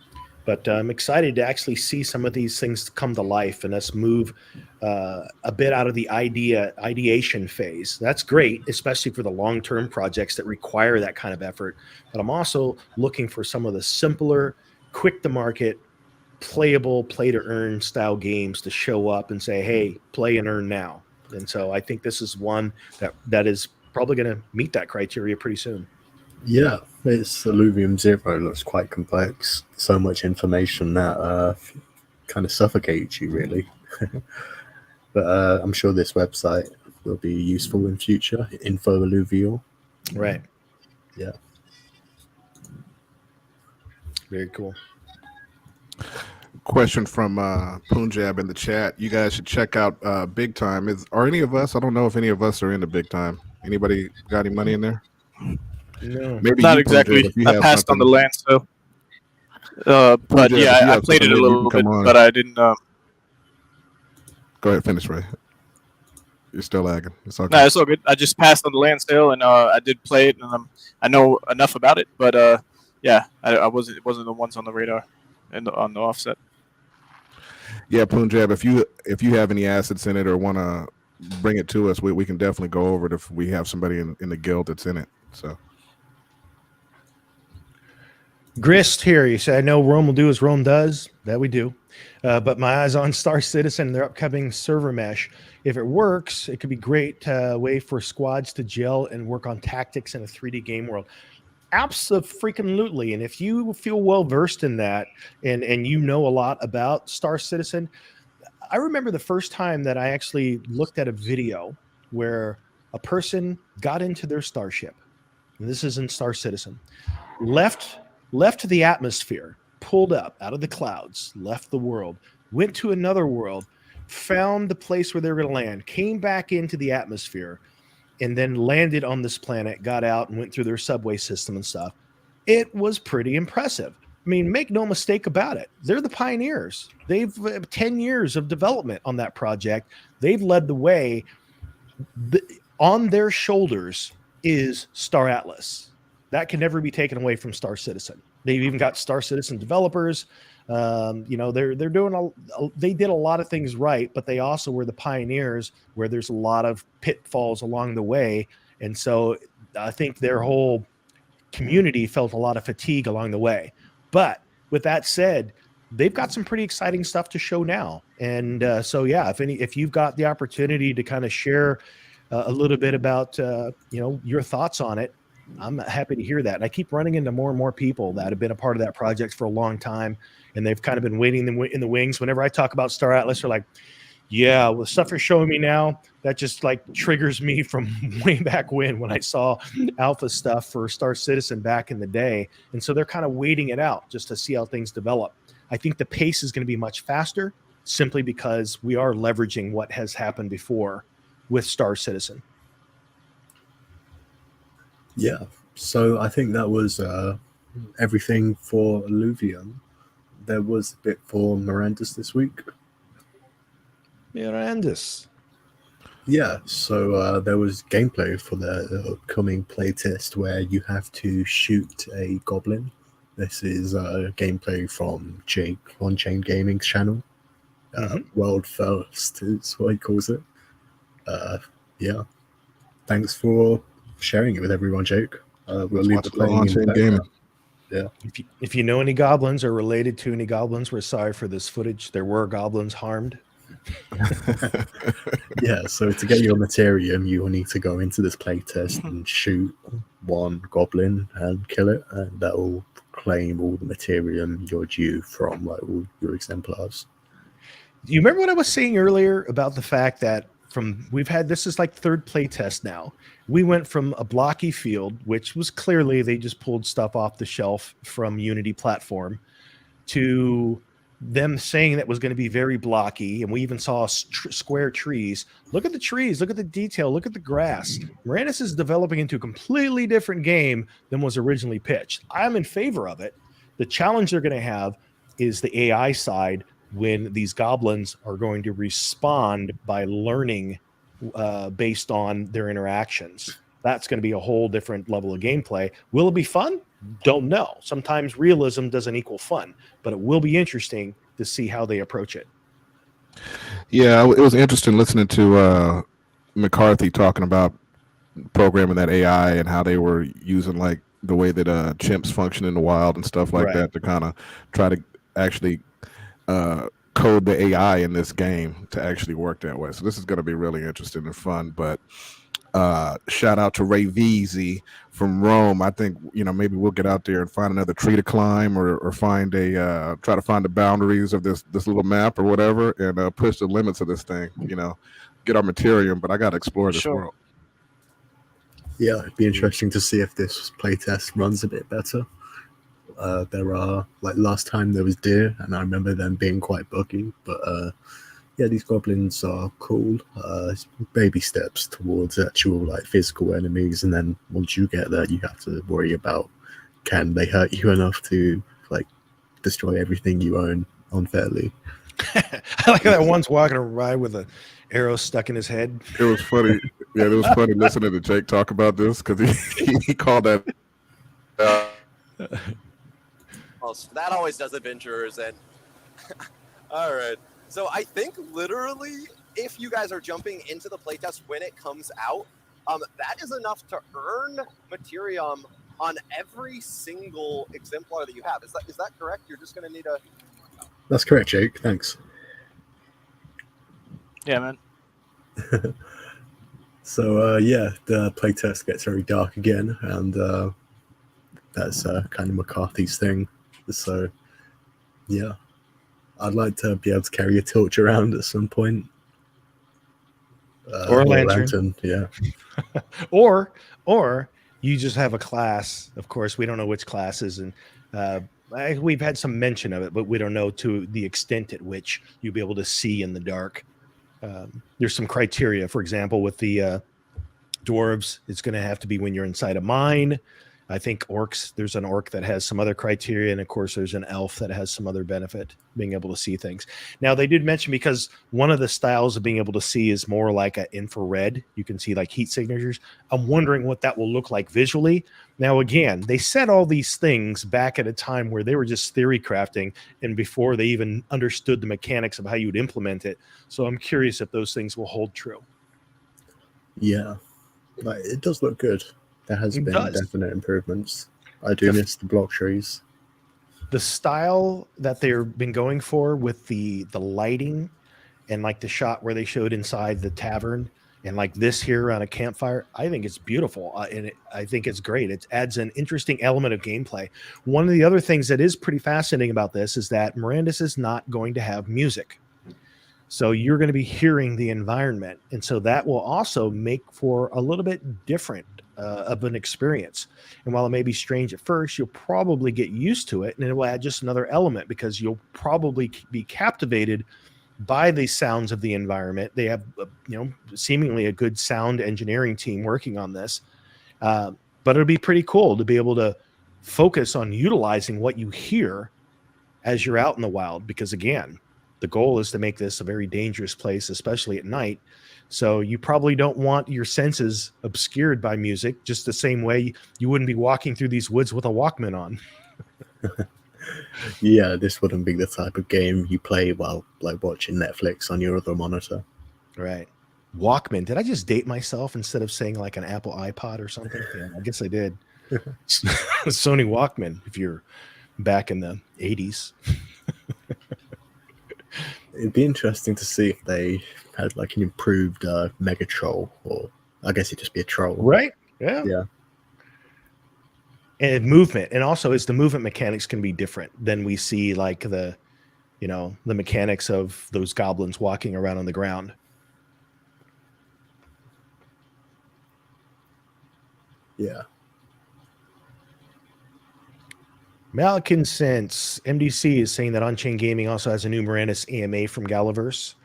But I'm excited to actually see some of these things come to life and us move a bit out of the ideation phase. That's great, especially for the long-term projects that require that kind of effort. But I'm also looking for some of the simpler, quick-to-market, playable, play-to-earn style games to show up and say, hey, play and earn now. And so I think this is one that is probably going to meet that criteria pretty soon. Yeah, it's Illuvium Zero. It looks quite complex. So much information that kind of suffocates you, really. But I'm sure this website will be useful in future. Infoluvial. Right. Yeah. Very cool. Question from Punjab in the chat. You guys should check out Big Time. Are any of us? I don't know if any of us are into Big Time. Anybody got any money in there? No, maybe not you, exactly. Punjab, I passed on the land, so. But Punjab, yeah, I played it a little bit, but I didn't. Go ahead, finish, Ray. You're still lagging. It's okay. No, it's all good. I just passed on the land sale, and I did play it, and I know enough about it. But yeah, it wasn't the ones on the radar and on the offset. Yeah, Punjab, if you have any assets in it or want to bring it to us, we can definitely go over it if we have somebody in the guild that's in it. So Grist here. You say, I know Rome will do as Rome does. That we do. But my eyes on Star Citizen and their upcoming server mesh. If it works, it could be great way for squads to gel and work on tactics in a 3D game world. Absolutely. And if you feel well versed in that and you know a lot about Star Citizen, I remember the first time that I actually looked at a video where a person got into their starship. And this is in Star Citizen. Left the atmosphere, pulled up out of the clouds, left the world, went to another world, found the place where they were going to land, came back into the atmosphere, and then landed on this planet, got out and went through their subway system and stuff. It was pretty impressive. I mean, make no mistake about it. They're the pioneers. They've 10 years of development on that project. They've led the way. On their shoulders is Star Atlas. That can never be taken away from Star Citizen. They've even got Star Citizen developers. They're doing they did a lot of things right, but they also were the pioneers where there's a lot of pitfalls along the way. And so I think their whole community felt a lot of fatigue along the way. But with that said, they've got some pretty exciting stuff to show now. And so, yeah, if you've got the opportunity to kind of share a little bit about, your thoughts on it, I'm happy to hear that. And I keep running into more and more people that have been a part of that project for a long time, and they've kind of been waiting in the wings. Whenever I talk about Star Atlas, they're like, yeah, well, the stuff you're showing me now, that just like triggers me from way back when I saw alpha stuff for Star Citizen back in the day. And so they're kind of waiting it out just to see how things develop. I think the pace is going to be much faster simply because we are leveraging what has happened before with Star Citizen. Yeah, so I think that was everything for Illuvium. There was a bit for Miranda's this week. Miranda's. Yeah, so there was gameplay for the upcoming playtest where you have to shoot a goblin. This is gameplay from Jake on Chain Gaming's channel. World first is what he calls it. Yeah, thanks for sharing it with everyone, Jake. We'll leave the playing in the background. Yeah. If you know any goblins or related to any goblins, we're sorry for this footage. There were goblins harmed. Yeah, so to get your Materium, you will need to go into this playtest and shoot one goblin and kill it, and that will claim all the Materium you're due from all your exemplars. Do you remember what I was saying earlier about the fact that this is like third playtest now. We went from a blocky field, which was clearly they just pulled stuff off the shelf from Unity platform, to them saying that was going to be very blocky, and we even saw square trees. Look at the trees, look at the detail, look at the grass. Miranda's is developing into a completely different game than was originally pitched. I'm in favor of it. The challenge they're going to have is the AI side, when these goblins are going to respond by learning based on their interactions. That's going to be a whole different level of gameplay. Will it be fun? Don't know. Sometimes realism doesn't equal fun, but it will be interesting to see how they approach it. Yeah, it was interesting listening to McCarthy talking about programming that AI and how they were using like the way that chimps function in the wild and stuff like that to kind of try to actually code the AI in this game to actually work that way. So this is going to be really interesting and fun. But shout out to Ray VZ from Rome. I think maybe we'll get out there and find another tree to climb, or find a try to find the boundaries of this little map or whatever, and push the limits of this thing. Get our Materium, but I got to explore this world. Yeah, it'd be interesting to see if this playtest runs a bit better. There are, like last time there was deer, and I remember them being quite buggy, but yeah, these goblins are cool. It's baby steps towards actual like physical enemies, and then once you get there, you have to worry about, can they hurt you enough to like destroy everything you own unfairly. I like that one's walking around with an arrow stuck in his head. It was funny. Yeah, it was funny listening to Jake talk about this, because he called that Well, that always does adventurers. And all right, so I think literally if you guys are jumping into the playtest when it comes out, that is enough to earn Materium on every single exemplar that you have. Is that correct? You're just going to need a... That's correct, Jake. Thanks. Yeah, man. So yeah, the playtest gets very dark again, and that's kind of McCarthy's thing. So yeah, I'd like to be able to carry a torch around at some point. Or a lantern. Yeah. or you just have a class. Of course, we don't know which classes, and we've had some mention of it, but we don't know to the extent at which you'll be able to see in the dark. There's some criteria. For example, with the dwarves, it's going to have to be when you're inside a mine. I think orcs, there's an orc that has some other criteria, and of course there's an elf that has some other benefit, being able to see things. Now, they did mention, because one of the styles of being able to see is more like an infrared. You can see like heat signatures. I'm wondering what that will look like visually. Now, again, they said all these things back at a time where they were just theory crafting, and before they even understood the mechanics of how you would implement it. So I'm curious if those things will hold true. Yeah, like, it does look good. There has been definite improvements. I do miss the block trees. The style that they've been going for with the lighting, and like the shot where they showed inside the tavern, and like this here around a campfire, I think it's beautiful, and I think it's great. It adds an interesting element of gameplay. One of the other things that is pretty fascinating about this is that Mirandus is not going to have music. So you're going to be hearing the environment. And so that will also make for a little bit different of an experience. And while it may be strange at first, you'll probably get used to it, and it will add just another element, because you'll probably be captivated by the sounds of the environment. They have, seemingly a good sound engineering team working on this. But it'll be pretty cool to be able to focus on utilizing what you hear as you're out in the wild, because again, the goal is to make this a very dangerous place, especially at night. So you probably don't want your senses obscured by music, just the same way you wouldn't be walking through these woods with a Walkman on. Yeah, this wouldn't be the type of game you play while like watching Netflix on your other monitor. Right. Walkman. Did I just date myself instead of saying like an Apple iPod or something? Yeah, I guess I did. Sony Walkman, if you're back in the 80s. It'd be interesting to see if they had like an improved Mega Troll, or I guess it'd just be a troll. Right. Yeah. Yeah. And movement. And also, is the movement mechanics can be different than we see, like the mechanics of those goblins walking around on the ground. Yeah. Malikin Sense MDC is saying that On-Chain Gaming also has a new Mirandus AMA from Galaverse.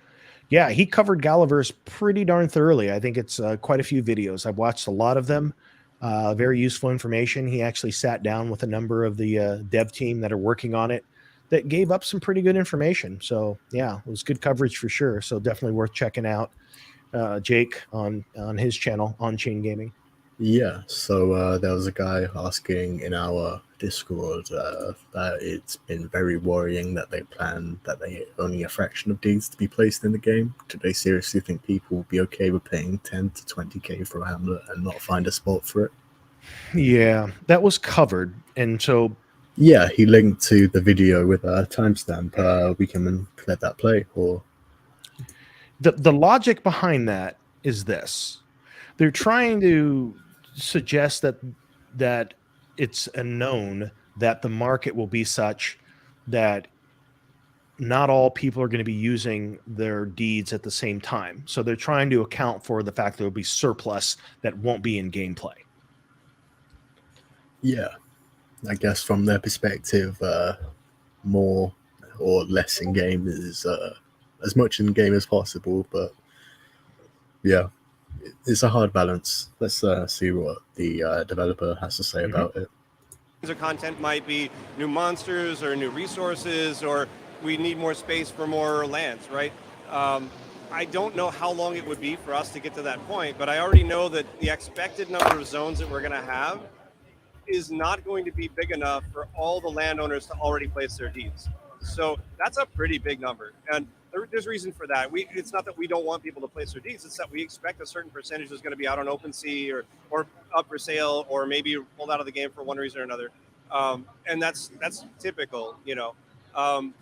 Yeah, he covered Galaverse pretty darn thoroughly. I think it's quite a few videos. I've watched a lot of them. Very useful information. He actually sat down with a number of the dev team that are working on it that gave up some pretty good information. So yeah, it was good coverage for sure. So definitely worth checking out Jake on his channel, On-Chain Gaming. Yeah, so there was a guy asking in our Discord that it's been very worrying that they plan that only a fraction of deeds to be placed in the game. Do they seriously think people will be okay with paying 10 to 20k for a hamlet and not find a spot for it? Yeah, that was covered. And so... yeah, he linked to the video with a timestamp. We can let that play. Or the logic behind that is this. They're trying to suggest that it's a known that the market will be such that not all people are going to be using their deeds at the same time. So they're trying to account for the fact there will be surplus that won't be in gameplay. Yeah, I guess from their perspective, more or less in game is as much in game as possible. But yeah, it's a hard balance. Let's see what the developer has to say about it. Or content might be new monsters or new resources, or we need more space for more lands, right? I don't know how long it would be for us to get to that point, but I already know that the expected number of zones that we're going to have is not going to be big enough for all the landowners to already place their deeds. So that's a pretty big number, and there's reason for that. It's not that we don't want people to place their deeds; it's that we expect a certain percentage is going to be out on OpenSea or up for sale, or maybe pulled out of the game for one reason or another. And that's typical, you know.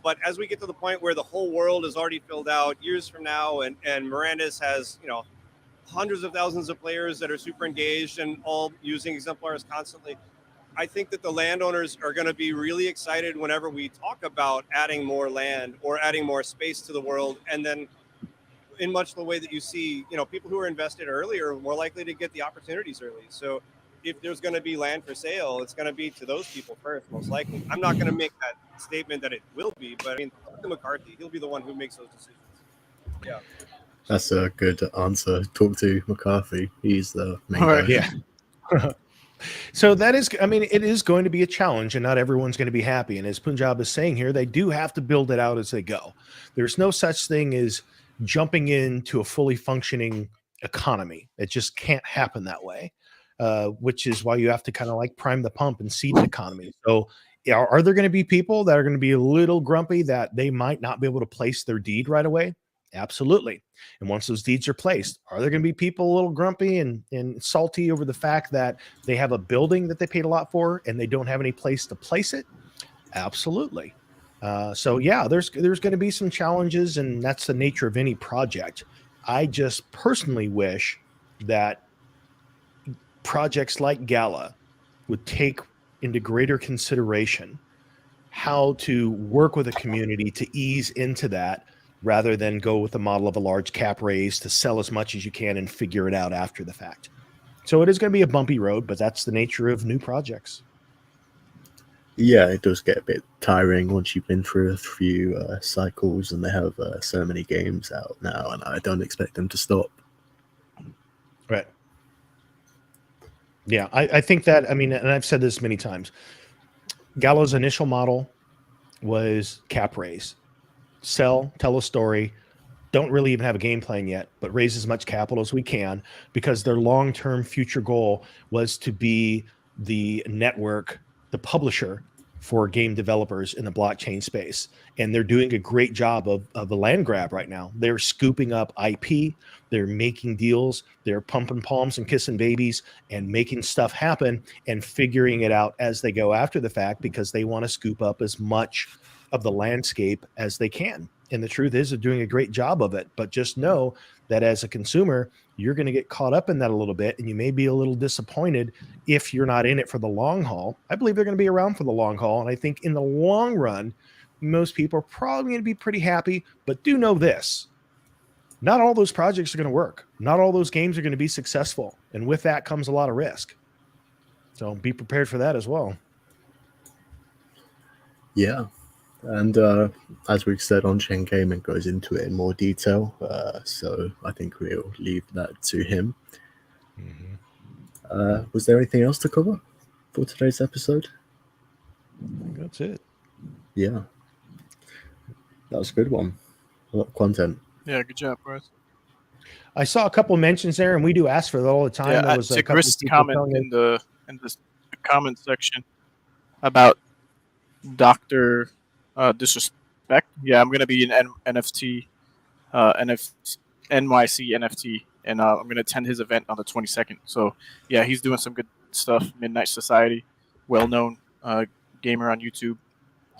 But as we get to the point where the whole world is already filled out years from now, and Miranda's has, you know, hundreds of thousands of players that are super engaged and all using exemplars constantly, I think that the landowners are going to be really excited whenever we talk about adding more land or adding more space to the world. And then in much the way that you see, you know, people who are invested early are more likely to get the opportunities early. So if there's going to be land for sale, it's going to be to those people first, most likely. I'm not going to make that statement that it will be, but I mean, talk to McCarthy. He'll be the one who makes those decisions. Yeah. That's a good answer. Talk to McCarthy. He's the main guy. Yeah. So that is, I mean, it is going to be a challenge, and not everyone's going to be happy. And as Punjab is saying here, they do have to build it out as they go. There's no such thing as jumping into a fully functioning economy. It just can't happen that way, which is why you have to kind of like prime the pump and seed an economy. So are there going to be people that are going to be a little grumpy that they might not be able to place their deed right away? Absolutely. And once those deeds are placed, are there going to be people a little grumpy and salty over the fact that they have a building that they paid a lot for and they don't have any place to place it? Absolutely. So yeah, there's going to be some challenges, and that's the nature of any project. I just personally wish that projects like Gala would take into greater consideration how to work with a community to ease into that, rather than go with the model of a large cap raise to sell as much as you can and figure it out after the fact. So it is going to be a bumpy road, but that's the nature of new projects. Yeah, it does get a bit tiring once you've been through a few cycles, and they have so many games out now, and I don't expect them to stop. Right. Yeah, I think that, I mean, and I've said this many times, Gala's initial model was cap raise. Sell, tell a story, don't really even have a game plan yet, but raise as much capital as we can, because their long-term future goal was to be the network, the publisher for game developers in the blockchain space. And they're doing a great job of the land grab right now. They're scooping up IP, they're making deals, they're pumping palms and kissing babies and making stuff happen and figuring it out as they go after the fact, because they want to scoop up as much of the landscape as they can. And the truth is, they're doing a great job of it. But just know that as a consumer, you're going to get caught up in that a little bit, and you may be a little disappointed if you're not in it for the long haul. I believe they're going to be around for the long haul, and I think in the long run, most people are probably going to be pretty happy. But do know this: not all those projects are going to work. Not all those games are going to be successful, and with that comes a lot of risk. So be prepared for that as well. Yeah. And as we've said, On-Chain Gaming goes into it in more detail, so I think we'll leave that to him. Mm-hmm. Was there anything else to cover for today's episode? I think that's it. Yeah. That was a good one. A lot of content. Yeah, good job, Bryce. I saw a couple of mentions there, and we do ask for that all the time. Yeah, there was a couple Tigrist of people comment telling in the comment section about Dr. Disrespect. Yeah, I'm gonna be an NFT, NYC NFT, and I'm gonna attend his event on the 22nd. So yeah, he's doing some good stuff. Midnight Society, well-known gamer on YouTube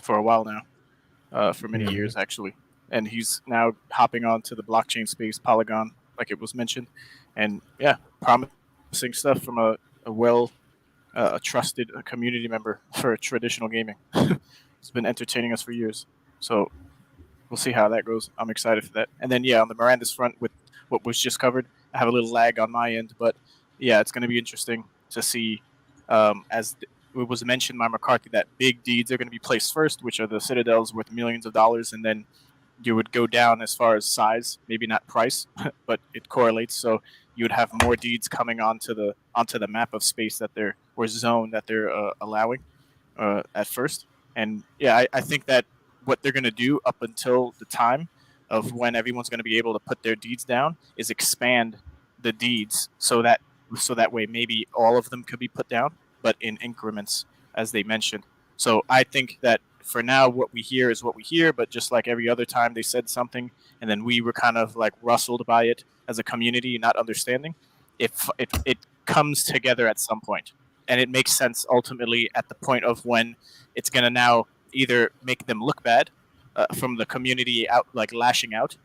for a while now, for many years actually, and he's now hopping on to the blockchain space, Polygon, like it was mentioned, and yeah, promising stuff from a trusted community member for traditional gaming. It's been entertaining us for years. So we'll see how that goes. I'm excited for that. And then, yeah, on the Miranda's front with what was just covered, I have a little lag on my end. But, yeah, it's going to be interesting to see, as it was mentioned by McCarthy, that big deeds are going to be placed first, which are the citadels worth millions of dollars. And then you would go down as far as size, maybe not price, but it correlates. So you would have more deeds coming onto the map of space that they're, or zone that they're allowing at first. And yeah, I think that what they're going to do up until the time of when everyone's going to be able to put their deeds down is expand the deeds so that way maybe all of them could be put down, but in increments, as they mentioned. So I think that for now, what we hear is what we hear. But just like every other time they said something, and then we were kind of like rustled by it as a community, not understanding. It comes together at some point, and it makes sense ultimately at the point of when it's going to now either make them look bad from the community out, like lashing out,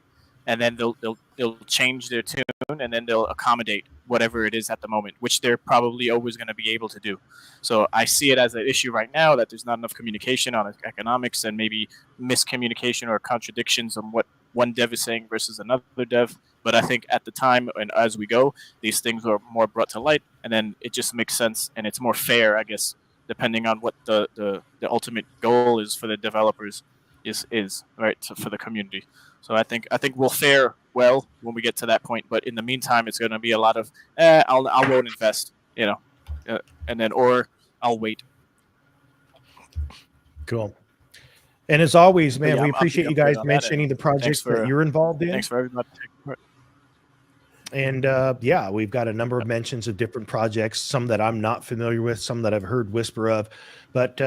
and then they'll change their tune, and then they'll accommodate whatever it is at the moment, which they're probably always going to be able to do. So I see it as an issue right now that there's not enough communication on economics, and maybe miscommunication or contradictions on what one dev is saying versus another dev. But I think at the time and as we go, these things are more brought to light, and then it just makes sense, and it's more fair, I guess, depending on what the ultimate goal is for the developers is right for the community. So I think we'll fare well when we get to that point. But in the meantime, it's going to be a lot of I won't invest, and then or I'll wait. Cool. And as always, man, yeah, we appreciate you guys mentioning the projects for, that you're involved in. Thanks for everybody taking part. And yeah, we've got a number of mentions of different projects, some that I'm not familiar with, some that I've heard whisper of, but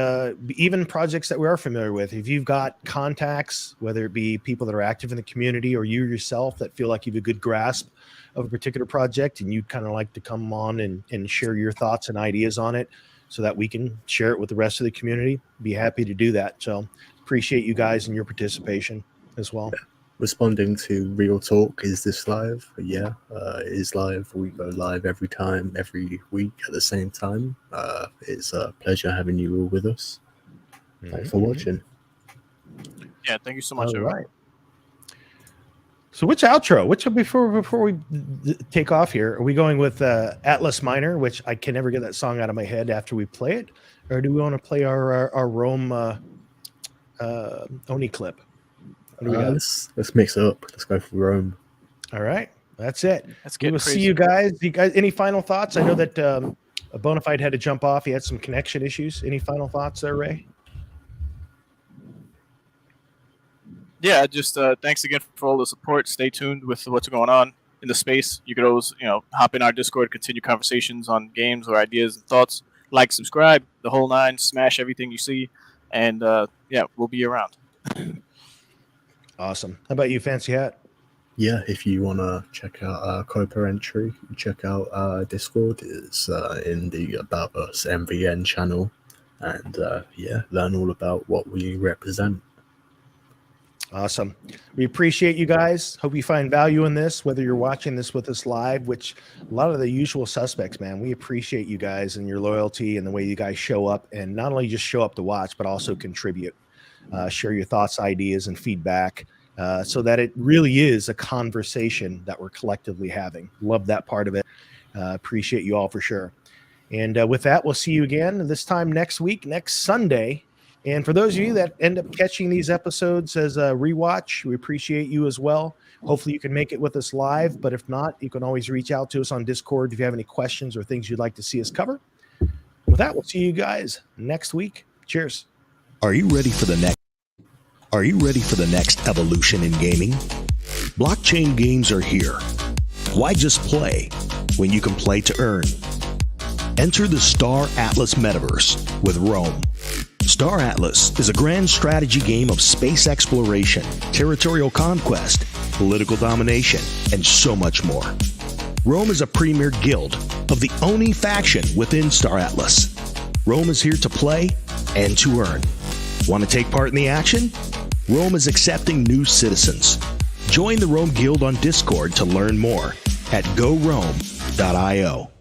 even projects that we are familiar with. If you've got contacts, whether it be people that are active in the community or you yourself that feel like you have a good grasp of a particular project and you'd kind of like to come on and share your thoughts and ideas on it so that we can share it with the rest of the community, be happy to do that. So appreciate you guys and your participation as well. Responding to Real Talk, is this live? Yeah, it is live. We go live every week at the same time. It's a pleasure having you all with us. Thanks for watching. Yeah, thank you so much. All right. So which outro? Before we take off here, are we going with Atlas Minor, which I can never get that song out of my head after we play it, or do we want to play our Rome Oni clip? Let's mix it up. Let's go for Rome. All right, that's it. We will see you guys. Any final thoughts? I know that Bonafide had to jump off. He had some connection issues. Any final thoughts there, Ray? Yeah, just thanks again for all the support. Stay tuned with what's going on in the space. You could always, hop in our Discord, continue conversations on games or ideas and thoughts. Like, subscribe, the whole nine. Smash everything you see, and yeah, we'll be around. Awesome. How about you, Fancy Hat? Yeah, if you want to check out our Coppa entry, check out our Discord. It's in the About Us MVN channel. And yeah, learn all about what we represent. Awesome. We appreciate you guys. Hope you find value in this, whether you're watching this with us live, which a lot of the usual suspects, man, we appreciate you guys and your loyalty and the way you guys show up, and not only just show up to watch, but also contribute. Share your thoughts, ideas, and feedback so that it really is a conversation that we're collectively having. Love that part of it. Appreciate you all for sure. And with that, we'll see you again this time next week, next Sunday. And for those of you that end up catching these episodes as a rewatch, we appreciate you as well. Hopefully you can make it with us live, but if not, you can always reach out to us on Discord if you have any questions or things you'd like to see us cover. With that, we'll see you guys next week. Cheers. Are you ready for the next evolution in gaming? Blockchain games are here. Why just play when you can play to earn? Enter the Star Atlas Metaverse with Rome. Star Atlas is a grand strategy game of space exploration, territorial conquest, political domination, and so much more. Rome is a premier guild of the ONI Faction within Star Atlas. Rome is here to play and to earn. Want to take part in the action? Rome is accepting new citizens. Join the Rome Guild on Discord to learn more at gorome.io.